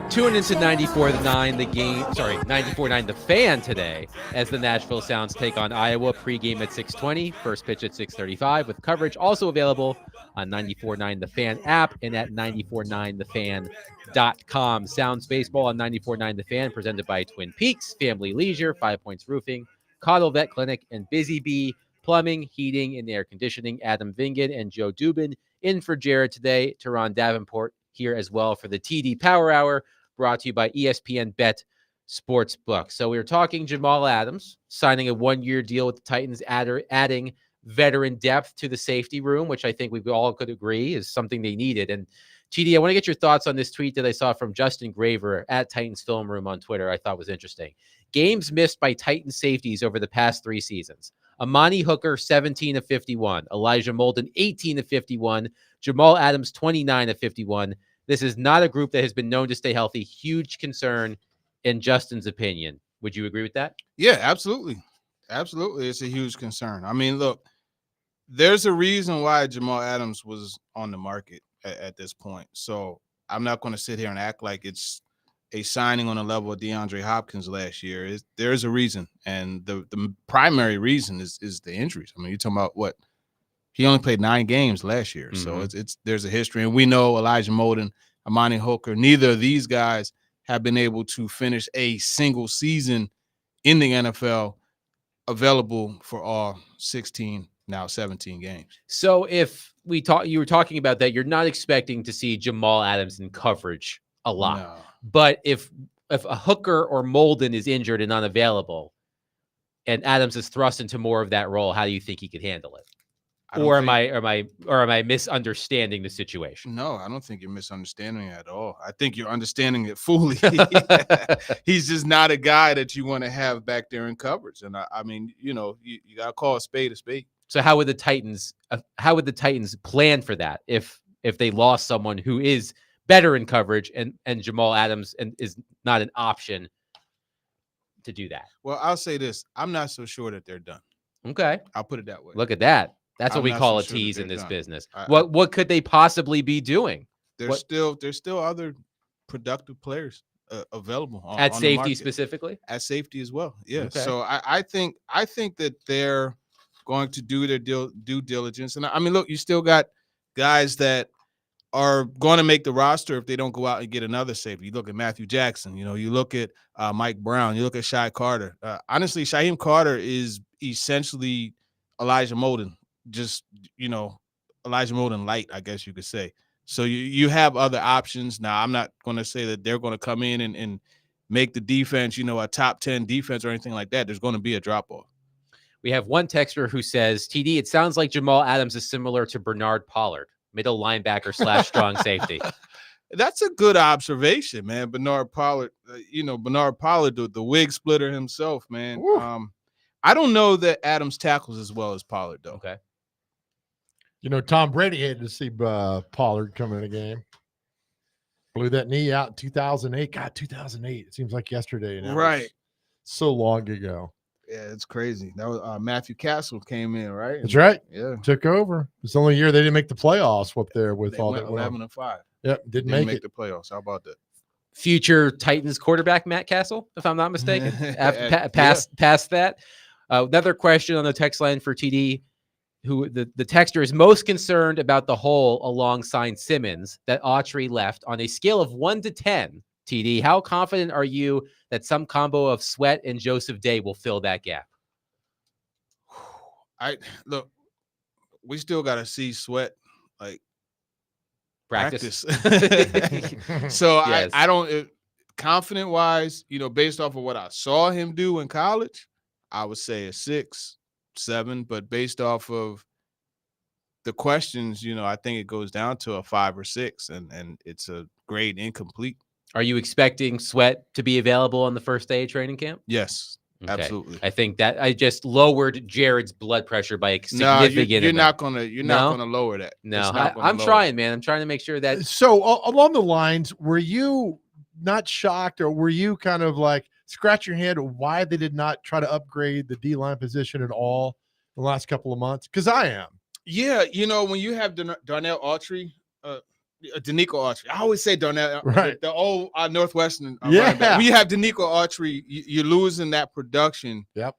Tune into 94.9 the game. Sorry, 94.9 the Fan today as the Nashville Sounds take on Iowa. Pregame at 6:20, first pitch at 6:35, with coverage also available on 94.9 the Fan app and at 949thefan.com. Sounds baseball on 94.9 the Fan, presented by Twin Peaks Family Leisure, 5 Points Roofing, Cottle Vet Clinic, and Busy Bee Plumbing, Heating, and Air Conditioning. Adam Vingan and Joe Dubin in for Jared today. Teron Davenport here as well for the TD Power Hour, brought to you by ESPN Bet Sportsbook. So we were talking Jamal Adams signing a 1-year deal with the Titans, adding veteran depth to the safety room, which I think we all could agree is something they needed. And TD, I want to get your thoughts on this tweet that I saw from Justin Graver at Titans Film Room on Twitter. I thought was interesting. Games missed by Titans safeties over the past 3 seasons. Amani Hooker, 17 of 51. Elijah Molden, 18 of 51. Jamal Adams, 29 of 51. This is not a group that has been known to stay healthy. Huge concern in Justin's opinion. Would you agree with that? Yeah, absolutely. Absolutely. It's a huge concern. I mean, look, there's a reason why Jamal Adams was on the market at this point. So I'm not going to sit here and act like it's a signing on the level of DeAndre Hopkins last year. There's a reason. And the primary reason is the injuries. I mean, you're talking about what? He only played 9 games last year. Mm-hmm. So there's a history. And we know Elijah Molden, Amani Hooker, neither of these guys have been able to finish a single season in the NFL available for all 16, now 17 games. So if you were talking about that, you're not expecting to see Jamal Adams in coverage a lot. No. But if a Hooker or Molden is injured and unavailable, and Adams is thrust into more of that role, how do you think he could handle it? Or am I misunderstanding the situation? No, I don't think you're misunderstanding it at all. I think you're understanding it fully. He's just not a guy that you want to have back there in coverage. And I mean, you got to call a spade a spade. So how would the Titans plan for that if they lost someone who is better in coverage and Jamal Adams is not an option to do that? Well, I'll say this. I'm not so sure that they're done. Okay. I'll put it that way. Look at that. That's what we call a tease in this business. What could they possibly be doing? There's still other productive players available at on safety specifically. At safety as well. Yeah. Okay. So I think that they're going to do their due diligence. And I mean, look, you still got guys that are going to make the roster if they don't go out and get another safety. You look at Matthew Jackson. You look at Mike Brown. You look at Shy Carter. Honestly, Shaheem Carter is essentially Elijah Molden. Just Elijah Molden light, I guess you could say. So you have other options. Now, I'm not going to say that they're going to come in and make the defense, a top 10 defense or anything like that. There's going to be a drop off. We have one texter who says, TD, it sounds like Jamal Adams is similar to Bernard Pollard, middle linebacker / strong safety. That's a good observation, man. Bernard Pollard, the wig splitter himself, man. I don't know that Adams tackles as well as Pollard, though. Okay. Tom Brady hated to see Pollard come in a game. Blew that knee out in 2008. God, 2008. It seems like yesterday. Right. So long ago. Yeah, it's crazy. That was Matthew Castle came in, right? That's right. Yeah. Took over. It's the only year they didn't make the playoffs up there with They all went that. 11-5. Yep. Didn't make the playoffs. How about that? Future Titans quarterback Matt Castle, if I'm not mistaken. Past that. Another question on the text line for TD. Who the texter is most concerned about the hole alongside Simmons that Autry left on a scale of 1 to 10. TD, how confident are you that some combo of Sweat and Joseph Day will fill that gap? Look, we still got to see Sweat practice. So yes. I don't confident wise, based off of what I saw him do in college, I would say a 6, 7, but based off of the questions, I think it goes down to a 5 or 6, and it's a grade incomplete. Are you expecting Sweat to be available on the first day of training camp? Yes, okay. Absolutely. I think that I just lowered Jared's blood pressure by a significant you're not gonna lower that. No, I'm trying, man. I'm trying to make sure that. So along the lines, were you not shocked, or were you kind of like scratch your head why they did not try to upgrade the D-line position at all the last couple of months? Because I am. Yeah, when you have Darnell Autry, Danico Autry. I always say Darnell, Right. the old Northwestern Yeah. running back. When you have Danico Autry, you're losing that production. Yep.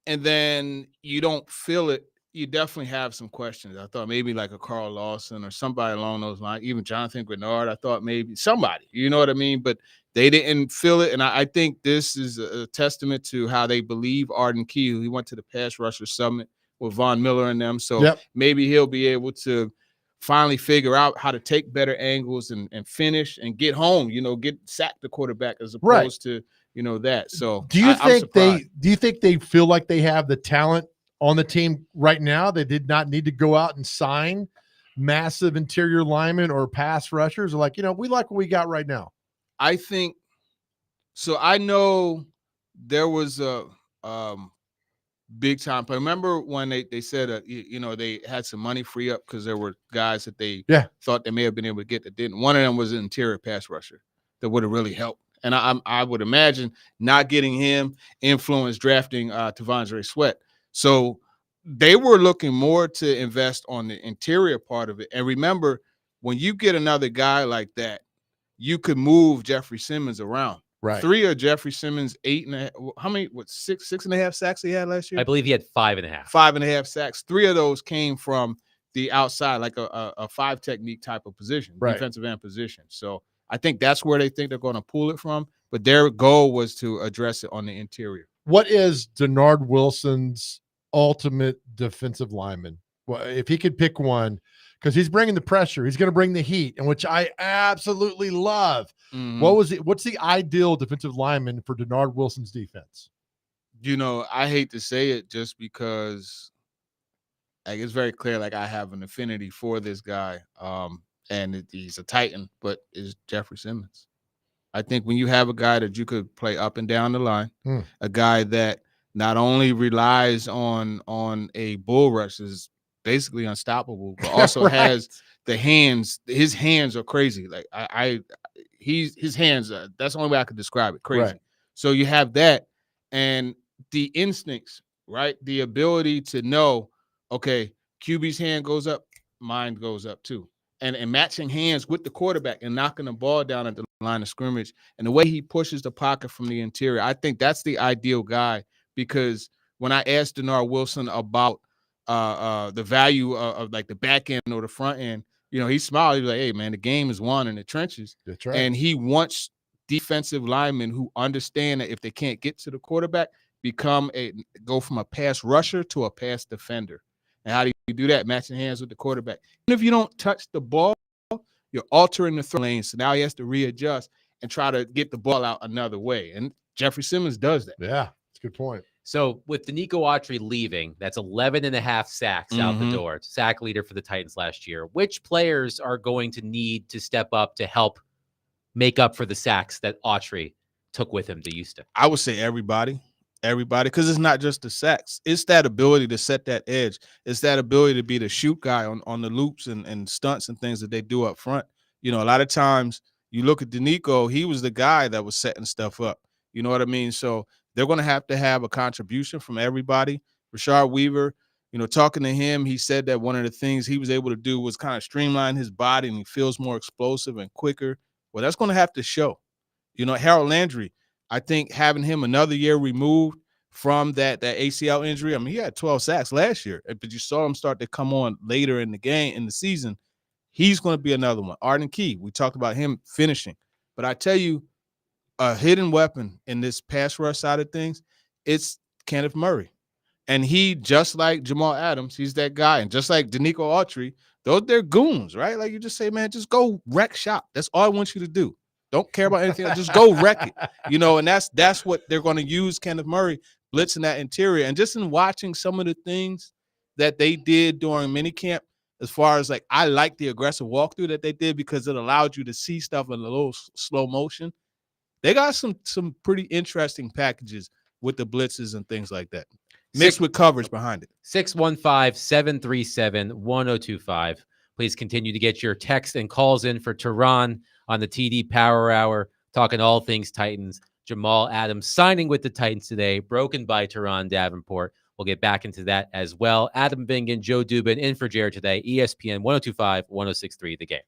And then you don't feel it. You definitely have some questions. I thought maybe like a Carl Lawson or somebody along those lines, even Jonathan Grenard. I thought maybe somebody, you know what I mean? But they didn't feel it. And I think this is a testament to how they believe Arden Key. He went to the Pass Rusher Summit with Von Miller and them. So maybe he'll be able to finally figure out how to take better angles and finish and get home, get sack the quarterback as opposed to, that. So do you think they feel like they have the talent on the team right now? They did not need to go out and sign massive interior linemen or pass rushers. Like, we like what we got right now. I think so. I know there was a big time. But remember when they said, they had some money free up because there were guys that they thought they may have been able to get that didn't. One of them was an interior pass rusher that would have really helped. And I would imagine not getting him influenced drafting T'Vondre Sweat. So they were looking more to invest on the interior part of it. And remember, when you get another guy like that, you could move Jeffrey Simmons around. Right. 3 of Jeffrey Simmons, 8.5. How many? What, 6.5 sacks he had last year? I believe he had 5.5. 5.5 sacks. 3 of those came from the outside, like a 5 technique type of position, defensive end position. So I think that's where they think they're going to pull it from. But their goal was to address it on the interior. What is Denard Wilson's ultimate defensive lineman? Well, if he could pick one, because he's bringing the pressure, he's going to bring the heat, and which I absolutely love. Mm-hmm. What's the ideal defensive lineman for Denard Wilson's defense? I hate to say it just because it's very clear, like I have an affinity for this guy. And he's a Titan, but is Jeffrey Simmons. I think when you have a guy that you could play up and down the line, a guy that not only relies on a bull rush, is basically unstoppable, but also has the hands. His hands are crazy. Like his hands. That's the only way I could describe it. Crazy. Right. So you have that, and the instincts, right? The ability to know, okay, QB's hand goes up, mine goes up too. And matching hands with the quarterback and knocking the ball down at the line of scrimmage. And the way he pushes the pocket from the interior, I think that's the ideal guy, because when I asked Denard Wilson about the value of like the back end or the front end, he smiled. He was like, hey, man, the game is won in the trenches. That's right. And he wants defensive linemen who understand that if they can't get to the quarterback, go from a pass rusher to a pass defender. And how do you do that? Matching hands with the quarterback. Even if you don't touch the ball, you're altering the throw lane. So now he has to readjust and try to get the ball out another way. And Jeffrey Simmons does that. Yeah, that's a good point. So with Danico Autry leaving, that's 11.5 sacks out the door. Sack leader for the Titans last year. Which players are going to need to step up to help make up for the sacks that Autry took with him to Houston? I would say everybody, because it's not just the sacks. It's that ability to set that edge. It's that ability to be the shoot guy on the loops and stunts and things that they do up front. A lot of times you look at Danico, he was the guy that was setting stuff up. You know what I mean? So they're going to have a contribution from everybody. Rashad Weaver, talking to him, he said that one of the things he was able to do was kind of streamline his body, and he feels more explosive and quicker. Well, that's going to have to show. Harold Landry, I think having him another year removed from that ACL injury, I mean, he had 12 sacks last year, but you saw him start to come on later in the season. He's going to be another one. Arden Key, we talked about him finishing. But I tell you, a hidden weapon in this pass rush side of things, it's Kenneth Murray. And he, just like Jamal Adams, he's that guy. And just like Danico Autry, they're goons, right? Like you just say, man, just go wreck shop. That's all I want you to do. Don't care about anything else. Just go wreck it. And that's what they're going to use Kenneth Murray, blitzing that interior. And just in watching some of the things that they did during minicamp, as far as like, I like the aggressive walkthrough that they did because it allowed you to see stuff in a little slow motion. They got some pretty interesting packages with the blitzes and things like that, mixed with coverage behind it. 615-737-1025. Please continue to get your texts and calls in for Tehran on the TD Power Hour, talking all things Titans. Jamal Adams signing with the Titans today, broken by Tehran Davenport. We'll get back into that as well. Adam Vingan, Joe Dubin in for Jared today, ESPN 102.5, 106.3 The Game.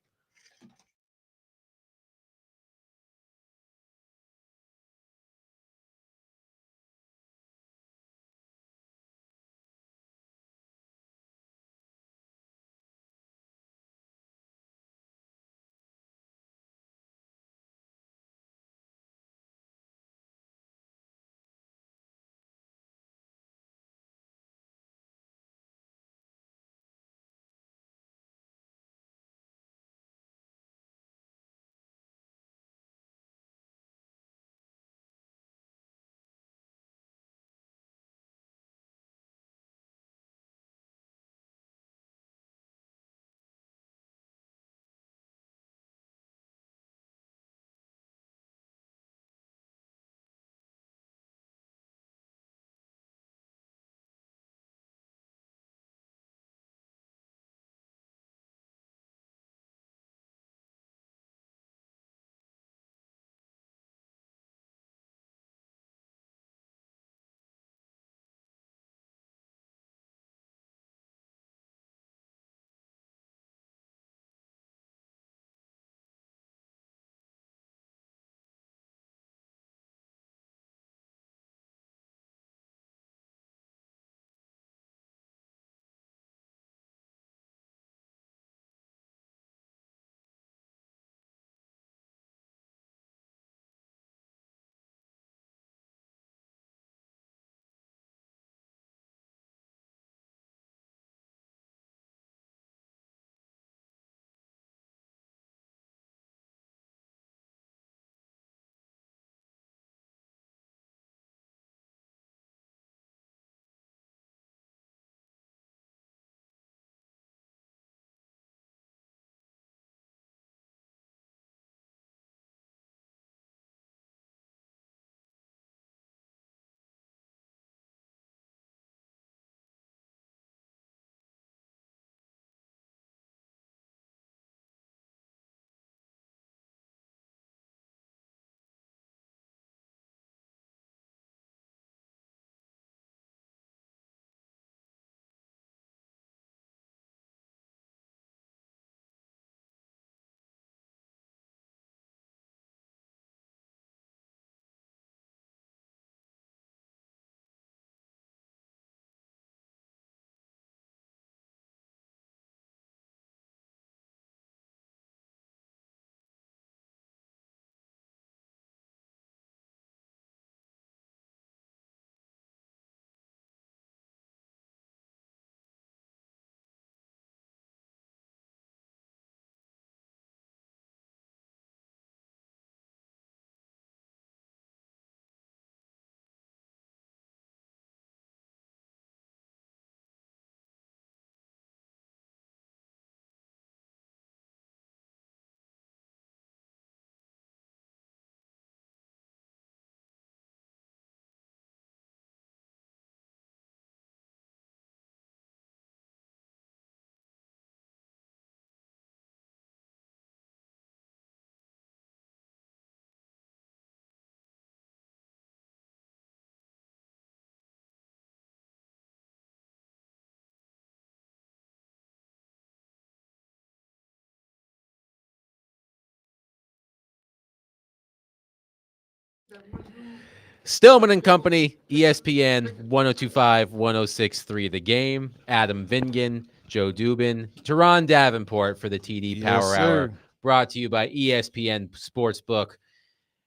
Stillman and Company, ESPN 1025, 1063 The Game. Adam Vingan, Joe Dubin, Teron Davenport for the TD Power Hour. Brought to you by ESPN Sportsbook.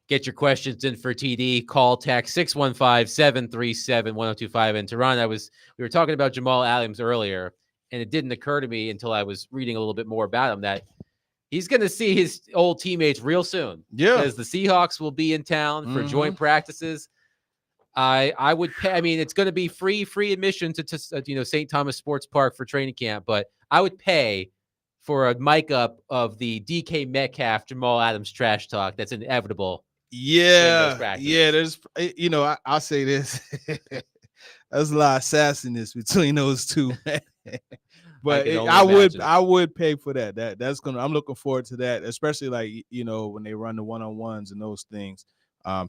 Get your questions in for TD. Call, text 615-737-1025. And Teron, we were talking about Jamal Adams earlier, and it didn't occur to me until I was reading a little bit more about him that he's going to see his old teammates real soon. Yeah. Because the Seahawks will be in town for joint practices. I would pay. I mean, it's going to be free admission to St. Thomas Sports Park for training camp, but I would pay for a mic up of the DK Metcalf Jamal Adams trash talk that's inevitable. Yeah. There's, I'll say this. There's a lot of sassiness between those two. But I would pay for that. I'm looking forward to that, especially when they run the one-on-ones and those things.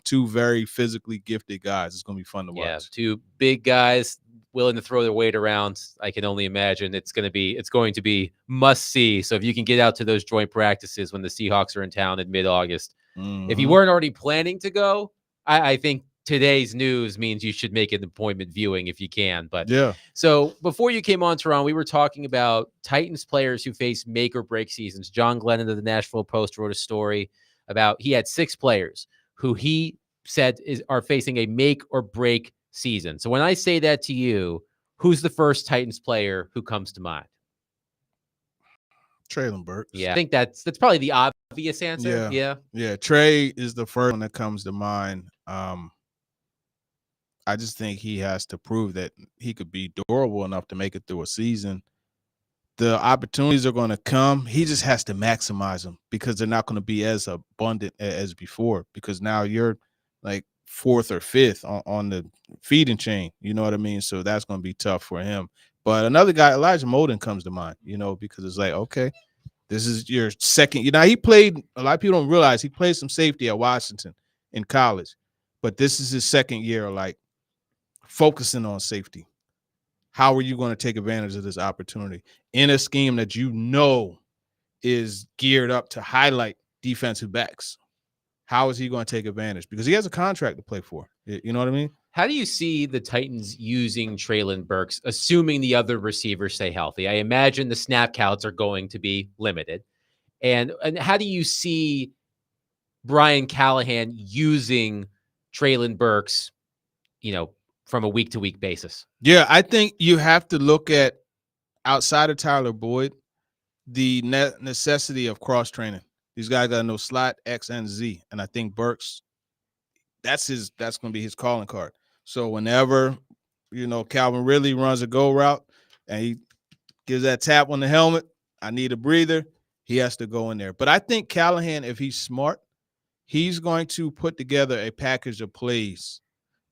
Two very physically gifted guys. It's going to be fun to watch. Yeah, two big guys willing to throw their weight around. I can only imagine it's going to be must see. So if you can get out to those joint practices when the Seahawks are in town in mid-August, if you weren't already planning to go, I think today's news means you should make an appointment viewing if you can. But yeah. So before you came on, Teron, we were talking about Titans players who face make or break seasons. John Glennon of the Nashville Post wrote a story about he had 6 players who he said are facing a make or break season. So when I say that to you, who's the first Titans player who comes to mind? Traylon Burks. Yeah, I think that's probably the obvious answer. Yeah. Trey is the first one that comes to mind. I just think he has to prove that he could be durable enough to make it through a season. The opportunities are going to come. He just has to maximize them because they're not going to be as abundant as before, because now you're like 4th or 5th on the feeding chain. You know what I mean? So that's going to be tough for him. But another guy, Elijah Molden, comes to mind, because it's like, okay, this is your second. He played, a lot of people don't realize he played some safety at Washington in college, but this is his second year, like focusing on safety. How are you going to take advantage of this opportunity in a scheme that is geared up to highlight defensive backs? How is he going to take advantage? Because he has a contract to play for. You know what I mean? How do you see the Titans using Traylon Burks, assuming the other receivers stay healthy? I imagine the snap counts are going to be limited. And how do you see Brian Callahan using Traylon Burks, from a week-to-week basis? Yeah, I think you have to look at, outside of Tyler Boyd, the necessity of cross-training. These guys got to know slot, X, and Z. And I think Burks, that's going to be his calling card. So whenever, Calvin Ridley runs a go route and he gives that tap on the helmet, I need a breather, he has to go in there. But I think Callahan, if he's smart, he's going to put together a package of plays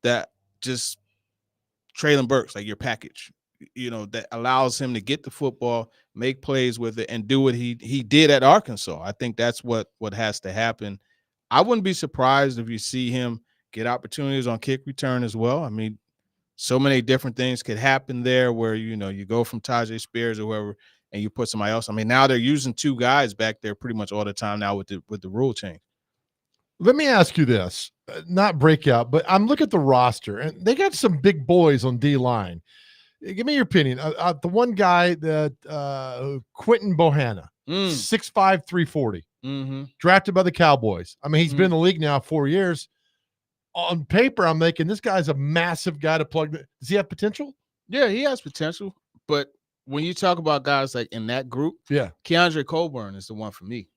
that just Traylon Burks, like your package, that allows him to get the football, make plays with it, and do what he did at Arkansas. I think that's what has to happen. I wouldn't be surprised if you see him get opportunities on kick return as well. I mean, so many different things could happen there where, you go from Tajay Spears or whoever and you put somebody else. I mean, now they're using 2 guys back there pretty much all the time now with the rule change. Let me ask you this, not breakout, but I'm looking at the roster and they got some big boys on D-line. Give me your opinion. The one guy that Quentin Bohanna, 6'5", 340, drafted by the Cowboys. I mean, he's been in the league now 4 years. On paper, I'm thinking this guy's a massive guy to plug. Does he have potential? Yeah, he has potential. But when you talk about guys like in that group, Keandre Coburn is the one for me.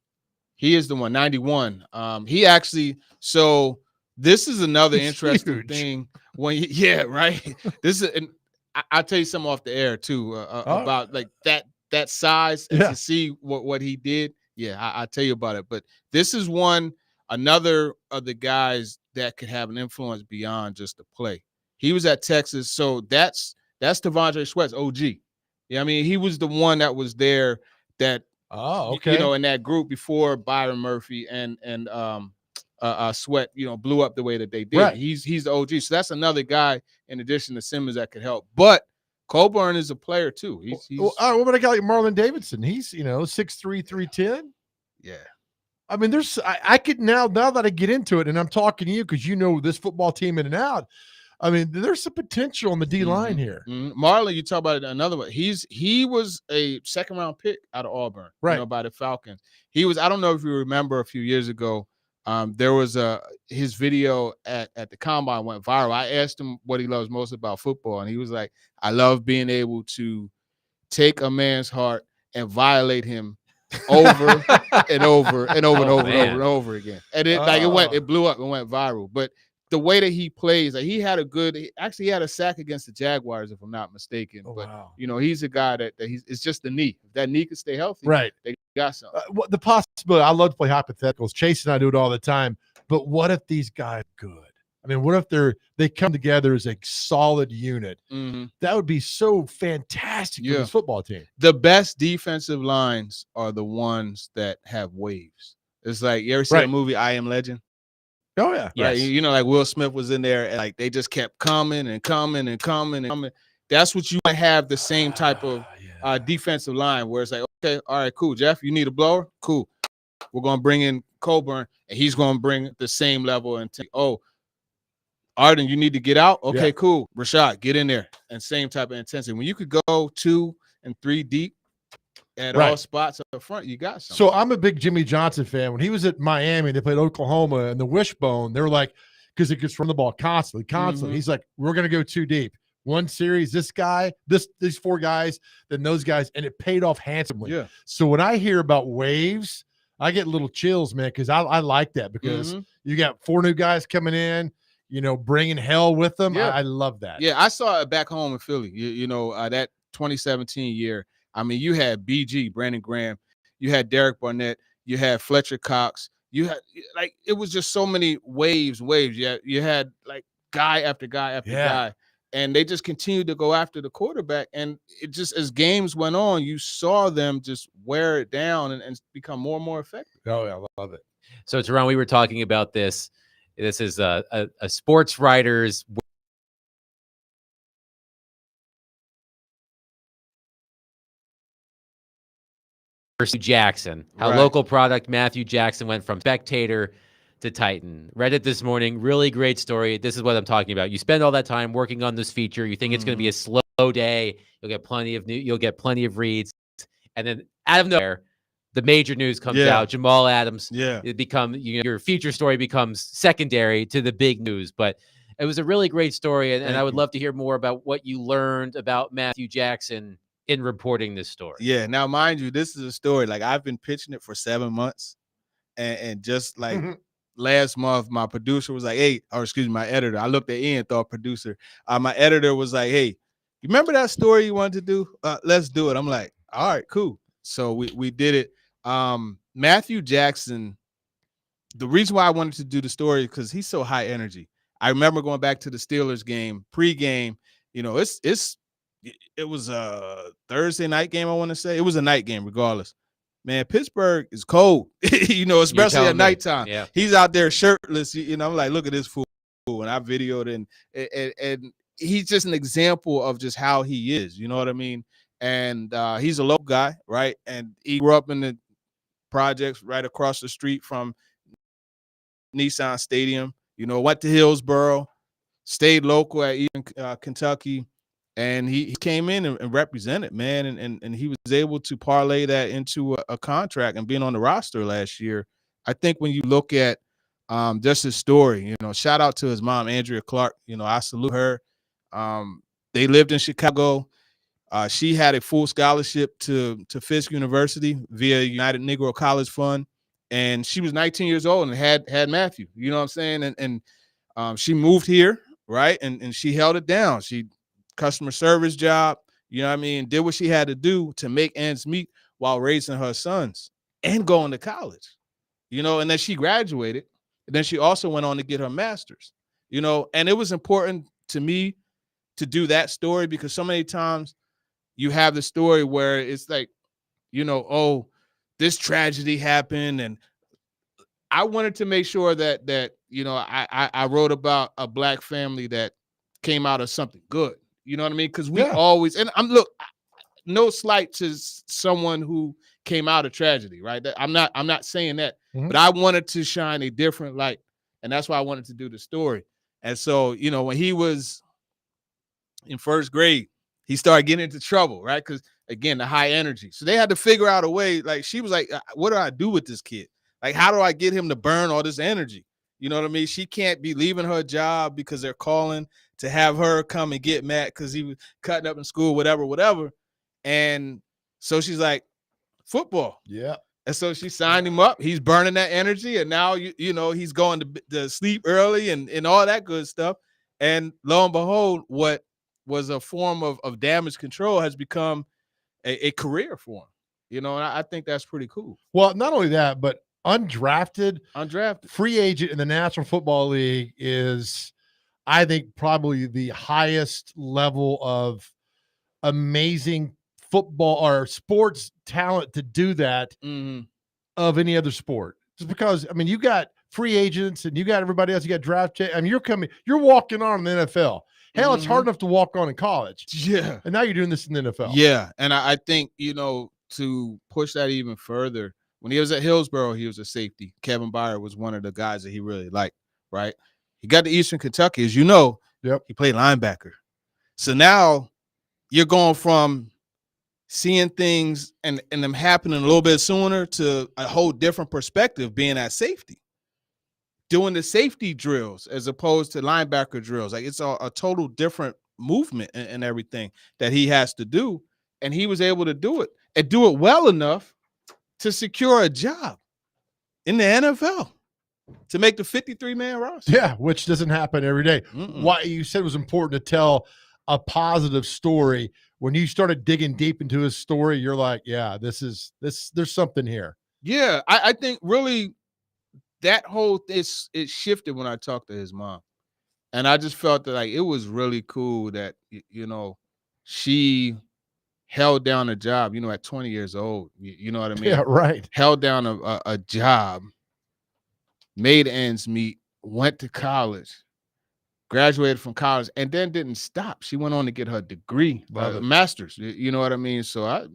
He is the one, 91. He actually, so this is another interesting thing. Right. This is, and I'll tell you something off the air too about like that size and to see what he did. Yeah, I'll tell you about it. But this is another of the guys that could have an influence beyond just the play. He was at Texas, so that's Devondre Sweat's OG. Yeah, I mean, he was the one that was there that in that group before Byron Murphy and Sweat, blew up the way that they did. Right. He's the OG. So that's another guy in addition to Simmons that could help. But Coburn is a player too. He's what about a guy like Marlon Davidson? He's 6'3", 310. Yeah. I mean, I could now that I get into it, and I'm talking to you because you know this football team in and out. I mean, there's some potential on the D line here. Marlon, you talk about another one. He was a second round pick out of Auburn, right, by the Falcons. He was. I don't know if you remember a few years ago. There was his video at the combine went viral. I asked him what he loves most about football, and he was like, "I love being able to take a man's heart and violate him over and over and over and over and over again." And it blew up and went viral. But the way that he plays, like he had a sack against the Jaguars, if I'm not mistaken. He's a guy that it's just the knee. If that knee can stay healthy, right? They got something. The possibility. I love to play hypotheticals. Chase and I do it all the time. But what if these guys are good? I mean, what if they come together as a solid unit? That would be so fantastic for this football team. The best defensive lines are the ones that have waves. It's like, you ever see a movie, I Am Legend? Oh, yeah. Right. Yes. Like Will Smith was in there, and like they just kept coming and coming and coming and coming. That's what you might have the same type of defensive line where it's like, okay, all right, cool. Jeff, you need a blower? Cool. We're going to bring in Coburn, and he's going to bring the same level and Arden, you need to get out? Okay, cool. Rashad, get in there. And same type of intensity. When you could go 2 and 3 deep at all spots up front, you got something. So I'm a big Jimmy Johnson fan. When he was at Miami, they played Oklahoma and the wishbone. They were like, because he gets from the ball constantly. He's like, we're going to go 2 deep. One series, this guy, these 4 guys, then those guys, and it paid off handsomely. Yeah. So when I hear about waves, I get little chills, man, because I like that because you got 4 new guys coming in, bringing hell with them. Yeah. I love that. Yeah, I saw it back home in Philly. That 2017 year. I mean, you had BG, Brandon Graham. You had Derek Barnett. You had Fletcher Cox. You had, like, it was just so many waves. You had, like, guy after guy after guy. And they just continued to go after the quarterback. And it just, as games went on, you saw them just wear it down and become more and more effective. Oh, yeah, I love it. So, Teron, we were talking about this. This is a sports writer's Jackson. How local product Matthew Jackson went from spectator to Titan. Read it this morning. Really great story. This is what I'm talking about. You spend all that time working on this feature. You think it's going to be a slow day. You'll get plenty of reads, and then out of nowhere, the major news comes out. Jamal Adams. It your feature story becomes secondary to the big news. But it was a really great story, and I would love to hear more about what you learned about Matthew Jackson in reporting this story. Yeah. Now, mind you, this is a story. Like, I've been pitching it for 7 months, and just like last month, my producer was like, "Hey," or excuse me, my editor. I looked at Ian, thought producer. My editor was like, "Hey, you remember that story you wanted to do? Let's do it." I'm like, "All right, cool." So we did it. Matthew Jackson. The reason why I wanted to do the story is because he's so high energy. I remember going back to the Steelers game, pregame. It was a Thursday night game, I want to say. It was a night game regardless. Man, Pittsburgh is cold, especially at nighttime. Yeah. He's out there shirtless. I'm like, look at this fool. And I videoed and he's just an example of just how he is. You know what I mean? And he's a local guy, right? And he grew up in the projects right across the street from Nissan Stadium. Went to Hillsboro, stayed local at Kentucky. And he came in and represented, man, and he was able to parlay that into a contract and being on the roster last year. I think when you look at just his story, shout out to his mom, Andrea Clark. I salute her. They lived in Chicago. She had a full scholarship to Fisk University via United Negro College Fund, and she was 19 years old and had Matthew. You know what I'm saying? And she moved here, right? And she held it down. She customer service job, you know what I mean, did what she had to do to make ends meet while raising her sons and going to college, and then she graduated. And then she also went on to get her master's, and it was important to me to do that story because so many times you have the story where it's like, oh, this tragedy happened. And I wanted to make sure that I wrote about a Black family that came out of something good. You know what I mean? Because we always, and no slight to someone who came out of tragedy, right? I'm not saying that. but I wanted to shine a different light. And that's why I wanted to do the story. And so, when he was in first grade, he started getting into trouble, right? Because, again, the high energy. So they had to figure out a way. Like, she was like, what do I do with this kid? Like, how do I get him to burn all this energy? You know what I mean? She can't be leaving her job because they're calling to have her come and get mad because he was cutting up in school, whatever. And so she's like, football. Yeah. And so she signed him up. He's burning that energy. And now, he's going to sleep early and all that good stuff. And lo and behold, what was a form of damage control has become a career for him. And I think that's pretty cool. Well, not only that, but undrafted free agent in the National Football League is, I think, probably the highest level of amazing football or sports talent to do that of any other sport. Just because, I mean, you got free agents and you got everybody else, you got draft. I mean, you're walking on in the NFL. Hell, it's hard enough to walk on in college. Yeah. And now you're doing this in the NFL. Yeah. And I think, to push that even further, when he was at Hillsborough, he was a safety. Kevin Byard was one of the guys that he really liked, right? He got to Eastern Kentucky, as you know. Yep. He played linebacker. So now you're going from seeing things and them happening a little bit sooner to a whole different perspective being at safety. Doing the safety drills as opposed to linebacker drills. Like, it's a total different movement and everything that he has to do. And he was able to do it and do it well enough to secure a job in the NFL to make the 53-man roster. Yeah, which doesn't happen every day. Why you said it was important to tell a positive story. When you started digging deep into his story, you're like, yeah, there's something here. Yeah, I think really that whole it shifted when I talked to his mom. And I just felt that, like, it was really cool that, she held down a job, at 20 years old. You know what I mean? Yeah, right. Held down a job, made ends meet, went to college, graduated from college, and then didn't stop. She went on to get her degree, master's. You know what I mean? So,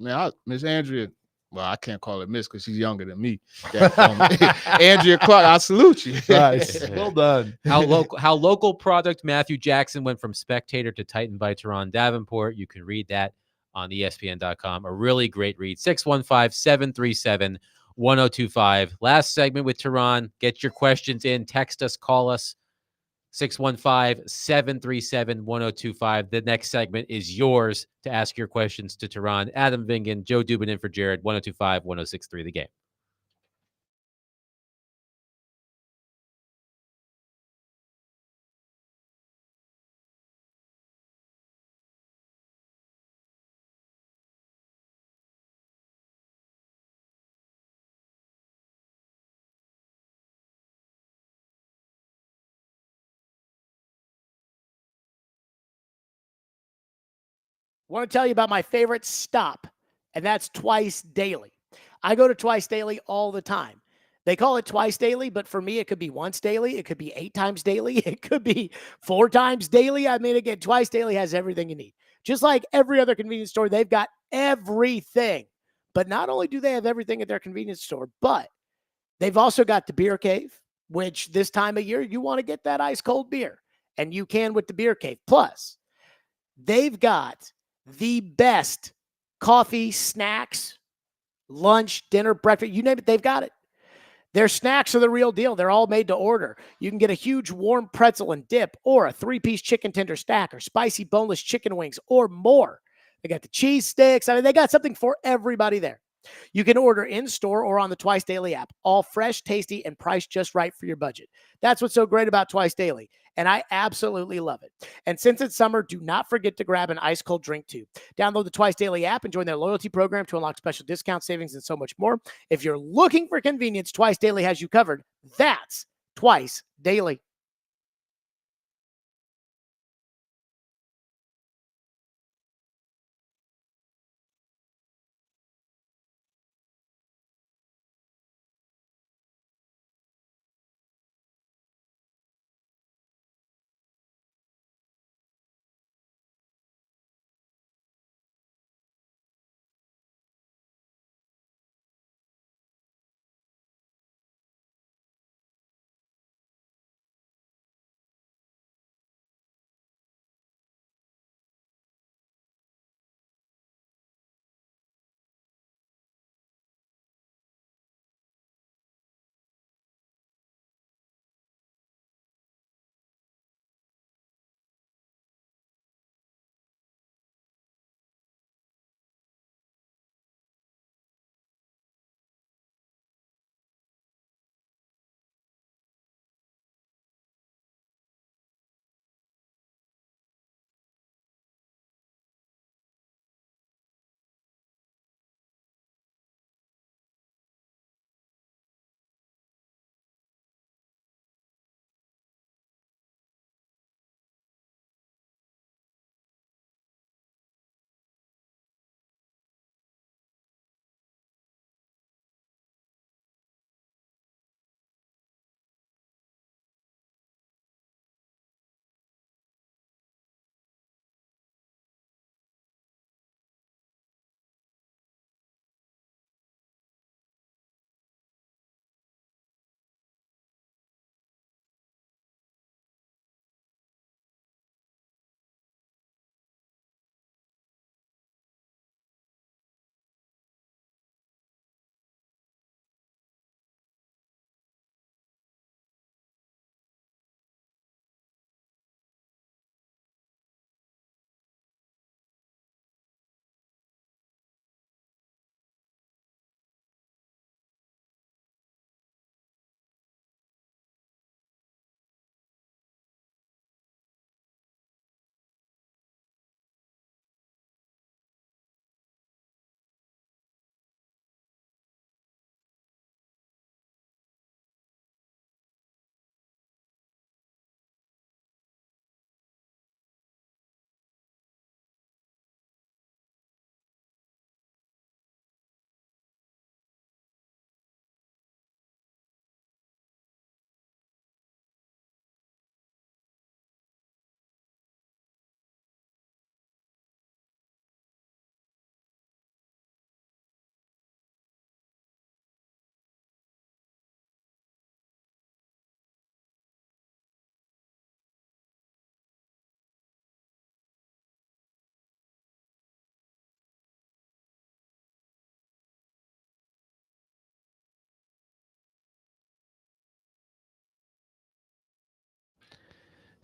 Miss Andrea, well, I can't call her Miss because she's younger than me. Andrea Clark, I salute you. Nice. Well done. How local product Matthew Jackson went from spectator to Titan by Teron Davenport. You can read that on ESPN.com. A really great read. 615-737-1025. Last segment with Teron. Get your questions in. Text us. Call us. 615-737-1025. The next segment is yours to ask your questions to Teron. Adam Vingan, Joe Dubin in for Jared. 1025-1063 The Game. I want to tell you about my favorite stop, and that's Twice Daily. I go to Twice Daily all the time. They call it Twice Daily, but for me, it could be once daily. It could be 8 times daily. It could be 4 times daily. I mean, again, Twice Daily has everything you need. Just like every other convenience store, they've got everything. But not only do they have everything at their convenience store, but they've also got the beer cave, which this time of year, you want to get that ice cold beer. And you can with the beer cave. Plus, they've got the best coffee, snacks, lunch, dinner, breakfast, you name it, they've got it. Their snacks are the real deal. They're all made to order. You can get a huge warm pretzel and dip or a 3-piece chicken tender stack or spicy boneless chicken wings or more. They got the cheese sticks. I mean, they got something for everybody there. You can order in-store or on the Twice Daily app. All fresh, tasty, and priced just right for your budget. That's what's so great about Twice Daily, and I absolutely love it. And since it's summer, do not forget to grab an ice-cold drink, too. Download the Twice Daily app and join their loyalty program to unlock special discounts, savings, and so much more. If you're looking for convenience, Twice Daily has you covered. That's Twice Daily.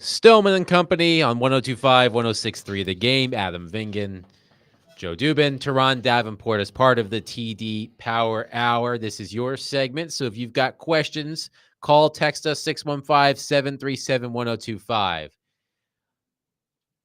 Stillman and Company on 102.5, 106.3 The Game. Adam Vingan, Joe Dubin, Teron Davenport as part of the TD Power Hour. This is your segment. So if you've got questions, call, text us 615-737-1025.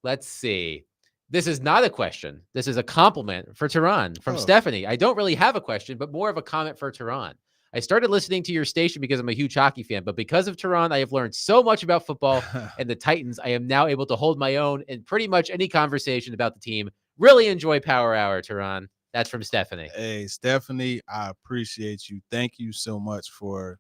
Let's see. This is not a question. This is a compliment for Teron from Stephanie. I don't really have a question, but more of a comment for Teron. I started listening to your station because I'm a huge hockey fan, but because of Teron, I have learned so much about football and the Titans. I am now able to hold my own in pretty much any conversation about the team. Really enjoy Power Hour, Teron. That's from Stephanie. Hey, Stephanie, I appreciate you. Thank you so much for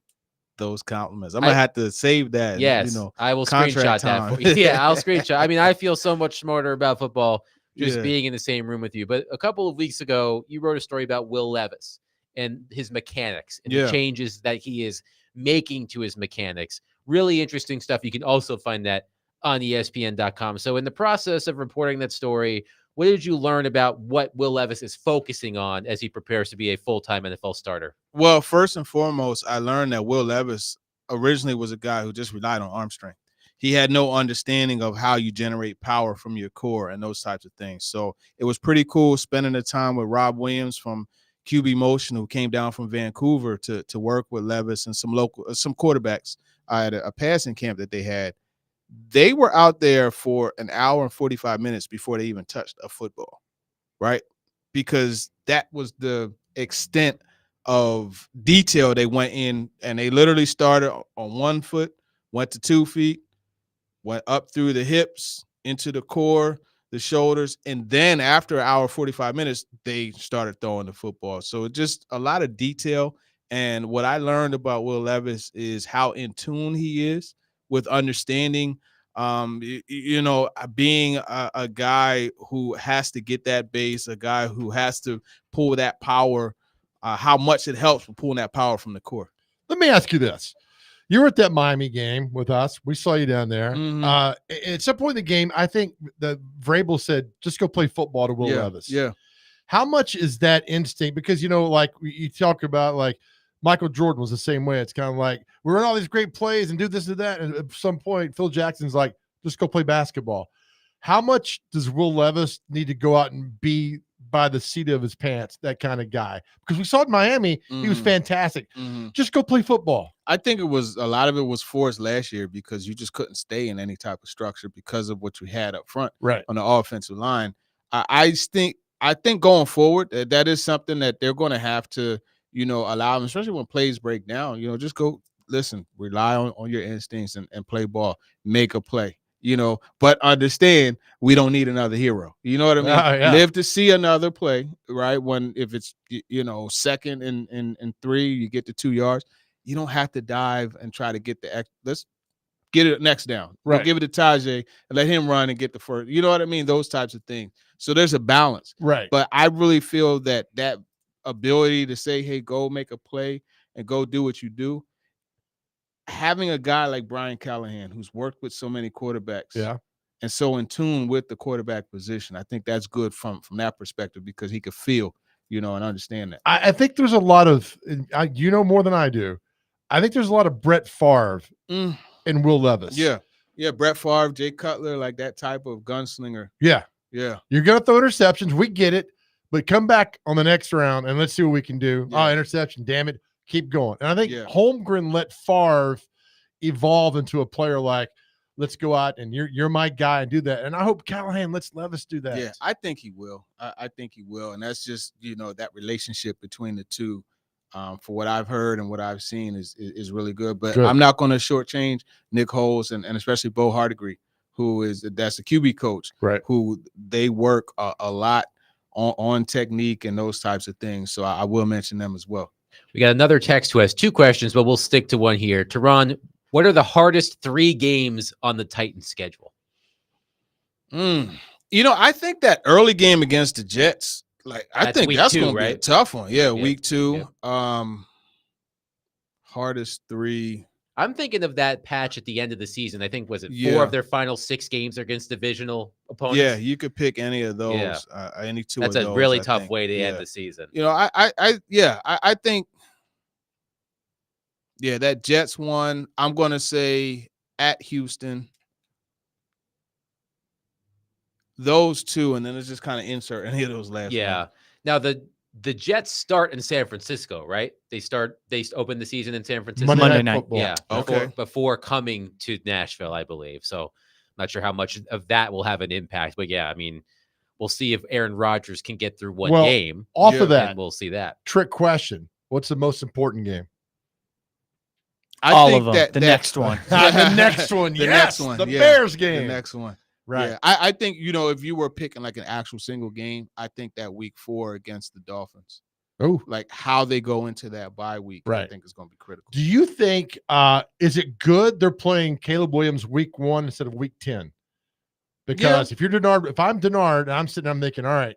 those compliments. I'm gonna have to save that. Yes, I will screenshot that for you. Yeah, I'll screenshot. I mean, I feel so much smarter about football just being in the same room with you. But a couple of weeks ago, you wrote a story about Will Levis and his mechanics and the changes that he is making to his mechanics. Really interesting stuff. You can also find that on ESPN.com. So in the process of reporting that story, what did you learn about what Will Levis is focusing on as he prepares to be a full-time NFL starter? Well, first and foremost, I learned that Will Levis originally was a guy who just relied on arm strength. He had no understanding of how you generate power from your core and those types of things. So it was pretty cool spending the time with Rob Williams from QB Motion, who came down from Vancouver to work with Levis and some quarterbacks at a passing camp that they had. They were out there for an hour and 45 minutes before they even touched a football, right? Because that was the extent of detail they went in, and they literally started on 1 foot, went to 2 feet, went up through the hips, into the core, the shoulders, and then after an hour 45 minutes, they started throwing the football. So just a lot of detail. And what I learned about Will Levis is how in tune he is with understanding, being a guy who has to get that base, a guy who has to pull that power, how much it helps with pulling that power from the core. Let me ask you this. You were at that Miami game with us. We saw you down there. At some point in the game, I think the Vrabel said, just go play football to Will Levis. Yeah. How much is that instinct? Because, like you talk about, like Michael Jordan was the same way. It's kind of like, we run all these great plays and do this and that. And at some point, Phil Jackson's like, just go play basketball. How much does Will Levis need to go out and be by the seat of his pants, that kind of guy? Because we saw in Miami, he was fantastic. Just go play football. I think a lot of it was forced last year because you just couldn't stay in any type of structure because of what you had up front on the offensive line. I think going forward, that is something that they're going to have to, allow them, especially when plays break down, just go, listen, rely on your instincts and play ball, make a play. But understand we don't need another hero. You know what I mean? Live to see another play, right? If it's, second and 3, you get to 2 yards. You don't have to dive and try to get let's get it next down. Right. Give it to Tajay and let him run and get the first. You know what I mean? Those types of things. So there's a balance. Right. But I really feel that ability to say, hey, go make a play and go do what you do. Having a guy like Brian Callahan, who's worked with so many quarterbacks, and so in tune with the quarterback position, I think that's good from that perspective because he could feel, and understand that. I think there's a lot of, you know more than I do. I think there's a lot of Brett Favre and Will Levis. Yeah, Brett Favre, Jay Cutler, like that type of gunslinger. Yeah. You're gonna throw interceptions. We get it, but come back on the next round and let's see what we can do. Oh, interception, damn it. Keep going. And I think Holmgren let Favre evolve into a player like, let's go out and you're my guy and do that. And I hope Callahan lets Levis do that. Yeah, I think he will. I think he will. And that's just, that relationship between the two, for what I've heard and what I've seen is really good. But I'm not going to shortchange Nick Holes and especially Bo Hardigree, that's the QB coach, right? Who they work a lot on technique and those types of things. So I will mention them as well. We got another text who has 2 questions, but we'll stick to one here. Teron, what are the hardest 3 games on the Titans schedule? I think that early game against the Jets, I think that's going to be a tough one. Yeah, week 2. Hardest 3. I'm thinking of that patch at the end of the season. I think, was it 4 of their final 6 games against divisional opponents? Yeah, you could pick any of those, any 2 That's of those. That's a really tough way to end the season. I think, that Jets one, I'm going to say at Houston, those two, and then it's just kind of insert any of those last. Yeah. ones. Now the Jets start in San Francisco, right? They open the season in San Francisco. Monday night. Football. Yeah. Okay. Before coming to Nashville, I believe. So not sure how much of that will have an impact, but yeah, I mean, we'll see if Aaron Rodgers can get through one game. Off Yeah. of that, And we'll see that. trick question. What's the most important game? All of them. The next one. The next one. The Yes, next one. the yeah. Bears game. The next one. Right. Yeah. I think, if you were picking like an actual single game, I think that week 4 against the Dolphins, Oh, like how they go into that bye week, I Right. think is going to be critical. do you think is it good they're playing Caleb Williams week 1 instead of week 10? Because if I'm Denard, and I'm sitting, I'm thinking, all right,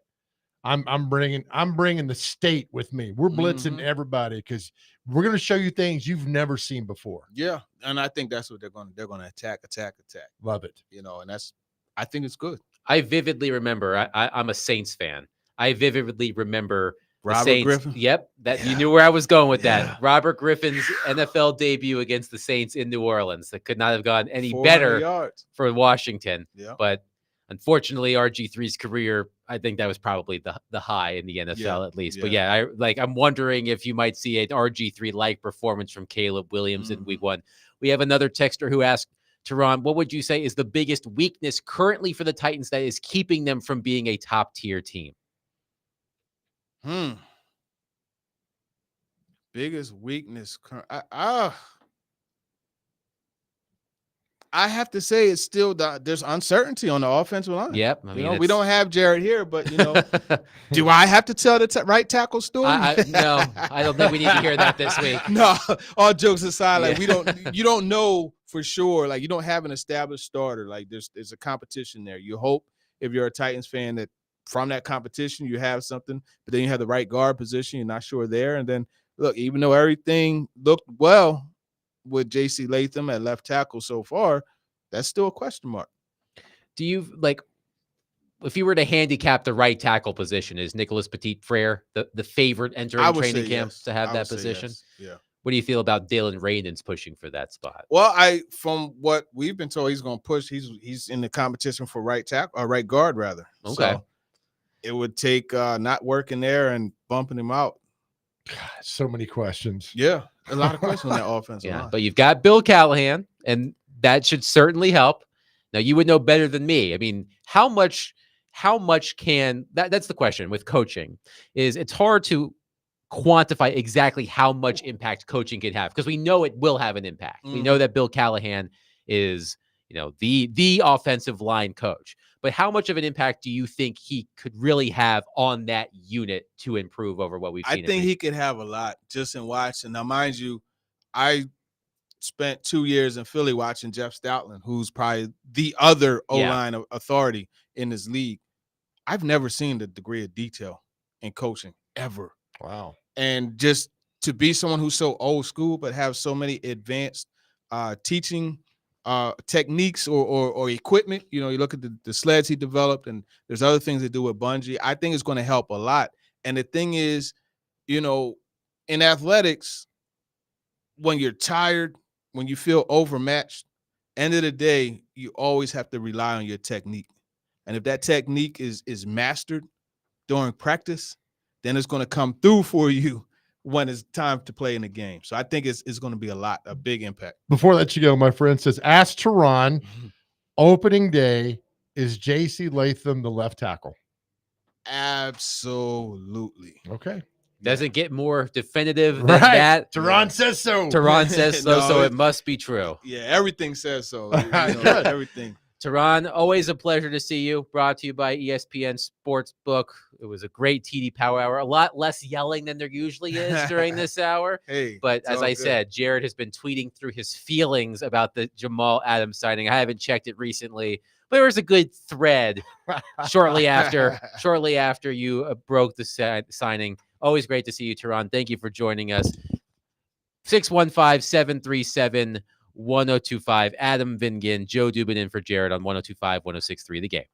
I'm bringing the state with me. We're blitzing everybody because we're going to show you things you've never seen before. Yeah. And I think that's what they're going to attack. Love it. And I think it's good. I vividly remember, I'm a Saints fan. I vividly remember the Robert Saints. Griffin? Yep. You knew where I was going with Yeah. that. Robert Griffin's NFL debut against the Saints in New Orleans. That could not have gone any 400 better yards. for Washington. Yeah. But unfortunately, RG3's career, I think that was probably the high in the NFL at least. But yeah, I'm wondering if you might see an RG3 like performance from Caleb Williams in week 1. We have another texter who asked, Teron, what would you say is the biggest weakness currently for the Titans that is keeping them from being a top tier team? Biggest weakness. I have to say it's still there's uncertainty on the offensive line. Yep. I mean, we don't have Jared here, but do I have to tell the right tackle story? No, I don't think we need to hear that this week. No, all jokes aside, like you don't know for sure. Like you don't have an established starter. Like there's a competition there. You hope if you're a Titans fan that from that competition you have something, but then you have the right guard position. You're not sure there, and then look, even though everything looked well with J.C. Latham at left tackle so far, that's still a question mark. Do you if you were to handicap the right tackle position, is Nicholas Petit-Frere the favorite entering training camp to have that position? Yes. Yeah. What do you feel about Dalen Rainden's pushing for that spot? Well, from what we've been told, he's going to push. He's in the competition for right tackle or right guard rather. Okay. So it would take not working there and bumping him out. God, so many questions. Yeah, a lot of questions on that offensive Yeah, line. but you've got Bill Callahan, and that should certainly help. Now, you would know better than me. I mean, how much can that's the question with coaching is it's hard to quantify exactly how much impact coaching can have because we know it will have an impact. We know that Bill Callahan is, the offensive line coach. But how much of an impact do you think he could really have on that unit to improve over what we've seen? I think he could have a lot just in watching. Now, mind you, I spent 2 years in Philly watching Jeff Stoutland, who's probably the other O-line authority in this league. I've never seen the degree of detail in coaching ever. Wow. And just to be someone who's so old school but have so many advanced teaching techniques or equipment. You look at the sleds he developed, and there's other things they do with bungee. I think it's going to help a lot. And the thing is, in athletics, when you're tired, when you feel overmatched, end of the day, you always have to rely on your technique. And if that technique is mastered during practice, then it's going to come through for you when it's time to play in the game. So I think it's going to be a big impact. Before I let you go, my friend says, ask Teron, opening day, is J.C. Latham the left tackle? Absolutely. Okay. Doesn't get more definitive than that. Teron says so. Teron says so, No, so it must be true. Yeah, everything says so. Everything. Teron, always a pleasure to see you. Brought to you by ESPN Sportsbook. It was a great TD Power Hour. A lot less yelling than there usually is during this hour. Hey, but as I said, Jared has been tweeting through his feelings about the Jamal Adams signing. I haven't checked it recently, but there was a good thread shortly after you broke the signing. Always great to see you, Teron. Thank you for joining us. 615-737-1025. Adam Vingan, Joe Dubin in for Jared on 102.5, 106.3 The Game.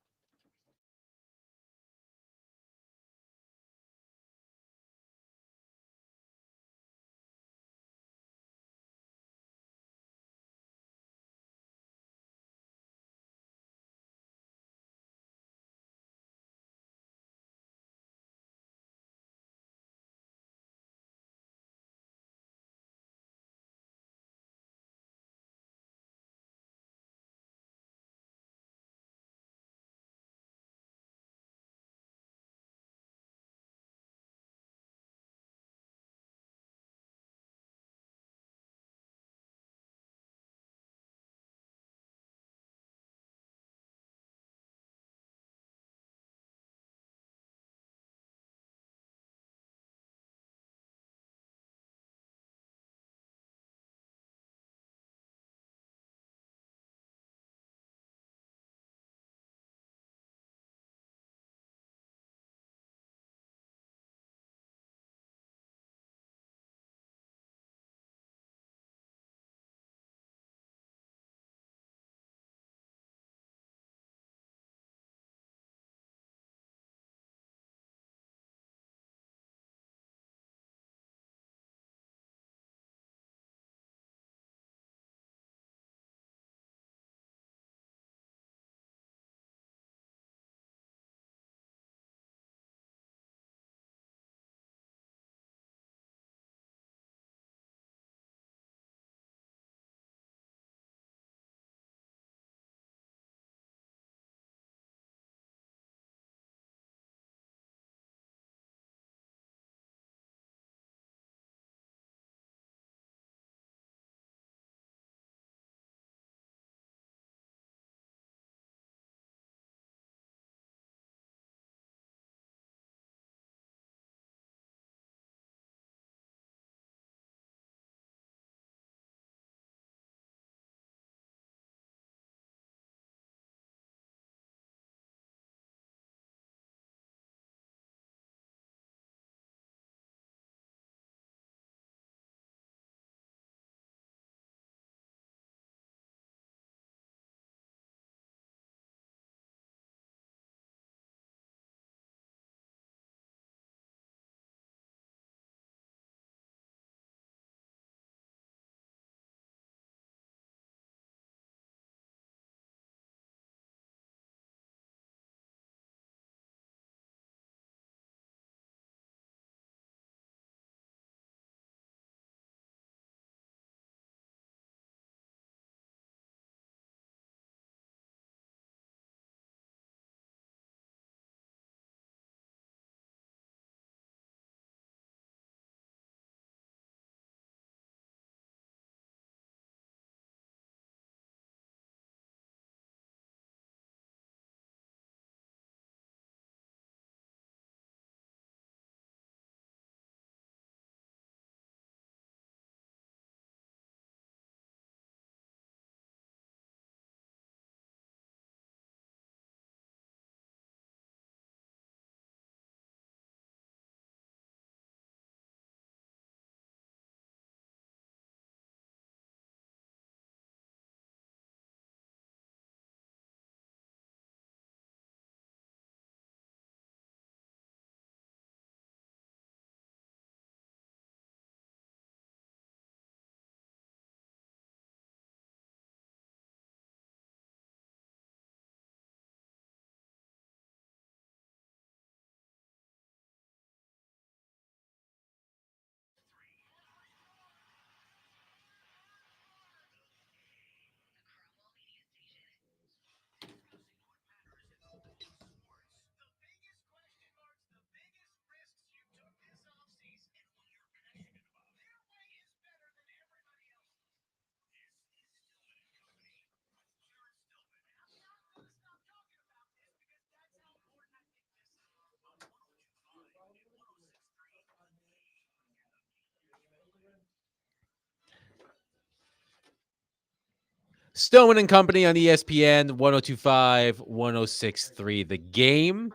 Stillman and Company on ESPN 102.5, 106.3. The Game.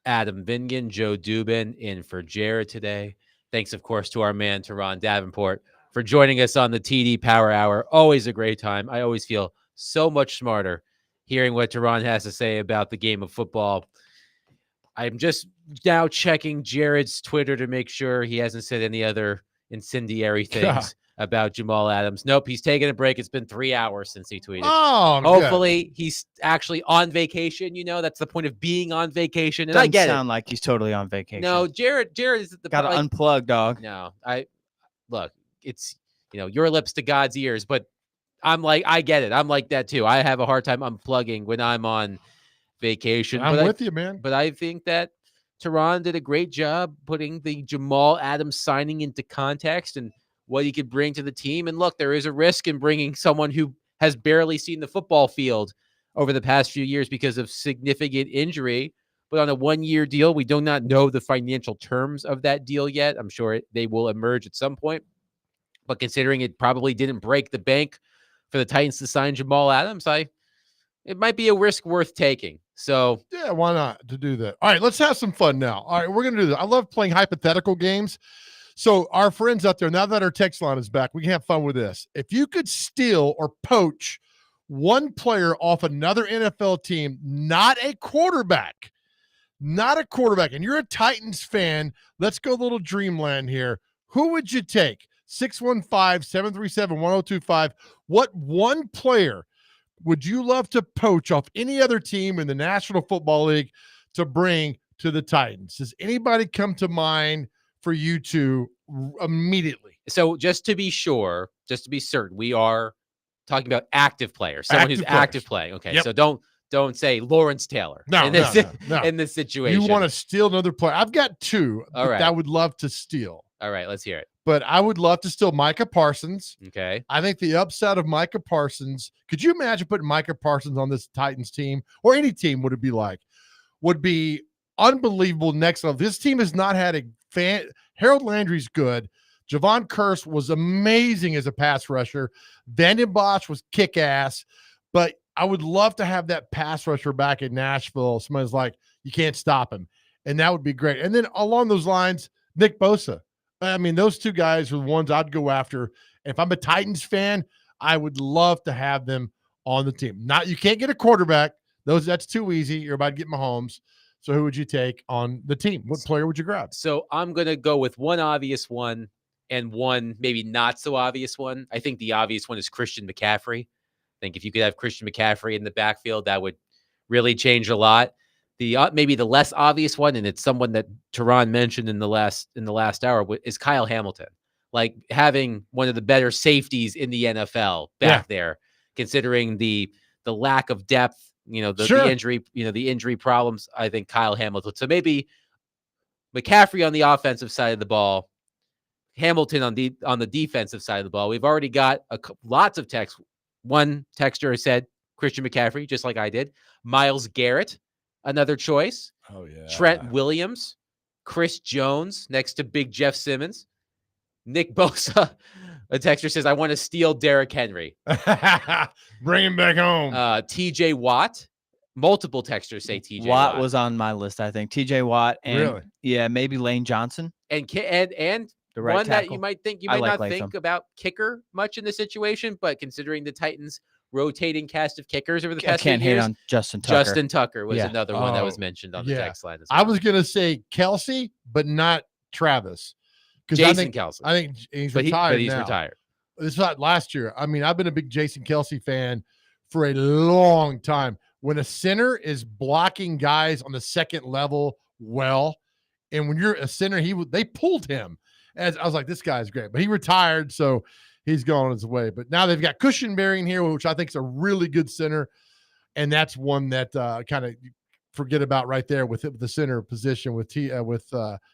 Adam Vingan, Joe Dubin in for Jared today. Thanks, of course, to our man, Teron Davenport, for joining us on the TD Power Hour. Always a great time. I always feel so much smarter hearing what Teron has to say about the game of football. I'm just now checking Jared's Twitter to make sure he hasn't said any other incendiary things about Jamal Adams. Nope, he's taking a break. It's been 3 hours since he tweeted. Oh, hopefully he's actually on vacation. You know, that's the point of being on vacation. And I get sound like he's totally on vacation. No, Jared is the got to unplug, dog. No, look, it's, your lips to God's ears, but I'm like, I get it. I'm like that too. I have a hard time unplugging when I'm on vacation. I'm with you, man. But I think that Teron did a great job putting the Jamal Adams signing into context and what he could bring to the team. And look, there is a risk in bringing someone who has barely seen the football field over the past few years because of significant injury. But on a 1-year deal, we do not know the financial terms of that deal yet. I'm sure they will emerge at some point. But considering it probably didn't break the bank for the Titans to sign Jamal Adams, it might be a risk worth taking. So yeah, why not to do that? All right, let's have some fun now. All right, we're going to do this. I love playing hypothetical games. So our friends out there, now that our text line is back, we can have fun with this. If you could steal or poach one player off another NFL team, not a quarterback, and you're a Titans fan, let's go a little dreamland here. Who would you take? 615-737-1025. What one player would you love to poach off any other team in the National Football League to bring to the Titans? Does anybody come to mind for you two immediately? So just to be sure, just to be certain, we are talking about active players, someone who's active playing. Okay, yep. So don't say Lawrence Taylor in this situation. You want to steal another player? I've got two that I would love to steal. All right, let's hear it. But I would love to steal Micah Parsons. Okay. I think the upside of Micah Parsons, could you imagine putting Micah Parsons on this Titans team or any team would be unbelievable next level. This team has not had a fan. Harold Landry's good. Javon Curse was amazing as a pass rusher. Vanden Bosch was kick-ass. But I would love to have that pass rusher back in Nashville. Somebody's like, you can't stop him. And that would be great. And then along those lines, Nick Bosa. I mean, those two guys are the ones I'd go after. If I'm a Titans fan, I would love to have them on the team. You can't get a quarterback. That's too easy. You're about to get Mahomes. So who would you take on the team? What player would you grab? So I'm going to go with one obvious one and one maybe not so obvious one. I think the obvious one is Christian McCaffrey. I think if you could have Christian McCaffrey in the backfield, that would really change a lot. The maybe the less obvious one, and it's someone that Teron mentioned in the last hour, is Kyle Hamilton. Like having one of the better safeties in the NFL back there, considering the lack of depth, the injury, the injury problems. I think Kyle Hamilton. So maybe McCaffrey on the offensive side of the ball, Hamilton on the defensive side of the ball. We've already got lots of texts. One texter has said Christian McCaffrey, just like I did. Myles Garrett. Another choice. Oh, yeah. Trent Williams, Chris Jones next to Big Jeff Simmons, Nick Bosa. A texter says, I want to steal Derrick Henry. Bring him back home. TJ Watt. Multiple texters say TJ Watt was on my list, I think. TJ Watt and really? Maybe Lane Johnson. And the right one tackle. That you might not think about kicker much in this situation, but considering the Titans' rotating cast of kickers over the past few years. I can't hate on Justin Tucker. Justin Tucker was another one that was mentioned on the text line as well. I was going to say Kelsey, but not Travis. Jason Kelsey. I think he's retired he's now. retired. It's not last year. I mean, I've been a big Jason Kelsey fan for a long time. When a center is blocking guys on the second level and when you're a center, they pulled him. As I was like, this guy's great. But he retired, so he's gone on his way. But now they've got Cushenberry in here, which I think is a really good center. And that's one that kind of forget about right there with the center position with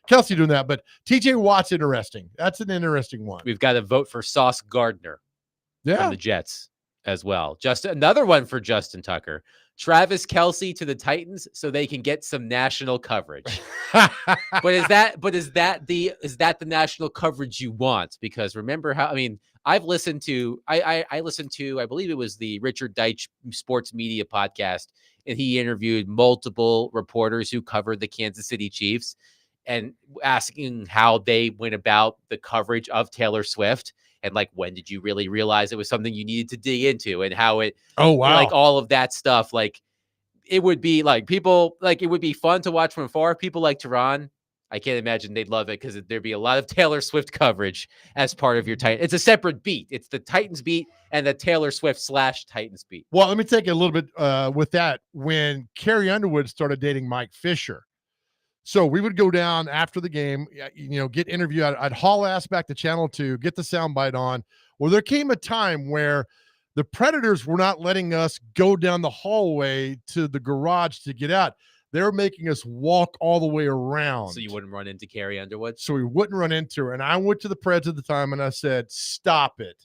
Kelsey doing that. But TJ Watt's interesting. That's an interesting one. We've got to vote for Sauce Gardner from the Jets as well. Just another one for Justin Tucker. Travis Kelsey to the Titans so they can get some national coverage. But is that the national coverage you want? Because remember I've listened to, I listened to, I believe it was the Richard Deitch Sports Media podcast, and he interviewed multiple reporters who covered the Kansas City Chiefs and asking how they went about the coverage of Taylor Swift. And like, when did you really realize it was something you needed to dig into, and how it, like all of that stuff, like it would be like people, like it would be fun to watch from afar. People like Tehran, I can't imagine they'd love it, because there'd be a lot of Taylor Swift coverage as part of your Titan. It's a separate beat. It's the Titans beat and the Taylor Swift / Titans beat. Well, let me take it a little bit with that. When Carrie Underwood started dating Mike Fisher, so we would go down after the game, get interviewed. I'd haul ass back to Channel 2, get the soundbite on. Well, there came a time where the Predators were not letting us go down the hallway to the garage to get out. They were making us walk all the way around. So you wouldn't run into Carrie Underwood? So we wouldn't run into her. And I went to the Preds at the time and I said, stop it.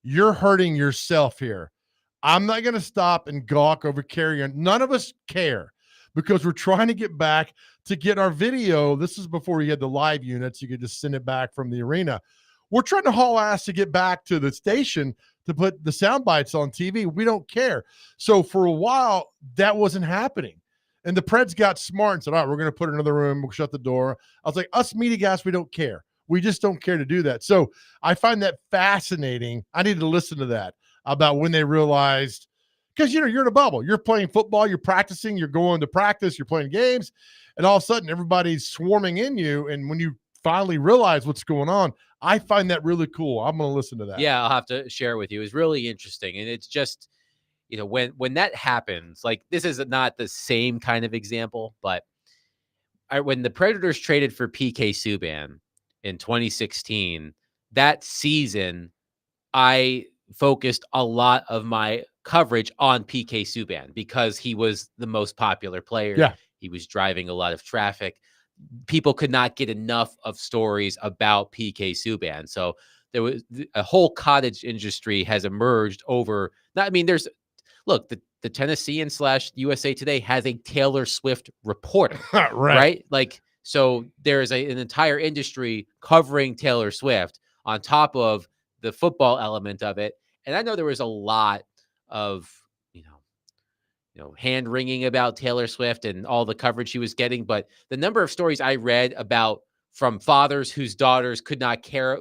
You're hurting yourself here. I'm not going to stop and gawk over Carrie. None of us care, because we're trying to get back to get our video. This is before you had the live units. You could just send it back from the arena. We're trying to haul ass to get back to the station to put the sound bites on TV. We don't care. So for a while, that wasn't happening. And the Preds got smart and said, all right, we're going to put another room. We'll shut the door. I was like, us media guys, we don't care. We just don't care to do that. So I find that fascinating. I need to listen to that about when they realized, because, you're in a bubble. You're playing football. You're practicing. You're going to practice. You're playing games. And all of a sudden, everybody's swarming in you. And when you finally realize what's going on, I find that really cool. I'm going to listen to that. Yeah, I'll have to share it with you. It's really interesting. And it's just, when that happens, like, this is not the same kind of example, but when the Predators traded for PK Subban in 2016, that season, I focused a lot of my coverage on PK Subban because he was the most popular player. Yeah. He was driving a lot of traffic. People could not get enough of stories about PK Subban. So there was a whole cottage industry has emerged over that. I mean, look, the Tennessean / USA Today has a Taylor Swift reporter, right? Like, so there's an entire industry covering Taylor Swift on top of the football element of it. And I know there was a lot of, hand wringing about Taylor Swift and all the coverage she was getting. But the number of stories I read about from fathers whose daughters who could not care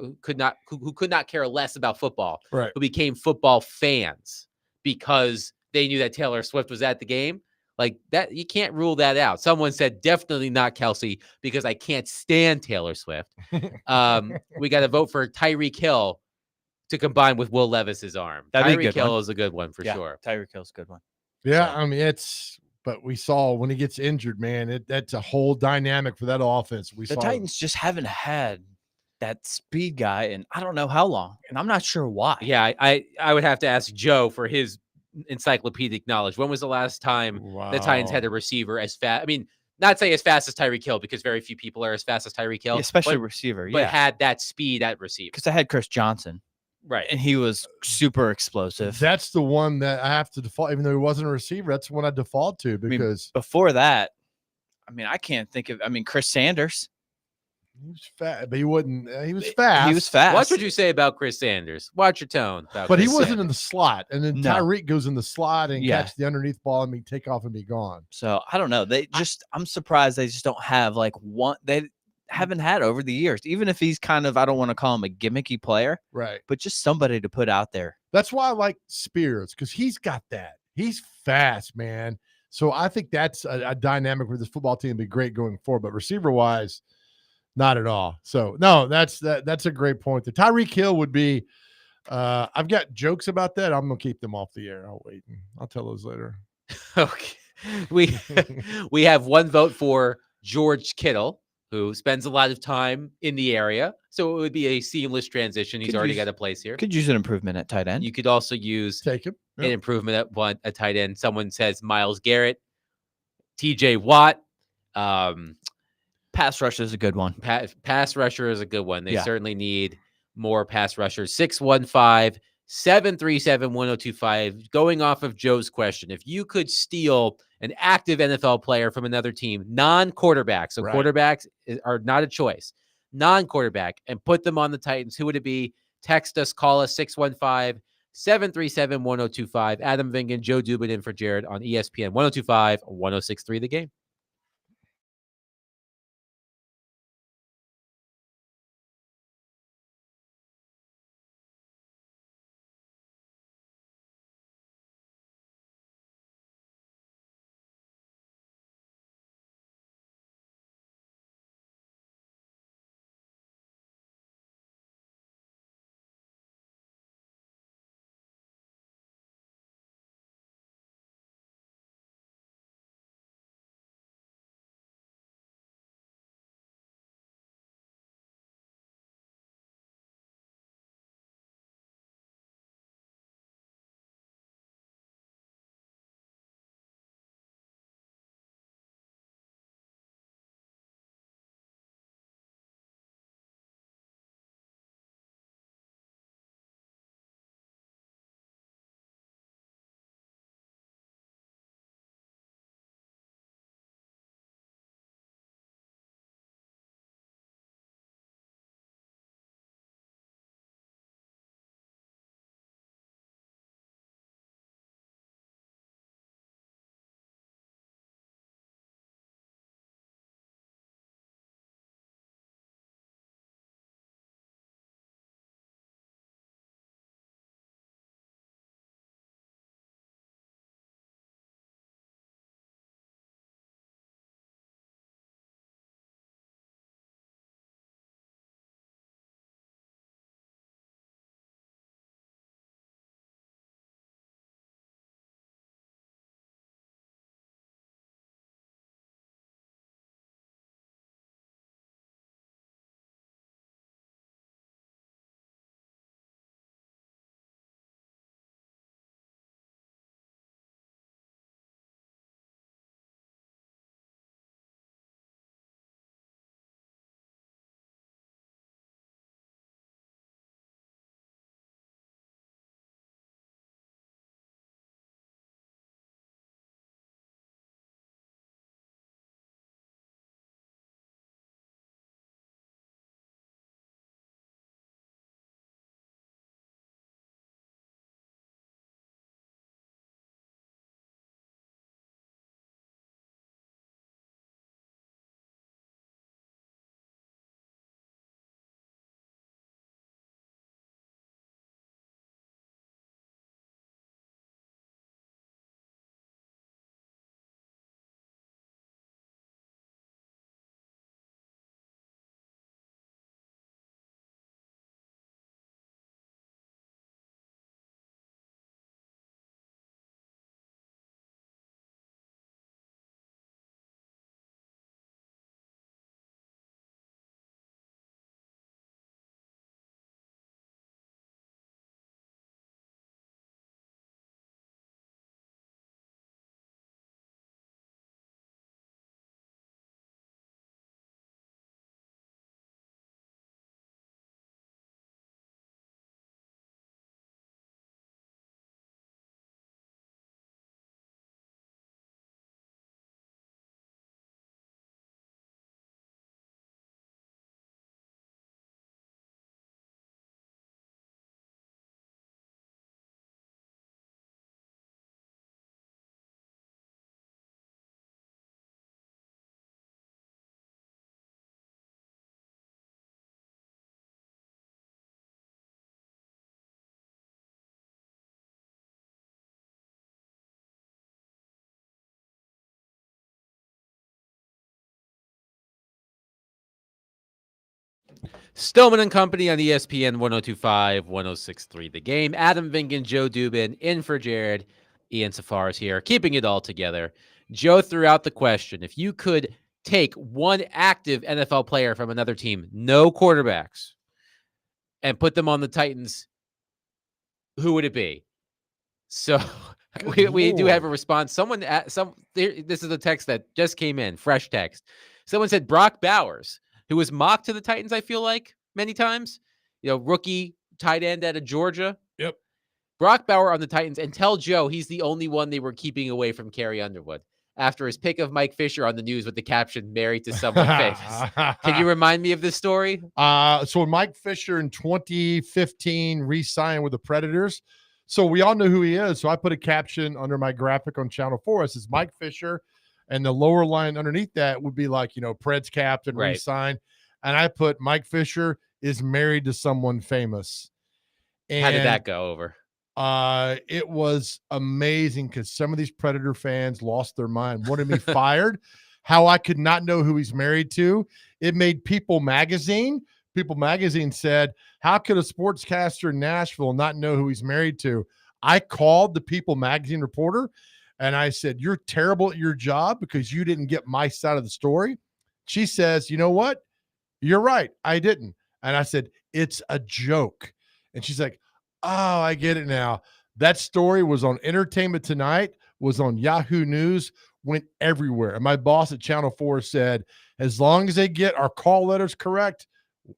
less about football, right, who became football fans because they knew that Taylor Swift was at the game. Like that, you can't rule that out. Someone said, definitely not Kelsey, because I can't stand Taylor Swift. We got to vote for Tyreek Hill to combine with Will Levis's arm. Tyreek Hill is a good one for sure. Tyreek Hill's a good one. Yeah, I mean, but we saw when he gets injured, man, that's a whole dynamic for that offense. The Titans just haven't had that speed guy in I don't know how long, and I'm not sure why. Yeah, I would have to ask Joe for his encyclopedic knowledge. When was the last time the Titans had a receiver as fast? I mean, not say as fast as Tyreek Hill, because very few people are as fast as Tyreek Hill, especially receiver. But had that speed at receiver. Because I had Chris Johnson. Right. And he was super explosive. That's the one that I have to default, even though he wasn't a receiver. That's the one I default to because before that, I can't think of, Chris Sanders. He was fat, but he wasn't. He was fast. He was fast. Watch what you say about Chris Sanders. Watch your tone. But he wasn't in the slot. And then Tyreek goes in the slot and catch the underneath ball and take off and be gone. So I don't know. I'm surprised they just don't have one. They haven't had over the years, even if he's kind of, I don't want to call him a gimmicky player, right? But just somebody to put out there. That's why I like Spears, because he's got that. He's fast, man. So I think that's a dynamic for this football team to be great going forward. But receiver wise, not at all. So no, that's a great point. The Tyreek Hill would be. I've got jokes about that. I'm gonna keep them off the air. I'll wait. I'll tell those later. Okay, we have one vote for George Kittle, who spends a lot of time in the area. So it would be a seamless transition. He's already got a place here. Could use an improvement at tight end. You could also use an improvement at a tight end. Someone says Myles Garrett, TJ Watt. Pass rusher is a good one. Pass rusher is a good one. They certainly need more pass rushers. 615-737-1025. Going off of Joe's question, if you could steal an active NFL player from another team, non-quarterback, so quarterbacks are not a choice, non-quarterback, and put them on the Titans, who would it be? Text us, call us 615-737-1025. Adam Vingan, Joe Dubin in for Jared on ESPN 1025, 1063 The Game. Stillman and Company on ESPN 1025, 1063 The Game. Adam Vingan, Joe Dubin in for Jared. Ian Safaris here, keeping it all together. Joe threw out the question, if you could take one active NFL player from another team, no quarterbacks, and put them on the Titans, who would it be? So we do have a response. This is a text that just came in, fresh text. Someone said Brock Bowers, who was mocked to the Titans, I feel like, many times. Rookie tight end out of Georgia. Yep. Brock Bauer on the Titans, and tell Joe he's the only one they were keeping away from Carrie Underwood. after his pick of Mike Fisher on the news with the caption "Married to someone famous." Can you remind me of this story? So Mike Fisher in 2015 re-signed with the Predators. So we all know who he is. So I put a caption under my graphic on Channel 4. It says Mike Fisher, and the lower line underneath that would be like, Preds captain Right. re-signed. And I put Mike Fisher is married to someone famous. And How did that go over? it was amazing because some of these Predator fans lost their mind, wanted me fired. How I could not know who he's married to. It made People Magazine said, how could a sportscaster in Nashville not know who he's married to? I called the People Magazine reporter and I said, you're terrible at your job because you didn't get my side of the story. She says, you know what? You're right. I didn't. And I said, it's a joke. And she's like, oh, I get it now. That story was on Entertainment Tonight, was on Yahoo News, went everywhere. And my boss at Channel 4 said, as long as they get our call letters correct,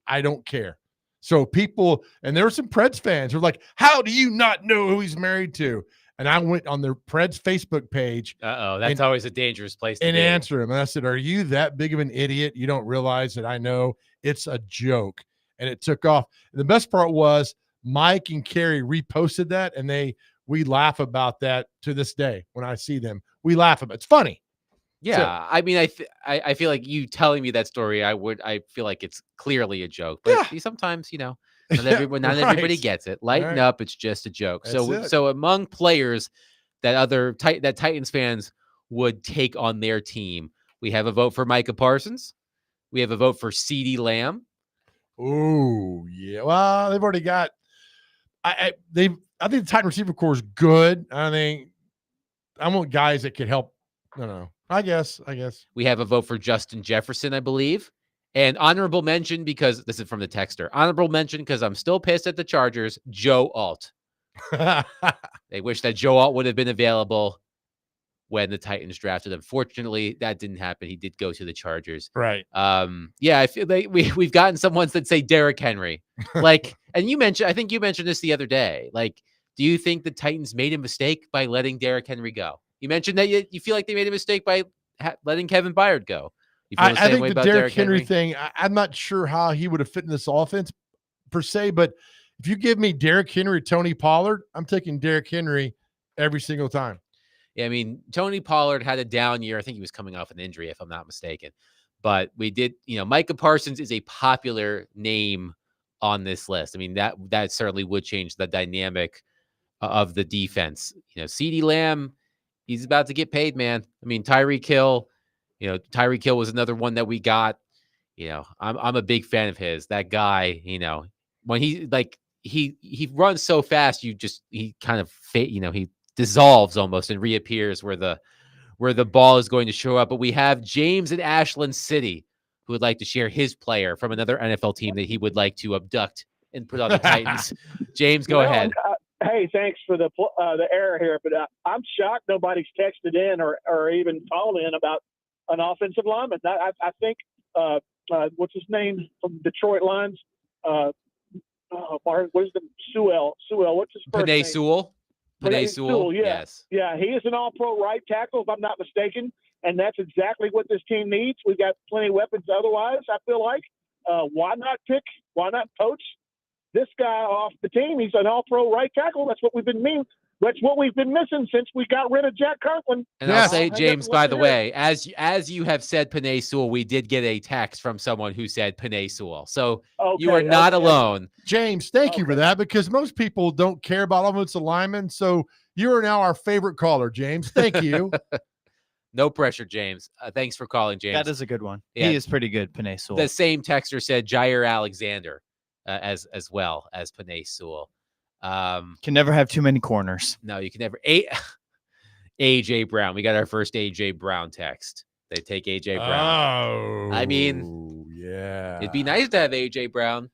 I don't care. So people, and there were some Preds fans who were like, how do you not know who he's married to? And I went on their Preds Facebook page. That's always a dangerous place to and be. answer him. And I said, are you that big of an idiot? You don't realize that I know it's a joke. And it took off. And the best part was Mike and Carrie reposted that, and we laugh about that to this day. When I see them, we laugh about it. It's funny. Yeah, So, I mean, I feel like you telling me that story, I feel like it's clearly a joke. But sometimes, not everybody Right. gets it. Lighten Right. up, it's just a joke. That's it. So among players that Titans fans would take on their team, we have a vote for Micah Parsons. We have a vote for CeeDee Lamb. Oh yeah. Well, they've already got. I think the Titan receiver core is good. I want guys that could help. No. I guess. We have a vote for Justin Jefferson, I believe. And honorable mention, because this is from the texter. Honorable mention because I'm still pissed at the Chargers, Joe Alt. They wish that Joe Alt would have been available when the Titans drafted him. Fortunately, that didn't happen. He did go to the Chargers. Right. I feel like we've gotten some ones that say Derrick Henry. And I think you mentioned this the other day. Like, do you think the Titans made a mistake by letting Derrick Henry go? You mentioned that you feel like they made a mistake by letting Kevin Byard go. You feel the I same think way the about Derrick Henry thing, I'm not sure how he would have fit in this offense per se, but if you give me Derrick Henry, Tony Pollard, I'm taking Derrick Henry every single time. Yeah, I mean, Tony Pollard had a down year. I think he was coming off an injury, if I'm not mistaken. But we did, Micah Parsons is a popular name on this list. I mean, that certainly would change the dynamic of the defense. CeeDee Lamb, he's about to get paid, man. I mean, Tyreek Hill was another one that we got. I'm a big fan of his. That guy, when he runs so fast, he kind of he dissolves almost and reappears where the ball is going to show up. But we have James in Ashland City who would like to share his player from another NFL team that he would like to abduct and put on the Titans. James, go ahead. Hey, thanks for the error here, but I'm shocked nobody's texted in or even called in about an offensive lineman. I think what's his name from Detroit Lions? What is the Sewell? What's his first name? Penei Sewell. Yeah. Yes. Yeah, he is an all-pro right tackle, if I'm not mistaken, and that's exactly what this team needs. We got plenty of weapons otherwise, I feel like. Why not poach this guy off the team? He's an all-pro right tackle. That's what we've been missing since we got rid of Jack Kirkland. And I'll say, James, by the way, as you have said Penei Sewell, we did get a text from someone who said Penei Sewell. So you are not alone. James, thank you for that, because most people don't care about offensive linemen. So you are now our favorite caller, James. Thank you. No pressure, James. Thanks for calling, James. That is a good one. Yeah. He is pretty good, Penei Sewell. The same texter said Jair Alexander as well as Penei Sewell. Can never have too many corners. No, you can never. AJ Brown. We got our first AJ Brown text. They take AJ Brown. Oh, I mean, yeah. It'd be nice to have AJ Brown.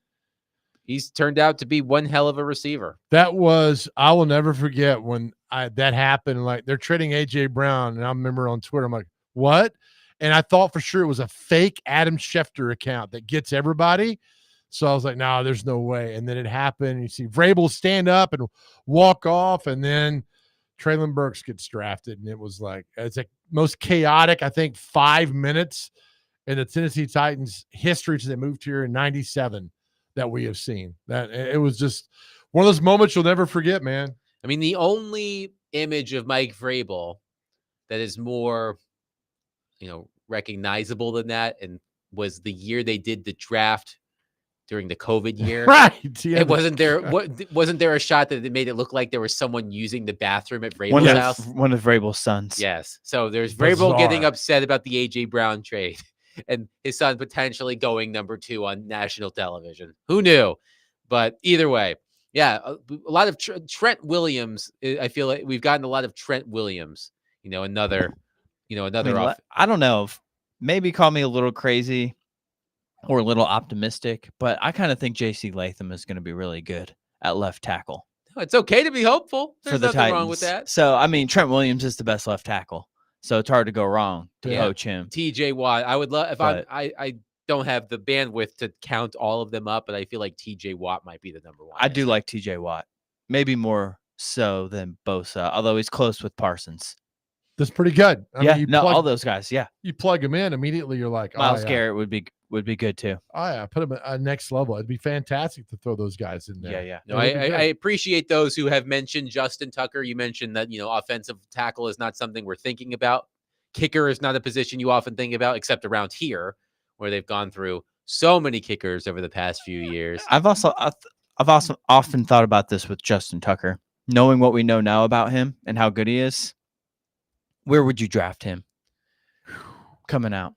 He's turned out to be one hell of a receiver. I will never forget when that happened. Like, they're trading AJ Brown, and I remember on Twitter, I'm like, what? And I thought for sure it was a fake Adam Schefter account that gets everybody. So I was like, no, there's no way. And then it happened. You see Vrabel stand up and walk off, and then Traylon Burks gets drafted. And it was like, most chaotic, I think, 5 minutes in the Tennessee Titans history since they moved here in '97 that we have seen. That it was just one of those moments you'll never forget, man. I mean, the only image of Mike Vrabel that is more, recognizable than that, and was the year they did the draft during the COVID year. Right. Yeah, It wasn't there a shot that made it look like there was someone using the bathroom at Vrabel's One house? of Vrabel's sons. Yes. So there's Vrabel getting Bizarre. upset about the AJ Brown trade and his son potentially going number 2 on national television. Who knew? But either way, yeah, a lot of Trent Williams. I feel like we've gotten a lot of Trent Williams. Another I don't know. Maybe call me a little crazy or a little optimistic, but I kind of think J.C. Latham is going to be really good at left tackle It's okay to be hopeful. There's for the nothing Titans. wrong with that. So, I mean, Trent Williams is the best left tackle, so it's hard to go wrong to poach him. TJ Watt. I would love if I don't have the bandwidth to count all of them up, but I feel like TJ Watt might be the number 1. I do like TJ Watt, maybe more so than Bosa, although he's close with Parsons. That's pretty good. I mean, all those guys. Yeah, you plug them in immediately. You're like, Myles Garrett would be good too. Oh yeah, put them at next level. It'd be fantastic to throw those guys in there. Yeah. No, I appreciate those who have mentioned Justin Tucker. You mentioned that offensive tackle is not something we're thinking about. Kicker is not a position you often think about, except around here, where they've gone through so many kickers over the past few years. I've also often thought about this with Justin Tucker, knowing what we know now about him and how good he is. Where would you draft him coming out?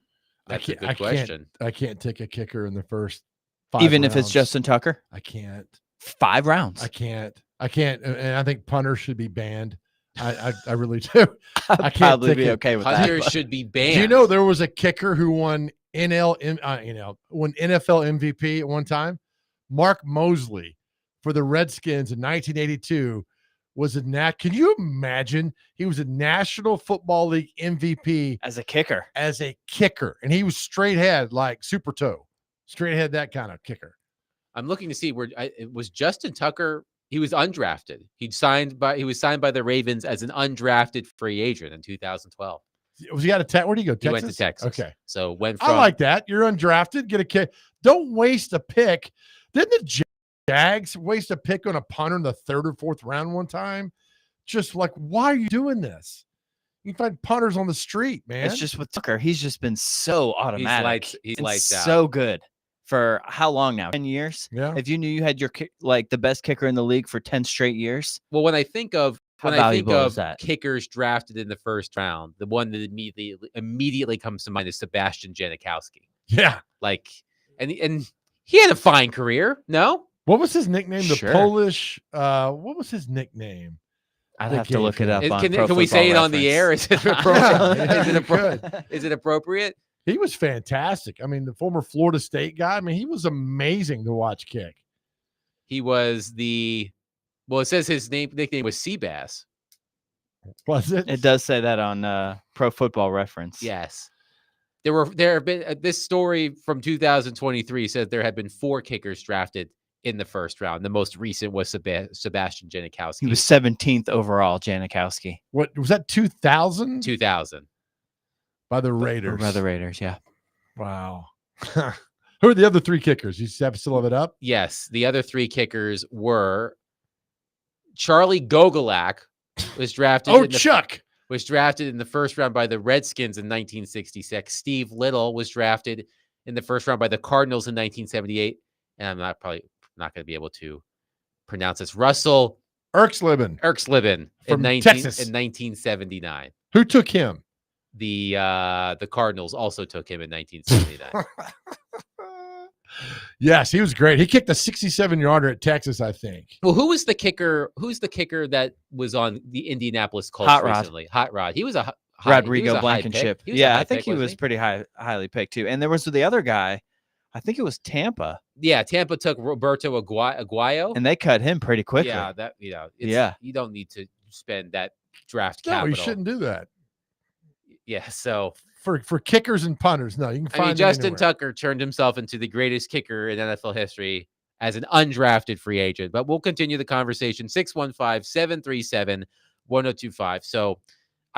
That's a good question. I can't take a kicker in the first 5 Even rounds. if it's Justin Tucker? I can't. 5 rounds. I can't. And I think punters should be banned. I really do. I'd probably be okay with that. Punters should be banned. Do you know there was a kicker who won NFL MVP at one time? Mark Mosley for the Redskins in 1982 was can you imagine? He was a National Football League MVP as a kicker. And he was straight head, like super toe, straight head, that kind of kicker. I'm looking to see where it was Justin Tucker. He was undrafted. He was signed by the Ravens as an undrafted free agent in 2012. Was he out of Texas? Where did he go? Texas? He went to Texas. Okay. So went from. I like that. You're undrafted. Get a kick. Don't waste a pick. Didn't the Jags waste a pick on a punter in the 3rd or 4th round one time? Just like, why are you doing this? You can find punters on the street, man. It's just with Tucker. He's just been so automatic. He's lights out. So good. For how long now? 10 years? Yeah. If you knew you had your the best kicker in the league for 10 straight years. Well, when I think of that? kickers drafted in the 1st round, the one that immediately comes to mind is Sebastian Janikowski. Yeah. And he had a fine career. No? What was his nickname? Sure. The Polish. What was his nickname? I'd have to look it up. Can we say it on the air? Is it appropriate? Is it appropriate? He was fantastic. I mean, the former Florida State guy. I mean, he was amazing to watch kick. He was it says his nickname was Seabass. Was it? It does say that on Pro Football Reference. Yes. There have been this story from 2023 says there have been 4 kickers drafted in the 1st round. The most recent was Sebastian Janikowski. He was 17th overall, Janikowski. What was that? 2000? 2000. By the Raiders. By the Raiders, yeah. Wow. Who are the other 3 kickers? You still have it up? Yes. The other 3 kickers were Charlie Gogolak was drafted. Was drafted in the 1st round by the Redskins in 1966. Steve Little was drafted in the 1st round by the Cardinals in 1978. And I'm probably not going to be able to pronounce this. Russell Erxleben from Texas in 1979. Who took him? The Cardinals also took him in 1979. Yes, he was great. He kicked a 67-yarder at Texas, I think. Well, who's the kicker that was on the Indianapolis Colts recently? Hot Rod. He was a Rodrigo Blankenship. Yeah, I think he was pretty highly picked too. And there was the other guy. I think it was Tampa. Yeah, Tampa took Roberto Aguayo, and they cut him pretty quickly. Yeah, you don't need to spend that draft capital. No, you shouldn't do that. Yeah, so for kickers and punters, no, you can find. Justin Tucker turned himself into the greatest kicker in NFL history as an undrafted free agent. But we'll continue the conversation. 615-737-1025. So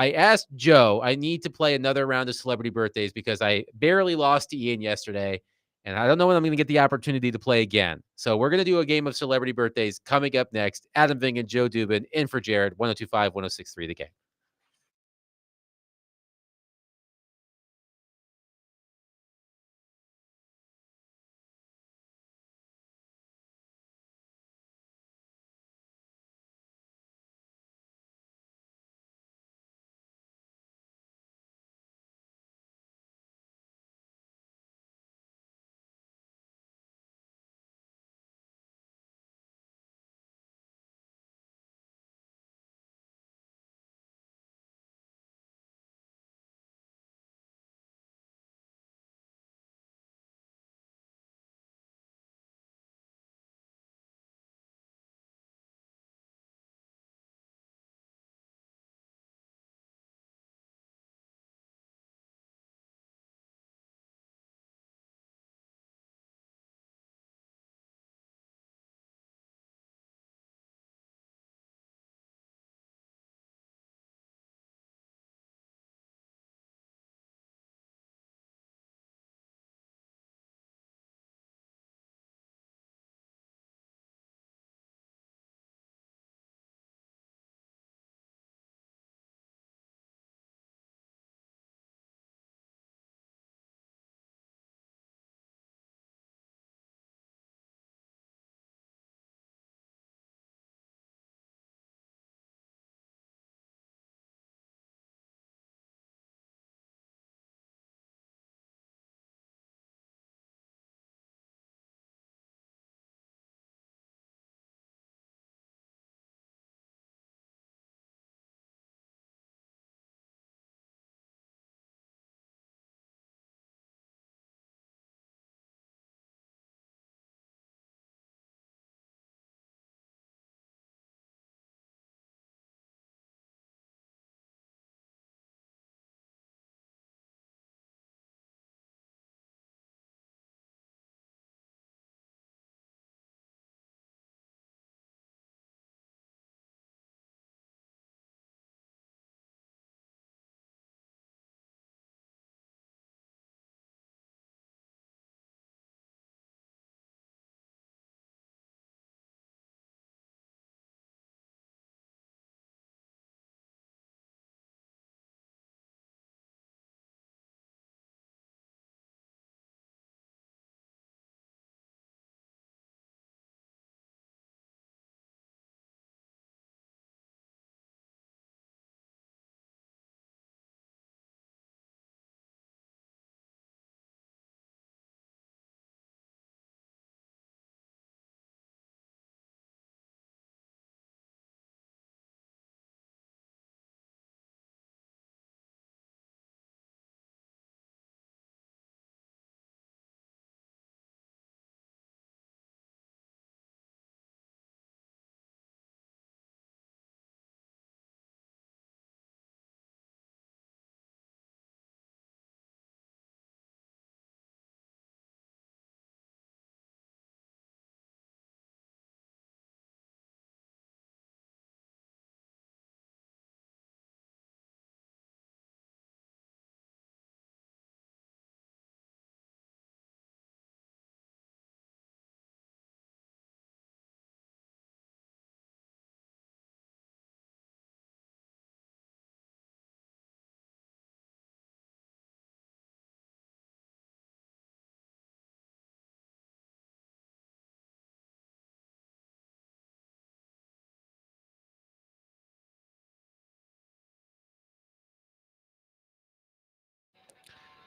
I asked Joe, I need to play another round of celebrity birthdays because I barely lost to Ian yesterday. And I don't know when I'm going to get the opportunity to play again. So we're going to do a game of celebrity birthdays coming up next. Adam Vingan, Joe Dubin, in for Jared, 1025, 1063 The Game.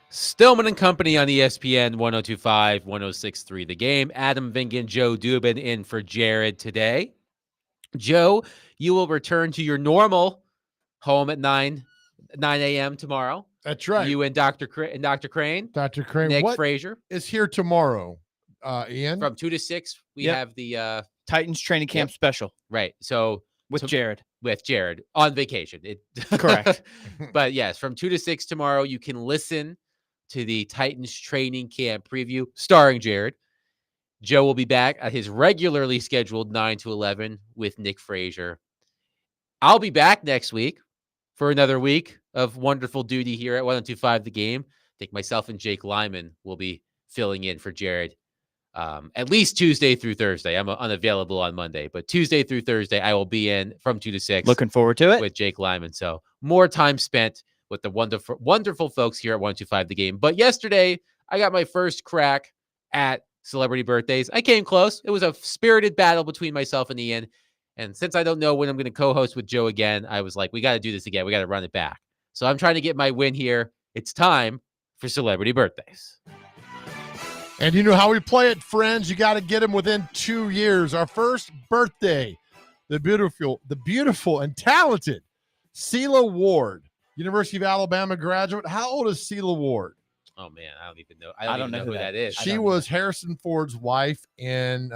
Stillman and Company on ESPN 1025, 1063 The Game. Adam Vingan, Joe Dubin in for Jared today. Joe, you will return to your normal home at 9 a.m. tomorrow. That's right. You and Dr. Crane, Dr. Crane, Nick what Frazier. is here tomorrow, Ian? From 2 to 6, we Yep. have the Titans training camp special right. So with Jared. with Jared on vacation. Correct. But yes, from 2 to 6 tomorrow, you can listen to the Titans training camp preview starring Jared. Joe will be back at his regularly scheduled 9 to 11 with Nick Frazier. I'll be back next week for another week of wonderful duty here at 1025 The Game. I think myself and Jake Lyman will be filling in for Jared at least Tuesday through Thursday. I'm unavailable on Monday, but Tuesday through Thursday, I will be in from 2 to 6. Looking forward to it with Jake Lyman. So more time spent with the wonderful, wonderful folks here at 1025 The Game. But yesterday, I got my first crack at celebrity birthdays. I came close. It was a spirited battle between myself and Ian. And since I don't know when I'm going to co-host with Joe again, I was like, we got to do this again. We got to run it back. So I'm trying to get my win here. It's time for celebrity birthdays. And you know how we play it, friends. You got to get them within 2 years. Our first birthday, the beautiful and talented Sela Ward, University of Alabama graduate. How old is Sela Ward? Oh, man, I don't even know. I don't know who that is. She was Harrison Ford's wife in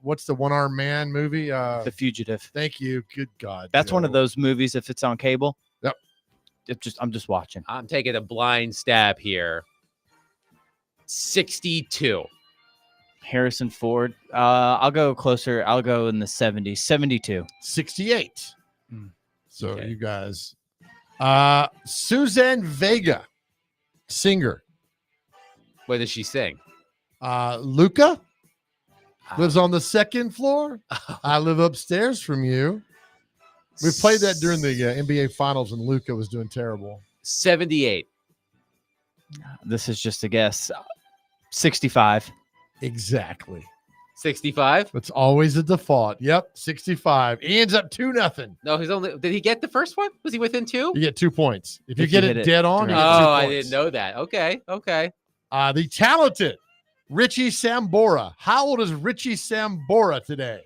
what's the One-Armed Man movie? The Fugitive. Thank you. Good God. That's one of those movies, if it's on cable. Yep. I'm just watching. I'm taking a blind stab here. 62. Harrison Ford. I'll go closer. I'll go in the 70s. 72. 68. So Okay. you guys. Suzanne Vega, singer. What does she sing? Luca lives on the second floor. I live upstairs from you. We played that during the NBA Finals, and Luca was doing terrible. 78. This is just a guess. 65. Exactly. 65? It's always a default. Yep, 65. Ian's up 2-0. No, he's only. Did he get the first one? Was he within 2? You get 2 points. If you If get you it hit it dead on, you direct. get 2 Oh, I points. didn't know that. Okay. The talented Richie Sambora. How old is Richie Sambora today?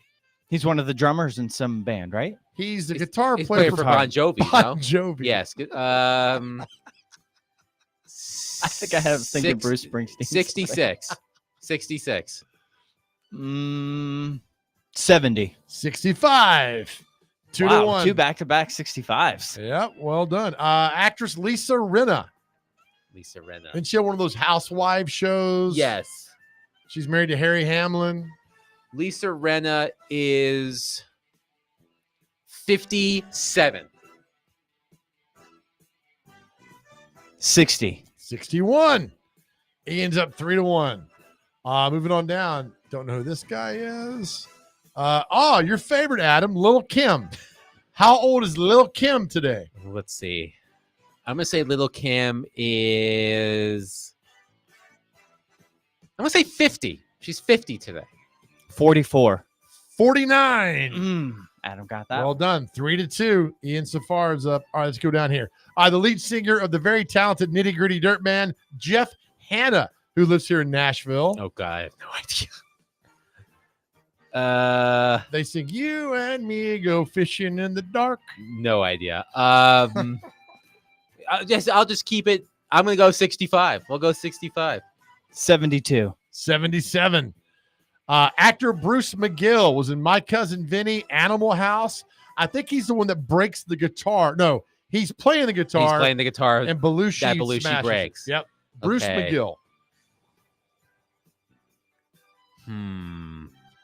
He's one of the drummers in some band, right? He's the guitar He's player playing for Bon Jovi. Bon No? Jovi. Yes. I think I have thinking Bruce Springsteen. 66. 66. 70. 65. 2 Wow, to 1. 2 back-to-back 65s. Yep, well done. Actress Lisa Rinna. Lisa Rinna. Didn't she have one of those housewife shows? Yes. She's married to Harry Hamlin. Lisa Rinna is 57. 60. 61. Ian's up 3 to 1. Moving on down. Don't know who this guy is. Your favorite, Adam, Lil' Kim. How old is Lil' Kim today? Let's see. I'm going to say Little Kim is. I'm going to say 50. She's 50 today. 44. 49. Adam got that. Well done. 3 to 2. Ian Safar is up. All right, let's go down here. The lead singer of the very talented Nitty Gritty Dirt Band, Jeff Hanna, who lives here in Nashville. Oh, God. I have no idea. They sing "You and Me Go Fishing in the Dark." No idea. I'll just keep it. I'm going to go 65. We'll go 65. 72. 77. Actor Bruce McGill was in My Cousin Vinny, Animal House. I think he's the one that breaks the guitar. No, he's playing the guitar. He's playing the guitar. And Belushi, that Belushi smashes. breaks. Yep. Bruce Okay. McGill.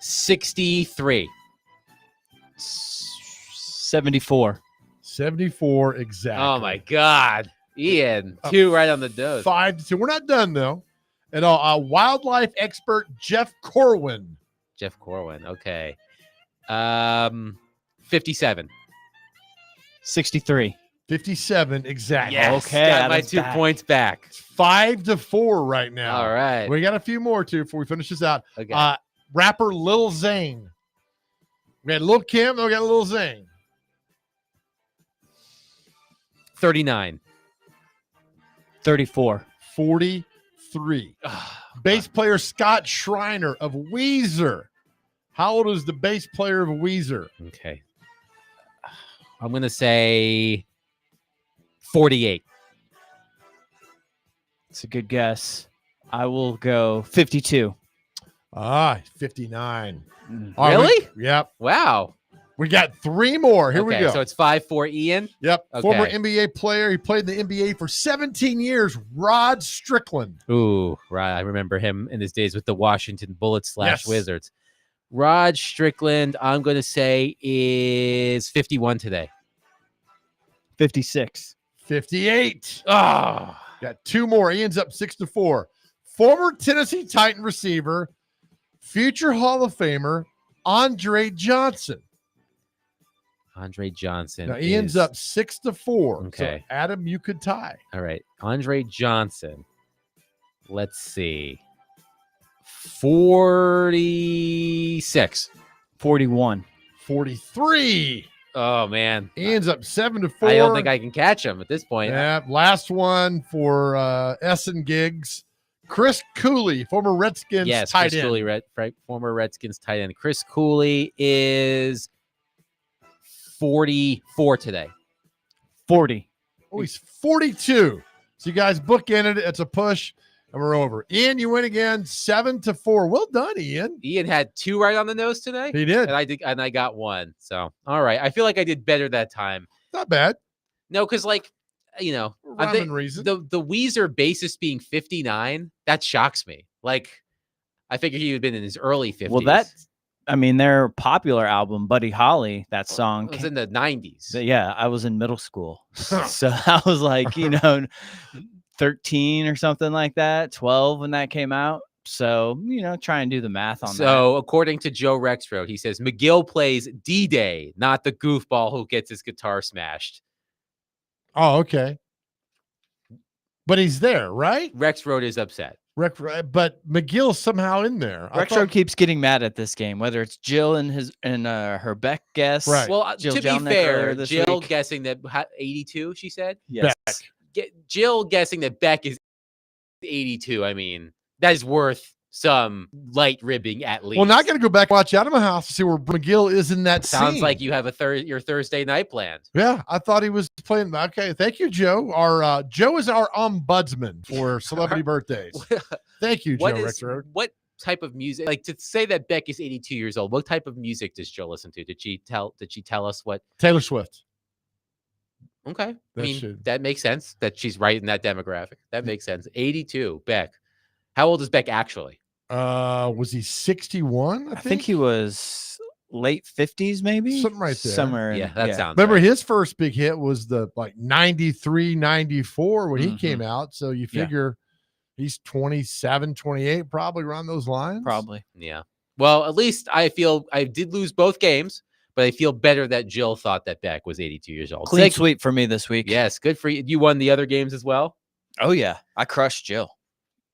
63. 74. 74 exactly. Oh, my God. Ian, 2 right on the dose. 5 to 2. We're not done, though. And wildlife expert Jeff Corwin. Jeff Corwin. Okay. 57. 63. 57 exactly. Yes. Okay, Got my Adam's 2 back. points back. 5 to 4 right now. All right. We got a few more, too, before we finish this out. Okay. Rapper Lil Zane. We had Lil Kim, then we got Lil Zane. 39. 34. 43. Bass player Scott Schreiner of Weezer. How old is the bass player of Weezer? Okay. I'm going to say 48. It's a good guess. I will go 52. 59. Mm. Really? Yep. Wow. We got 3 more. Here we Okay, go. So it's 5-4 Ian. Yep. Okay. Former NBA player. He played in the NBA for 17 years. Rod Strickland. Ooh, right. I remember him in his days with the Washington Bullets / Yes. Wizards. Rod Strickland, I'm going to say, is 51 today. 56. 58. Oh, Got two more. Ian's up 6-4. Former Tennessee Titan receiver, future Hall of Famer, Andre Johnson. Andre Johnson. Now Ian's is up 6-4. Okay. So Adam, you could tie. All right. Andre Johnson. Let's see. 46. 41. 43. Oh, man. Ian's up 7-4. I don't think I can catch him at this point. Yeah, last one for Essen Gigs. Chris Cooley, former Redskins Yes, tight Chris end. Cooley, former Redskins tight end. Chris Cooley is 44 today. 40. Oh, he's 42. So you guys bookended it. It's a push, and we're over. Ian, you win again, 7-4. Well done, Ian. Ian had 2 right on the nose today. He did. And I got 1. So, all right. I feel like I did better that time. Not bad. No, because Rhyme reason. the Weezer bassist being 59, that shocks me. Like, I figured he would have been in his early 50s. Well, their popular album, Buddy Holly, that song was in the 90s. Yeah, I was in middle school. So I was like, 13 or something like that, 12 when that came out. So, try and do the math on that. So, according to Joe Rexroad, he says McGill plays D-Day, not the goofball who gets his guitar smashed. Oh, okay. But he's there, right? Rexroad is upset. But McGill's somehow in there. Rexroad keeps getting mad at this game, whether it's Jill and her Beck guess. Right. Well, Jill to be Jelnick fair, this Jill week. guessing that 82, she said? Yes. Jill guessing that Beck is 82. I mean, that is worth some light ribbing at least. Well, now I got to go back and watch Animal House to see where McGill is in that Sounds scene. like you have your Thursday night planned. Yeah, I thought he was playing. Okay, thank you, Joe. Our Joe is our ombudsman for celebrity birthdays. Thank you, Joe Rexroad. What type of music? Like, to say that Beck is 82 years old, what type of music does Joe listen to? Did she tell us what? Taylor Swift. Okay, that makes sense that she's right in that demographic. That makes sense. 82, Beck. How old is Beck actually? Was he 61? I think he was late 50s, maybe something right there. Somewhere. Yeah, that sounds. Remember, right. his first big hit was the 93, 94 when he came out. So you figure he's 27, 28, probably around those lines. Probably. Yeah. Well, at least I feel I did lose both games, but I feel better that Jill thought that Beck was 82 years old. Clean sweep for me this week. Yes, good for you. You won the other games as well. Oh yeah, I crushed Jill.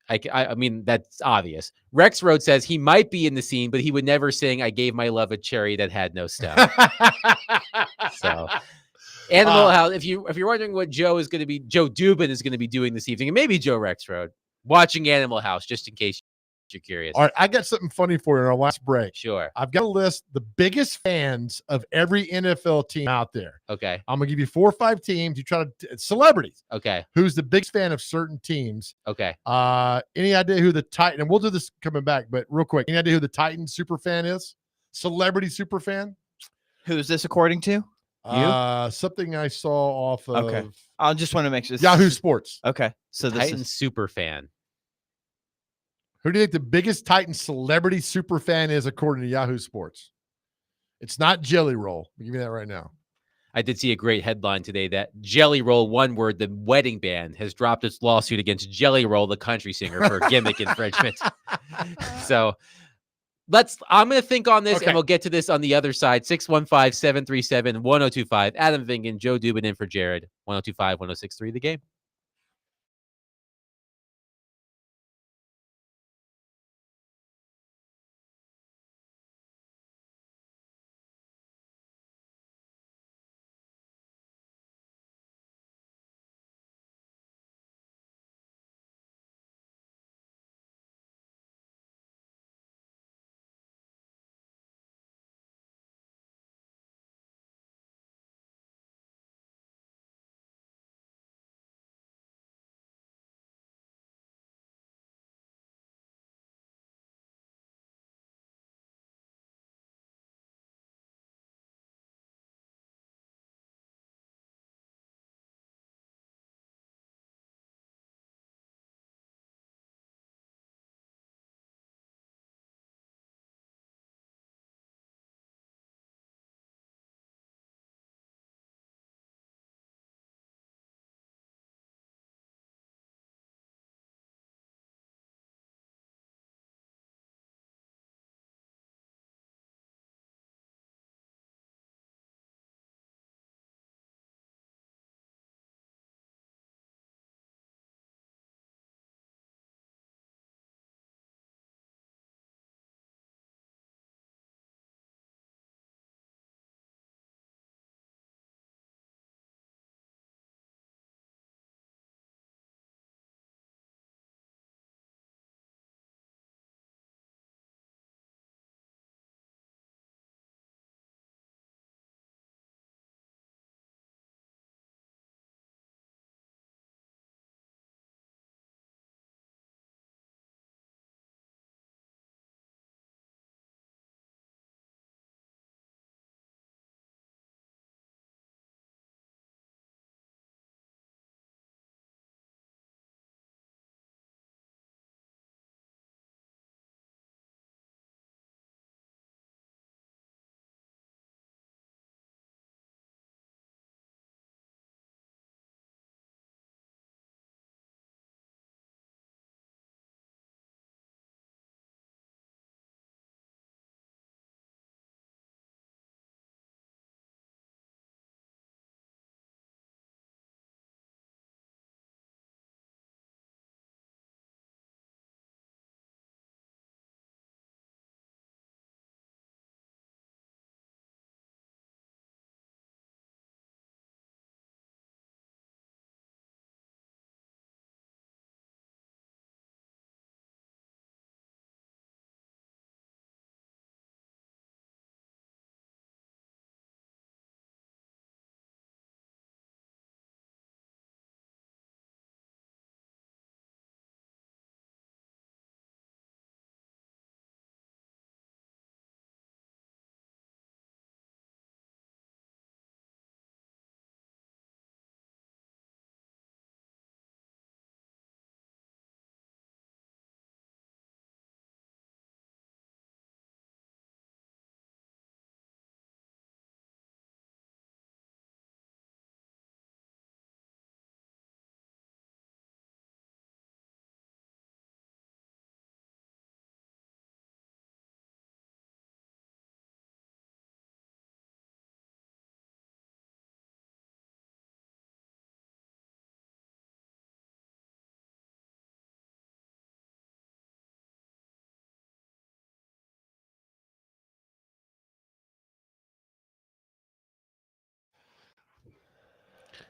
I mean, that's obvious. Rexroad says he might be in the scene, but he would never sing "I gave my love a cherry that had no stone." So, Animal House. If you're wondering what Joe Dubin is going to be doing this evening, and maybe Joe Rexroad, watching Animal House, just in case you're curious. All right, I got something funny for you in our last break. Sure. I've got a list the biggest fans of every NFL team out there. Okay. I'm gonna give you 4 or 5 teams. You try to celebrities. Okay. Who's the biggest fan of certain teams? Okay. Any idea who the Titan? And we'll do this coming back, but real quick, any idea who the Titan super fan is? Celebrity super fan? Who's this according to? Something I saw off of. Okay. I just want to make sure. Yahoo Sports. Okay. So this Titan is super fan. Who do you think the biggest Titan celebrity super fan is according to Yahoo Sports? It's not Jelly Roll. I'll give you that right now. I did see a great headline today that Jelly Roll, one word, the wedding band, has dropped its lawsuit against Jelly Roll, the country singer, for gimmick infringement. So I'm going to think on this, and we'll get to this on the other side. 615-737-1025. Adam Vingan, Joe Dubin in for Jared. 1025-1063, The Game.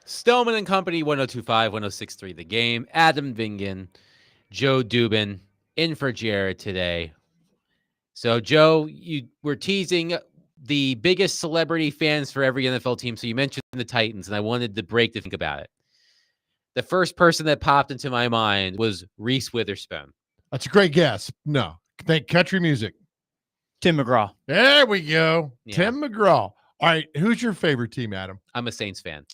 Stillman and Company, 102.5, 106.3 The Game. Adam Vingan, Joe Dubin, in for Jared today. So, Joe, you were teasing the biggest celebrity fans for every NFL team. So you mentioned the Titans, and I wanted the break to think about it. The first person that popped into my mind was Reese Witherspoon. That's a great guess. No, think country music. Tim McGraw. There we go. Yeah. Tim McGraw. All right, who's your favorite team, Adam? I'm a Saints fan.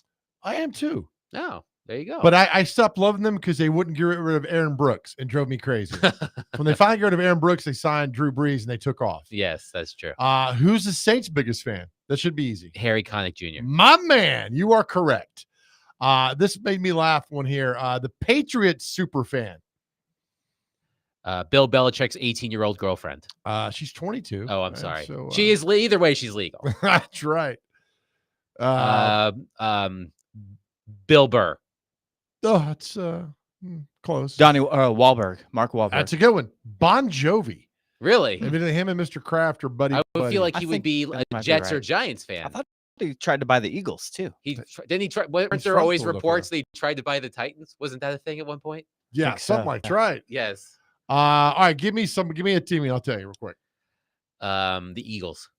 I am too. Oh, there you go. But I stopped loving them because they wouldn't get rid of Aaron Brooks and drove me crazy. When they finally got rid of Aaron Brooks, they signed Drew Brees and they took off. Yes, that's true. Who's the Saints' biggest fan? That should be easy. Harry Connick Jr. My man, you are correct. This made me laugh one here. The Patriots super fan. Bill Belichick's 18-year-old girlfriend. She's 22. Oh, I'm sorry. So, she is either way. She's legal. That's right. Bill Burr. Oh, that's close. Wahlberg. Mark Wahlberg. That's a good one. Bon Jovi. Really? Maybe him and Mr. Kraft are buddy. I would feel like I he would think be that a might be Jets or right. Giants fan. I thought he tried to buy the Eagles too. Didn't he try? Weren't He's there from always Philadelphia. reports they tried to buy the Titans? Wasn't that a thing at one point? Yeah, think something so. like that. Right. Yes. All right, give me a team and I'll tell you real quick. The Eagles.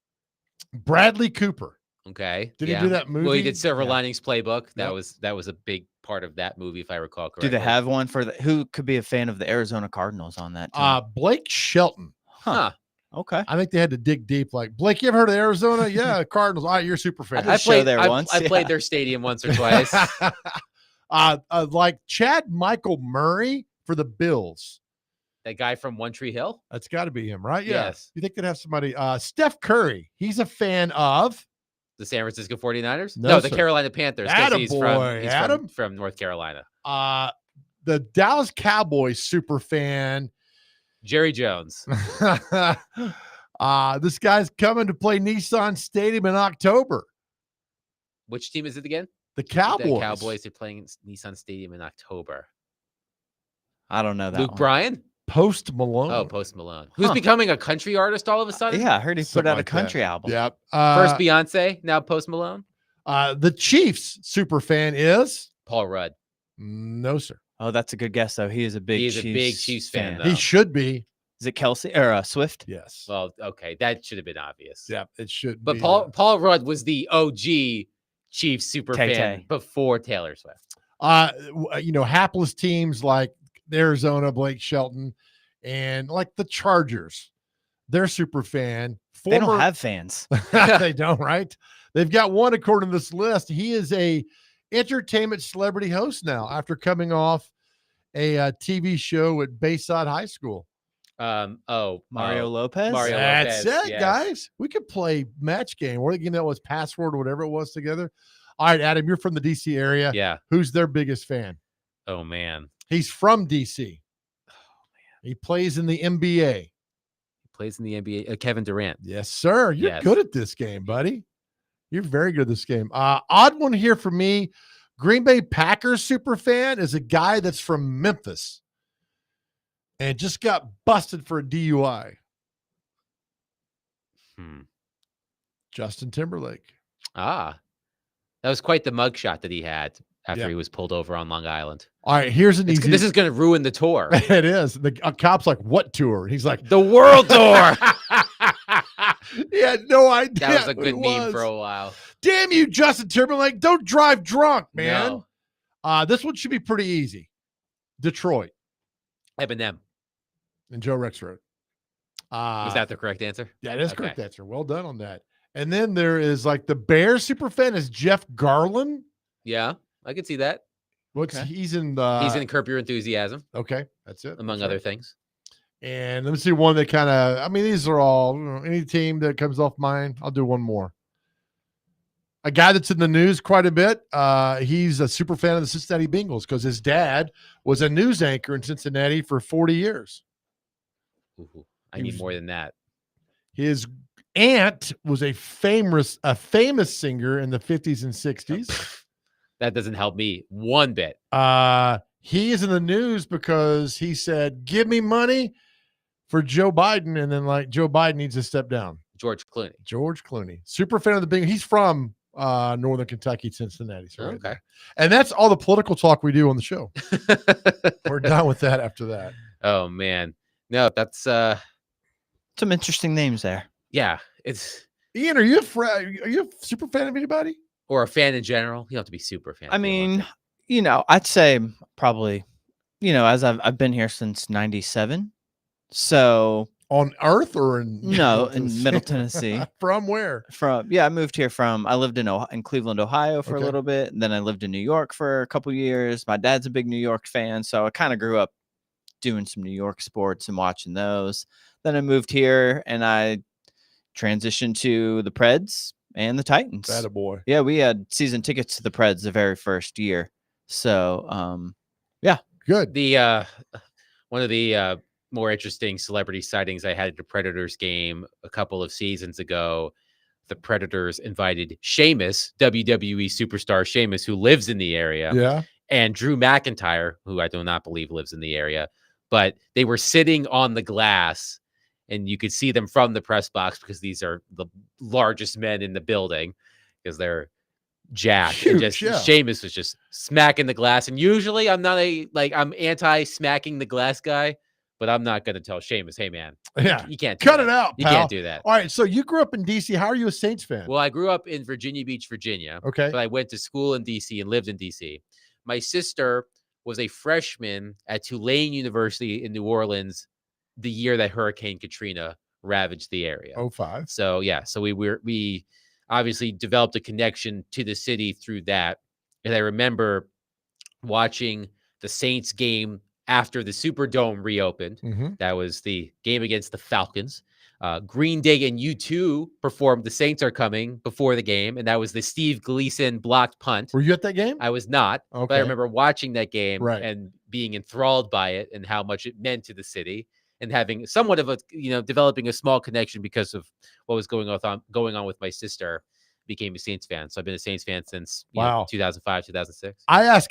Bradley Cooper. Okay. Did he do that movie? Well, he did Silver Yeah. Linings Playbook. That Yep. was a big part of that movie, if I recall correctly. Do they have one for who could be a fan of the Arizona Cardinals on that team? Blake Shelton. Huh. Okay. I think they had to dig deep. Like, Blake, you ever heard of Arizona? Yeah, Cardinals. All right, you're a super fan. I played there once, I played yeah. their stadium once or twice. Like Chad Michael Murray for the Bills. That guy from One Tree Hill. That's got to be him, right? Yeah. Yes. You think they'd have somebody? Steph Curry. He's a fan of The San Francisco 49ers? No, the sir. Carolina Panthers. 'Cause he's Attaboy. from North Carolina. The Dallas Cowboys super fan. Jerry Jones. This guy's coming to play Nissan Stadium in October. Which team is it again? The Cowboys. The Cowboys are playing in Nissan Stadium in October. I don't know that Luke one. Bryan? Post Malone. Oh, Post Malone. Who's becoming a country artist all of a sudden? Yeah, I heard he put Something out a like that. country album. Yeah. First Beyonce, now Post Malone. The Chiefs super fan is Paul Rudd. no, sir. Oh, that's a good guess though. He is a big He is a big Chiefs fan, though. He should be. Is it Kelsey or Swift? Yes. Well, okay, that should have been obvious. Yeah, it should. But be. Paul Rudd was the OG Chiefs super fan Tay-Tay. before Taylor Swift. Hapless teams like Arizona, Blake Shelton, and like the Chargers, they're super fan. They don't have fans. They don't, right? They've got one according to this list. He is a entertainment celebrity host now after coming off a TV show at Bayside High School. Mario Lopez. Mario That's Lopez, it, yes. guys. We could play match game. What again? That was password or whatever it was together. All right, Adam, you're from the DC area. Yeah. Who's their biggest fan? Oh man. He's from DC. He plays in the NBA. He plays in the NBA. Kevin Durant. Yes, sir. You're Yes. good at this game, buddy. You're very good at this game. Odd one here for me. Green Bay Packers super fan is a guy that's from Memphis and just got busted for a DUI. Justin Timberlake. That was quite the mugshot that he had after Yeah. he was pulled over on Long Island. All right, here's an easy. This is going to ruin the tour. It is. The cop's like, what tour? He's like, The World Tour. he had no idea. That was a who he good meme was. for a while. Damn you, Justin Timberlake. Don't drive drunk, man. No. This one should be pretty easy. Detroit Eminem. and Joe Rexrode. Was that the correct answer? That is Okay. correct answer. Well done on that. And then there is like the Bears super fan is Jeff Garland. Yeah, I could see that. What's Okay. he's in the He's in Curb Your Enthusiasm, okay, that's it. among That's other right. things. And let me see one that kind of these are all any team that comes off mine. I'll do one more. A guy that's in the news quite a bit. He's a super fan of the Cincinnati Bengals because his dad was a news anchor in Cincinnati for 40 years. Ooh, I He need was- more than that. His aunt was a famous singer in the 50s and 60s. That doesn't help me one bit. He is in the news because he said, "Give me money for Joe Biden," and then like Joe Biden needs to step down. George Clooney. George Clooney, super fan of the Bengals. He's from Northern Kentucky, Cincinnati. So right Okay. there. And that's all the political talk we do on the show. We're done with that after that. Oh man. No, that's Some interesting names there. yeah, it's Ian, are you a super fan of anybody? or a fan in general. You don't have to be super fan. I if you don't want mean, to. I'd say probably, as I've been here since '97. So On Earth or in no, in Middle Tennessee. From where? I moved here I lived in Cleveland, Ohio for a little bit. And then I lived in New York for a couple years. My dad's a big New York fan. So I kind of grew up doing some New York sports and watching those. Then I moved here and I transitioned to the Preds and the Titans. Attaboy. Yeah, we had season tickets to the Preds the very first year. So, yeah. Good. The one of the more interesting celebrity sightings I had at the Predators game a couple of seasons ago. The Predators invited Sheamus, WWE superstar Sheamus, who lives in the area, Yeah. and Drew McIntyre, who I do not believe lives in the area, but they were sitting on the glass and you could see them from the press box because these are the largest men in the building because they're jacked. Huge, And just yeah. Sheamus was just smacking the glass. And usually I'm I'm anti smacking the glass guy, but I'm not going to tell Sheamus, hey man, Yeah. you can't do Cut that. it out, You pal. can't do that. All right. So you grew up in DC. How are you a Saints fan? Well, I grew up in Virginia Beach, Virginia. Okay. But I went to school in DC and lived in DC. My sister was a freshman at Tulane University in New Orleans the year that Hurricane Katrina ravaged the area. 05. So yeah, so we obviously developed a connection to the city through that. And I remember watching the Saints game after the Superdome reopened. Mhm. That was the game against the Falcons. Green Day and U2 performed "The Saints Are Coming" before the game, and that was the Steve Gleason blocked punt. Were you at that game? I was not, but Okay. I remember watching that game Right. and being enthralled by it and how much it meant to the city, and having somewhat of a developing a small connection because of what was going on with my sister. Became a Saints fan, so I've been a Saints fan since Wow. 2005, 2006. I ask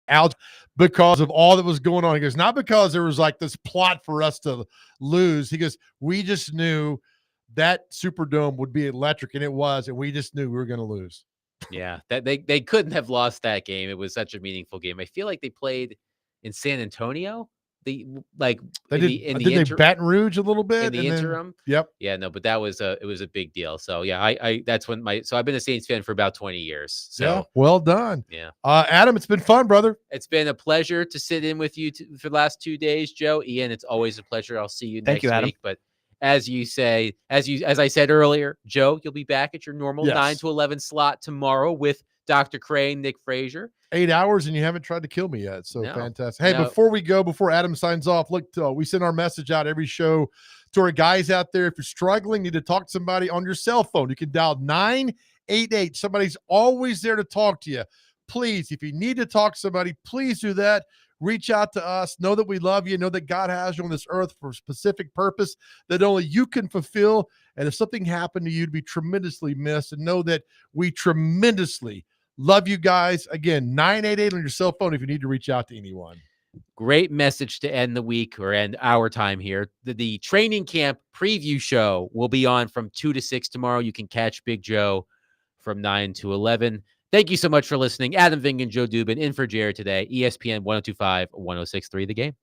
Al because of all that was going on. He goes, not because there was like this plot for us to lose. He goes, we just knew that Superdome would be electric, and it was, and we just knew we were going to lose. Yeah, that they couldn't have lost that game. It was such a meaningful game. I feel like they played in San Antonio. They did they Baton Rouge a little bit in the interim. Yep. Yeah, no, but it was a big deal. So yeah, I that's when I've been a Saints fan for about 20 years. So yeah, well done. Yeah. Adam, it's been fun, brother. It's been a pleasure to sit in with you for the last 2 days, Joe. Ian, it's always a pleasure. I'll see you next Adam. week. But as I said earlier, Joe, you'll be back at your normal 9 to 11 slot tomorrow with Dr. Crane, Nick Frazier. 8 hours and you haven't tried to kill me yet. So No. fantastic. Hey, No. before Adam signs off, look, we send our message out every show to our guys out there. If you're struggling, need to talk to somebody on your cell phone, you can dial 988. Somebody's always there to talk to you. Please, if you need to talk to somebody, please do that. Reach out to us. Know that we love you. Know that God has you on this earth for a specific purpose that only you can fulfill. And if something happened to you, to be tremendously missed. And know that we tremendously love you guys. Again, 988 on your cell phone if you need to reach out to anyone. Great message to end the week or end our time here. The training camp preview show will be on from 2 to 6 tomorrow. You can catch Big Joe from 9 to 11. Thank you so much for listening. Adam Ving and Joe Dubin in for Jared today. ESPN 102.5, 106.3 The Game.